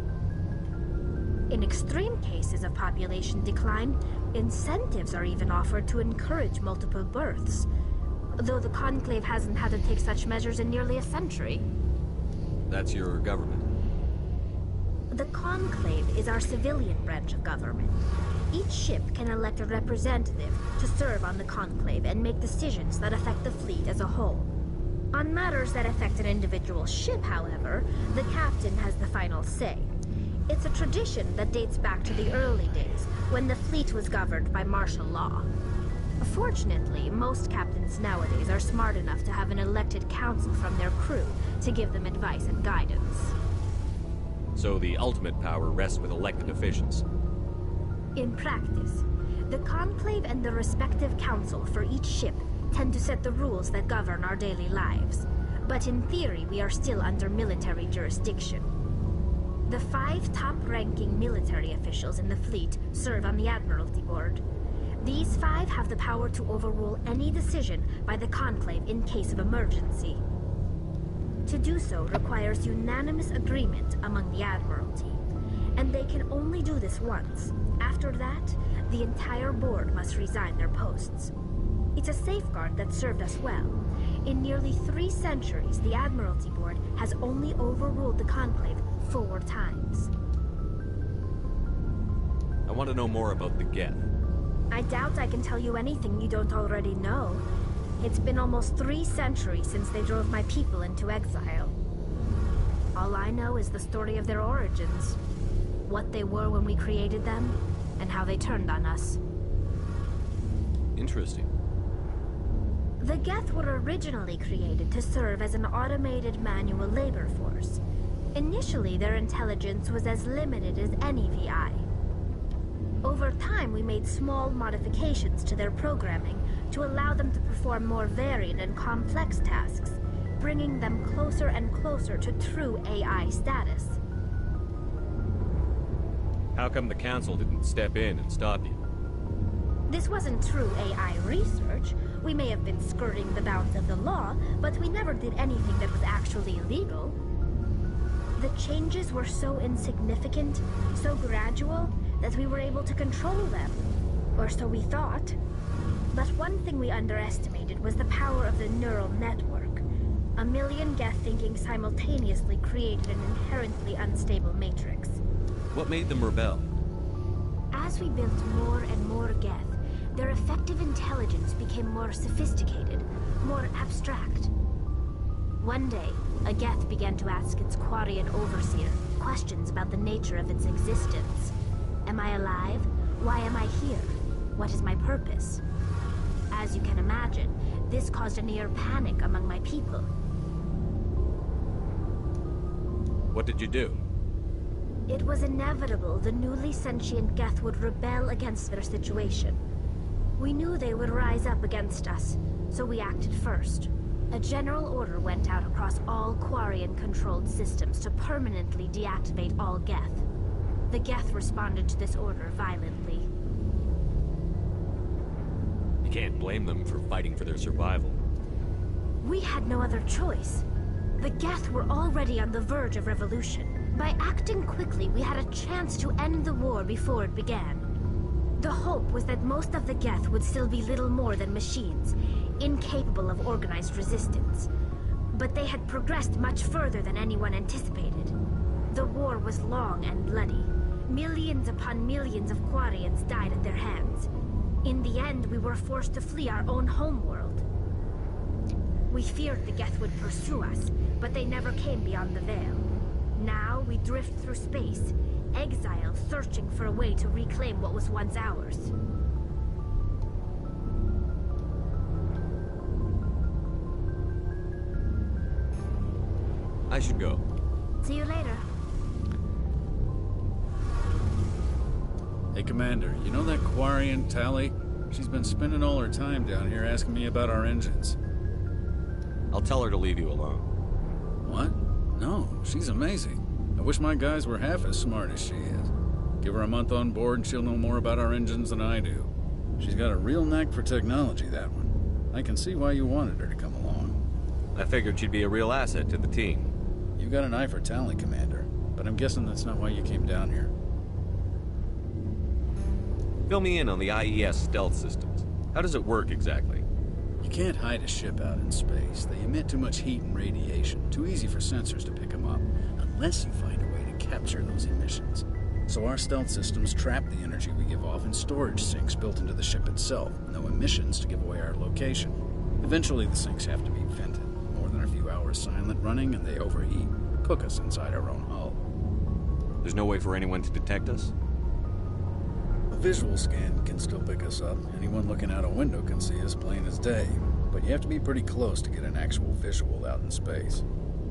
In extreme cases of population decline, incentives are even offered to encourage multiple births, though the Conclave hasn't had to take such measures in nearly a century. That's your government. The Conclave is our civilian branch of government. Each ship can elect a representative to serve on the Conclave and make decisions that affect the fleet as a whole. On matters that affect an individual ship, however, the captain has the final say. It's a tradition that dates back to the early days, when the fleet was governed by martial law. Fortunately, most captains nowadays are smart enough to have an elected council from their crew to give them advice and guidance. So the ultimate power rests with elected officials. In practice, the Conclave and the respective council for each ship tend to set the rules that govern our daily lives. But in theory, we are still under military jurisdiction. The 5 top-ranking military officials in the fleet serve on the Admiralty Board. These 5 have the power to overrule any decision by the Conclave in case of emergency. To do so requires unanimous agreement among the Admiralty, and they can only do this once. After that, the entire board must resign their posts. It's a safeguard that served us well. In nearly 3 centuries, the Admiralty Board has only overruled the Conclave 4 times. I want to know more about the Geth. I doubt I can tell you anything you don't already know. It's been almost 3 centuries since they drove my people into exile. All I know is the story of their origins, what they were when we created them, and how they turned on us. Interesting. The Geth were originally created to serve as an automated manual labor force. Initially, their intelligence was as limited as any VI. Over time, we made small modifications to their programming to allow them to perform more varied and complex tasks, bringing them closer and closer to true AI status. How come the Council didn't step in and stop you? This wasn't true AI research. We may have been skirting the bounds of the law, but we never did anything that was actually illegal. The changes were so insignificant, so gradual, that we were able to control them. Or so we thought. But one thing we underestimated was the power of the neural network. A million Geth thinking simultaneously created an inherently unstable matrix. What made them rebel? As we built more and more Geth, their effective intelligence became more sophisticated, more abstract. One day, a Geth began to ask its Quarian overseer questions about the nature of its existence. Am I alive? Why am I here? What is my purpose? As you can imagine, this caused a near panic among my people. What did you do? It was inevitable the newly sentient Geth would rebel against their situation. We knew they would rise up against us, so we acted first. A general order went out across all Quarian-controlled systems to permanently deactivate all Geth. The Geth responded to this order violently. You can't blame them for fighting for their survival. We had no other choice. The Geth were already on the verge of revolution. By acting quickly, we had a chance to end the war before it began. The hope was that most of the Geth would still be little more than machines, incapable of organized resistance. But they had progressed much further than anyone anticipated. The war was long and bloody. Millions upon millions of Quarians died at their hands. In the end, we were forced to flee our own homeworld. We feared the Geth would pursue us, but they never came beyond the Veil. Now we drift through space, exile, searching for a way to reclaim what was once ours. I should go. See you later. Hey, Commander, you know that Quarian, Tali? She's been spending all her time down here asking me about our engines. I'll tell her to leave you alone. What? No, she's amazing. I wish my guys were half as smart as she is. Give her a month on board and she'll know more about our engines than I do. She's got a real knack for technology, that one. I can see why you wanted her to come along. I figured she'd be a real asset to the team. You got an eye for talent, Commander, but I'm guessing that's not why you came down here. Fill me in on the IES stealth systems. How does it work exactly? You can't hide a ship out in space. They emit too much heat and radiation. Too easy for sensors to pick them up, unless you find a way to capture those emissions. So our stealth systems trap the energy we give off in storage sinks built into the ship itself. No emissions to give away our location. Eventually the sinks have to be vented. More than a few hours silent running and they overheat. Cook us inside our own hull. There's no way for anyone to detect us? A visual scan can still pick us up. Anyone looking out a window can see us plain as day. But you have to be pretty close to get an actual visual out in space.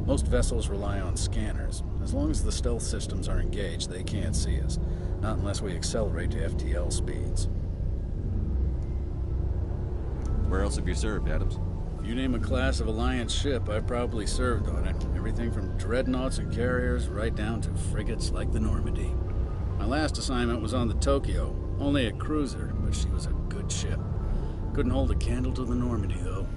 Most vessels rely on scanners. As long as the stealth systems are engaged, they can't see us. Not unless we accelerate to FTL speeds. Where else have you served, Adams? If you name a class of Alliance ship, I've probably served on it. Everything from dreadnoughts and carriers right down to frigates like the Normandy. My last assignment was on the Tokyo. Only a cruiser, but she was a good ship. Couldn't hold a candle to the Normandy, though.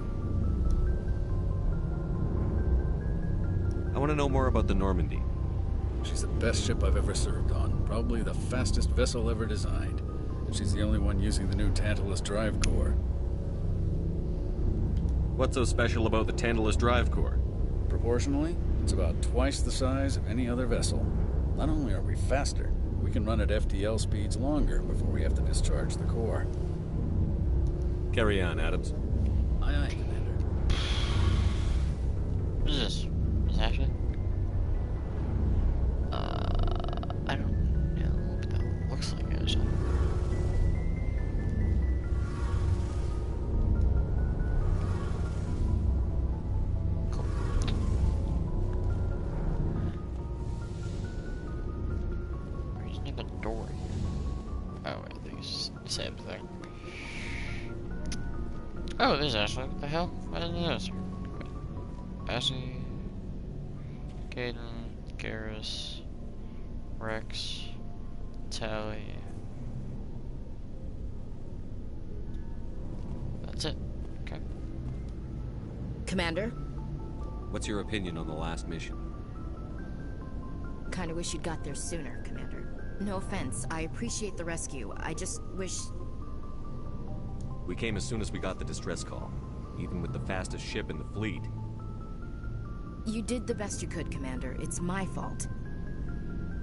I want to know more about the Normandy. She's the best ship I've ever served on. Probably the fastest vessel ever designed. And she's the only one using the new Tantalus drive core. What's so special about the Tantalus drive core? Proportionally, it's about twice the size of any other vessel. Not only are we faster, we can run at FTL speeds longer before we have to discharge the core. Carry on, Adams. Aye, aye, Commander. What is this? Is that actually? I don't know what that looks like, actually. Cool. There's not a door here. Oh, wait, I think it's just the same thing. Oh, there's Ashley. What the hell? Why didn't you notice her? Ashley, Gaiden, Garrus, Rex, Tali. That's it. Okay. Commander? What's your opinion on the last mission? Kinda wish you'd got there sooner, Commander. No offense, I appreciate the rescue. I just wish... We came as soon as we got the distress call, even with the fastest ship in the fleet. You did the best you could, Commander. It's my fault.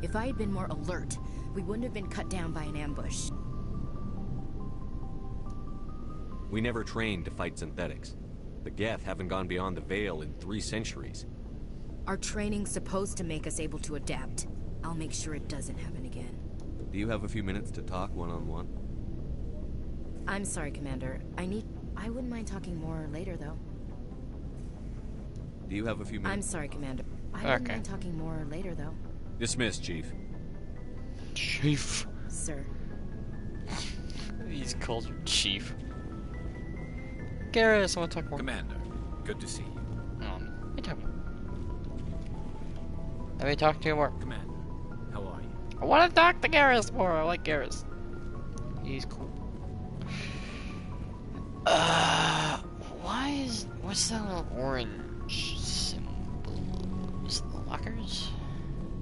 If I had been more alert, we wouldn't have been cut down by an ambush. We never trained to fight synthetics. The Geth haven't gone beyond the Veil in 3 centuries. Our training's supposed to make us able to adapt. I'll make sure it doesn't happen again. Do you have a few minutes to talk one-on-one? I'm sorry, Commander. I wouldn't mind talking more later, though. Do you have a few minutes? I'm sorry, Commander. I wouldn't mind talking more later, though. Dismissed, Chief. Chief. Sir. He's called you Chief. Garrus, I want to talk more. Commander, good to see you. Let me talk more. Let me talk to you more. Commander, how are you? I want to talk to Garrus more. I like Garrus. He's cool. What's that little orange symbol? Is it the lockers?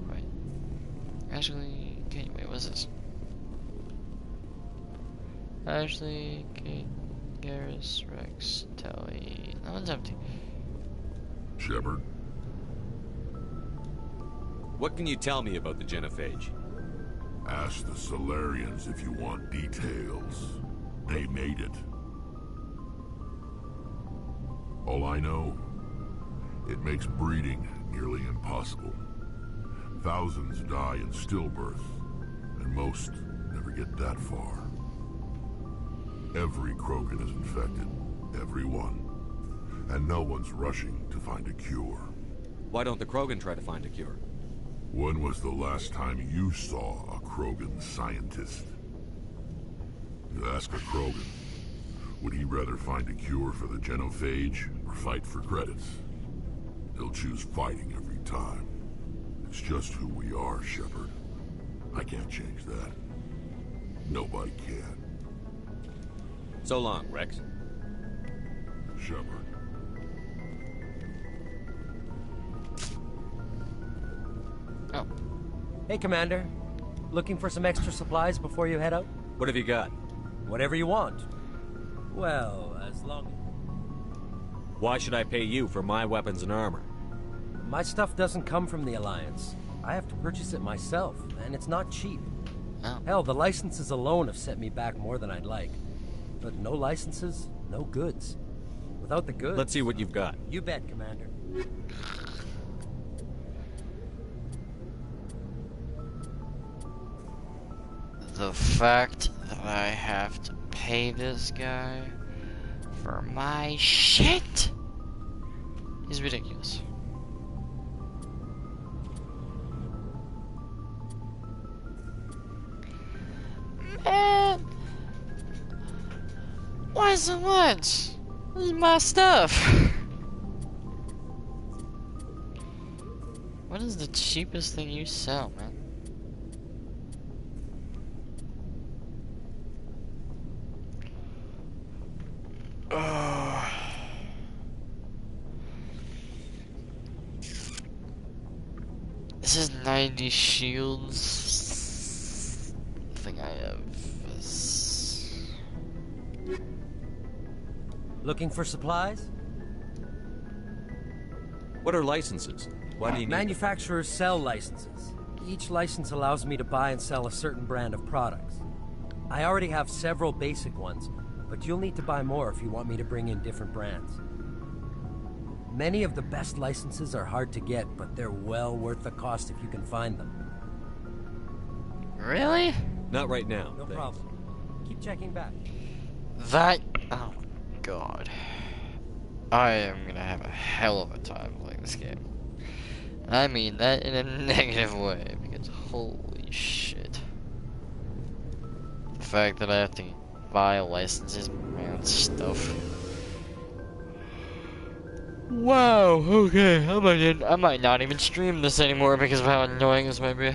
Wait. Ashley, Kate, wait, what's this? Ashley, Kate, Garrus, Rex, Tally. That one's empty. Shepard. What can you tell me about the Genophage? Ask the Solarians if you want details. They made it. All I know, it makes breeding nearly impossible. Thousands die in stillbirth, and most never get that far. Every Krogan is infected, every one. And no one's rushing to find a cure. Why don't the Krogan try to find a cure? When was the last time you saw a Krogan scientist? You ask a Krogan, would he rather find a cure for the Genophage or fight for credits? He'll choose fighting every time. It's just who we are, Shepard. I can't change that. Nobody can. So long, Rex. Shepard. Oh. Hey, Commander. Looking for some extra supplies before you head out? What have you got? Whatever you want. Well, as long... Why should I pay you for my weapons and armor? My stuff doesn't come from the Alliance. I have to purchase it myself, and it's not cheap. Oh. Hell, the licenses alone have set me back more than I'd like. But no licenses, no goods. Without the goods... Let's see what you've got. You bet, Commander. The fact that I have to pay this guy for my shit is ridiculous. Man, why so much? This is my stuff. What is the cheapest thing you sell, man? This is 90 shields. I think I have this. Looking for supplies? What are licenses? Why do you need them? Manufacturers sell licenses. Each license allows me to buy and sell a certain brand of products. I already have several basic ones, but you'll need to buy more if you want me to bring in different brands. Many of the best licenses are hard to get, but they're well worth the cost if you can find them. Really? Not right now. No thanks. problem. Keep checking back. That... oh my god. I am gonna have a hell of a time playing this game. And I mean that in a negative way, because holy shit. The fact that I have to buy licenses and stuff. Wow, okay, I might not even stream this anymore because of how annoying this might be.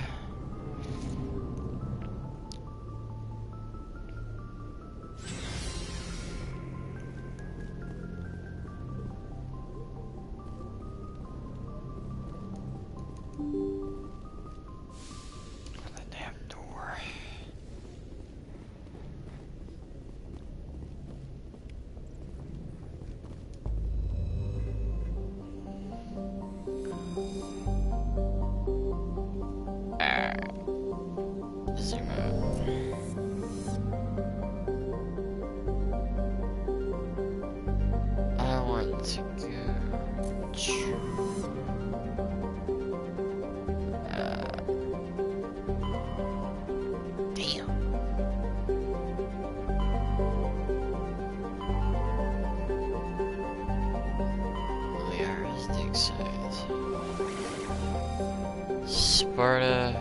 The damn door. side. Sparta.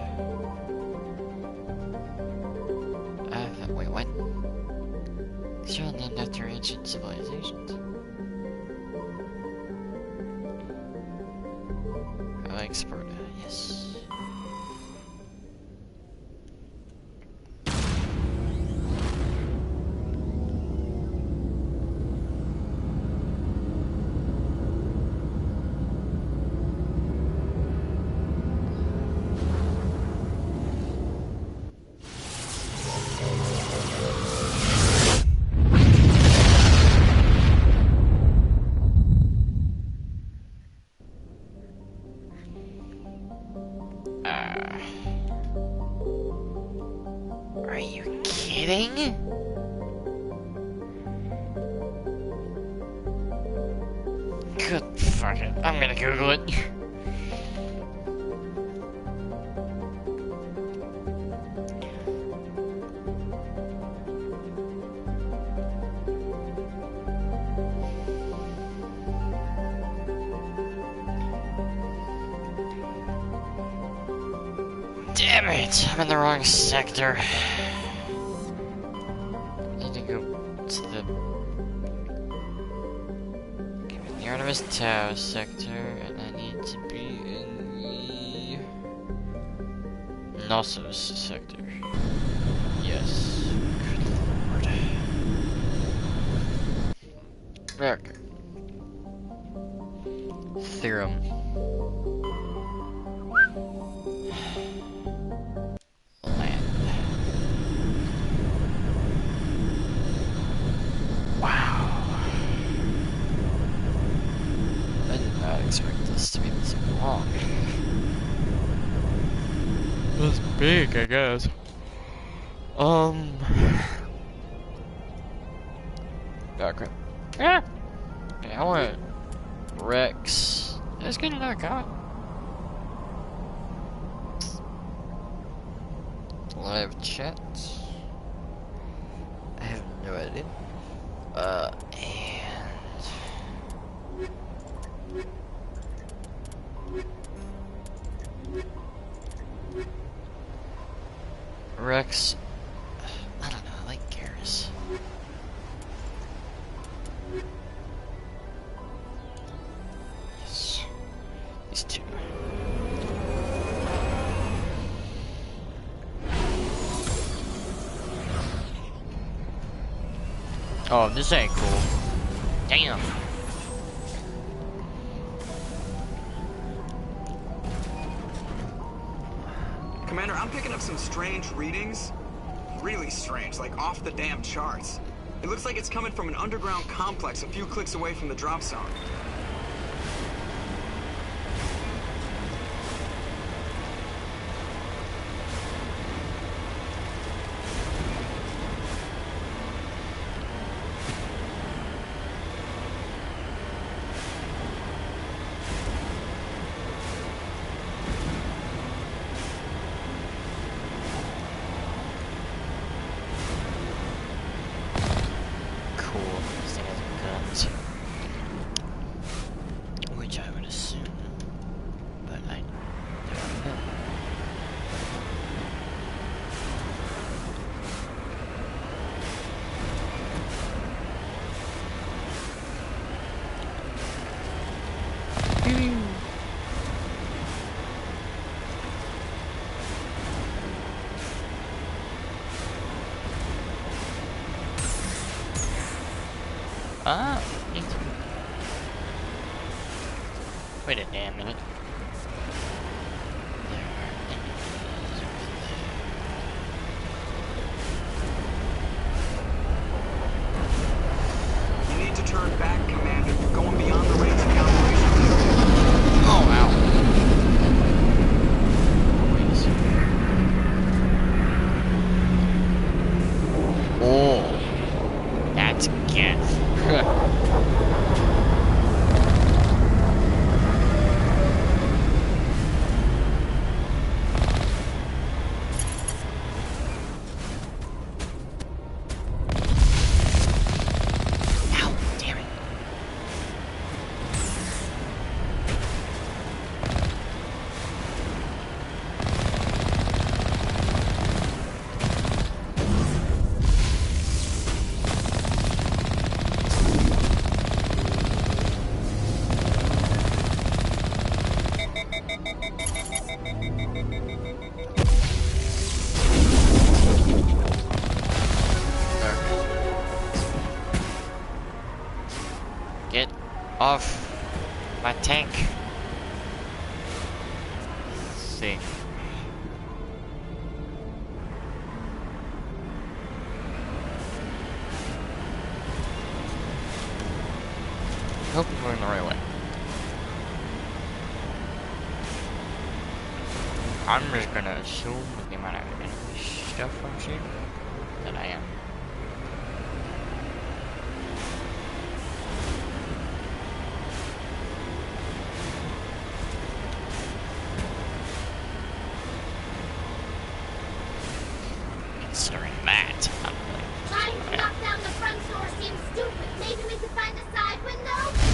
Wait, what? These are all named after ancient civilizations. I like Sparta, yes. Are you kidding? Good, fuck it. I'm gonna Google it. Damn it, I'm in the wrong sector. I need to go to the Artemis Tau sector, and I need to be in the Knossos sector. Yes. Good lord. Okay. Theorem. Expect this to be this long. It's big, I guess. Okay. Yeah. Okay, I want Rex. Let's get another comment. Live chat. I have no idea. Rex, I don't know, I like Garrus. Yes, these two. Oh, this ain't cool. Damn. Commander, I'm picking up some strange readings. Really strange, like off the damn charts. It looks like it's coming from an underground complex a few clicks away from the drop zone. Which I would assume, but I don't know. Ah, neat. Wait a damn minute. You need to turn back, Commander. You're going beyond the range of calculation. Oh, wow. Wait a second. Oh. That's Geth. off my tank. Let's see. Hope I'm going the right way. I'm just gonna assume with the amount of enemy stuff I'm seeing that I am. Considering that, I'm like, Trying to knock down the front door seems stupid. Maybe we could find a side window?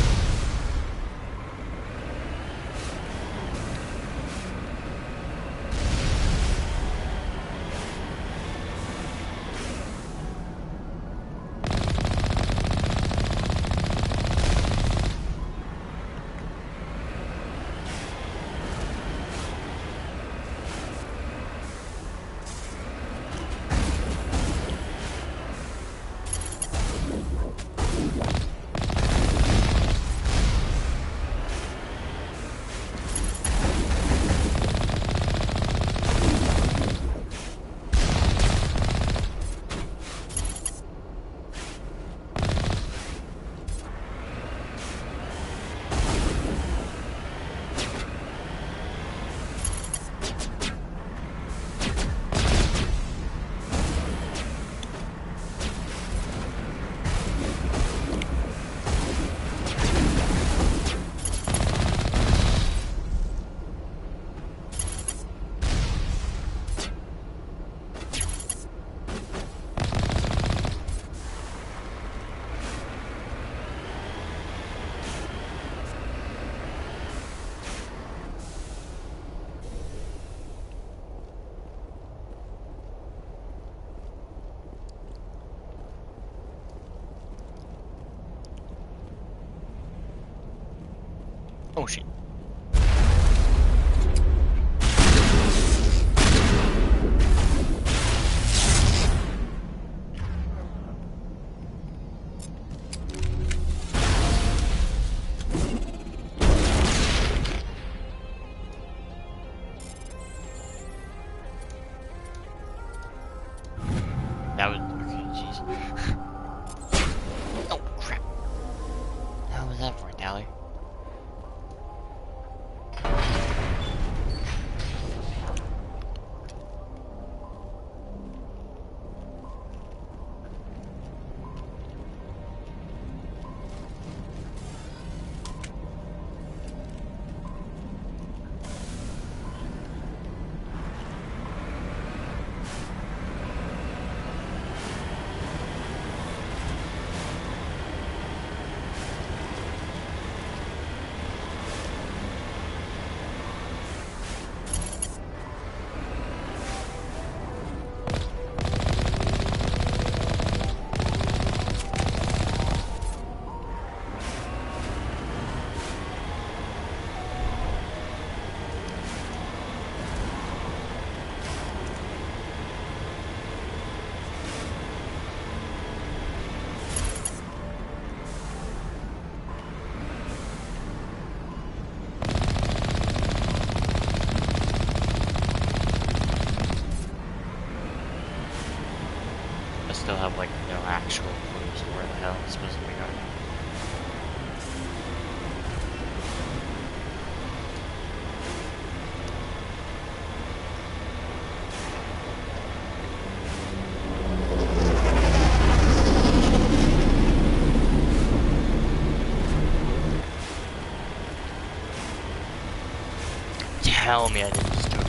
oh shit. That was okay, jeez. Oh crap. How was that for, Tally? Still have like no actual clues where the hell it's supposed to be going. Tell me I didn't just do it.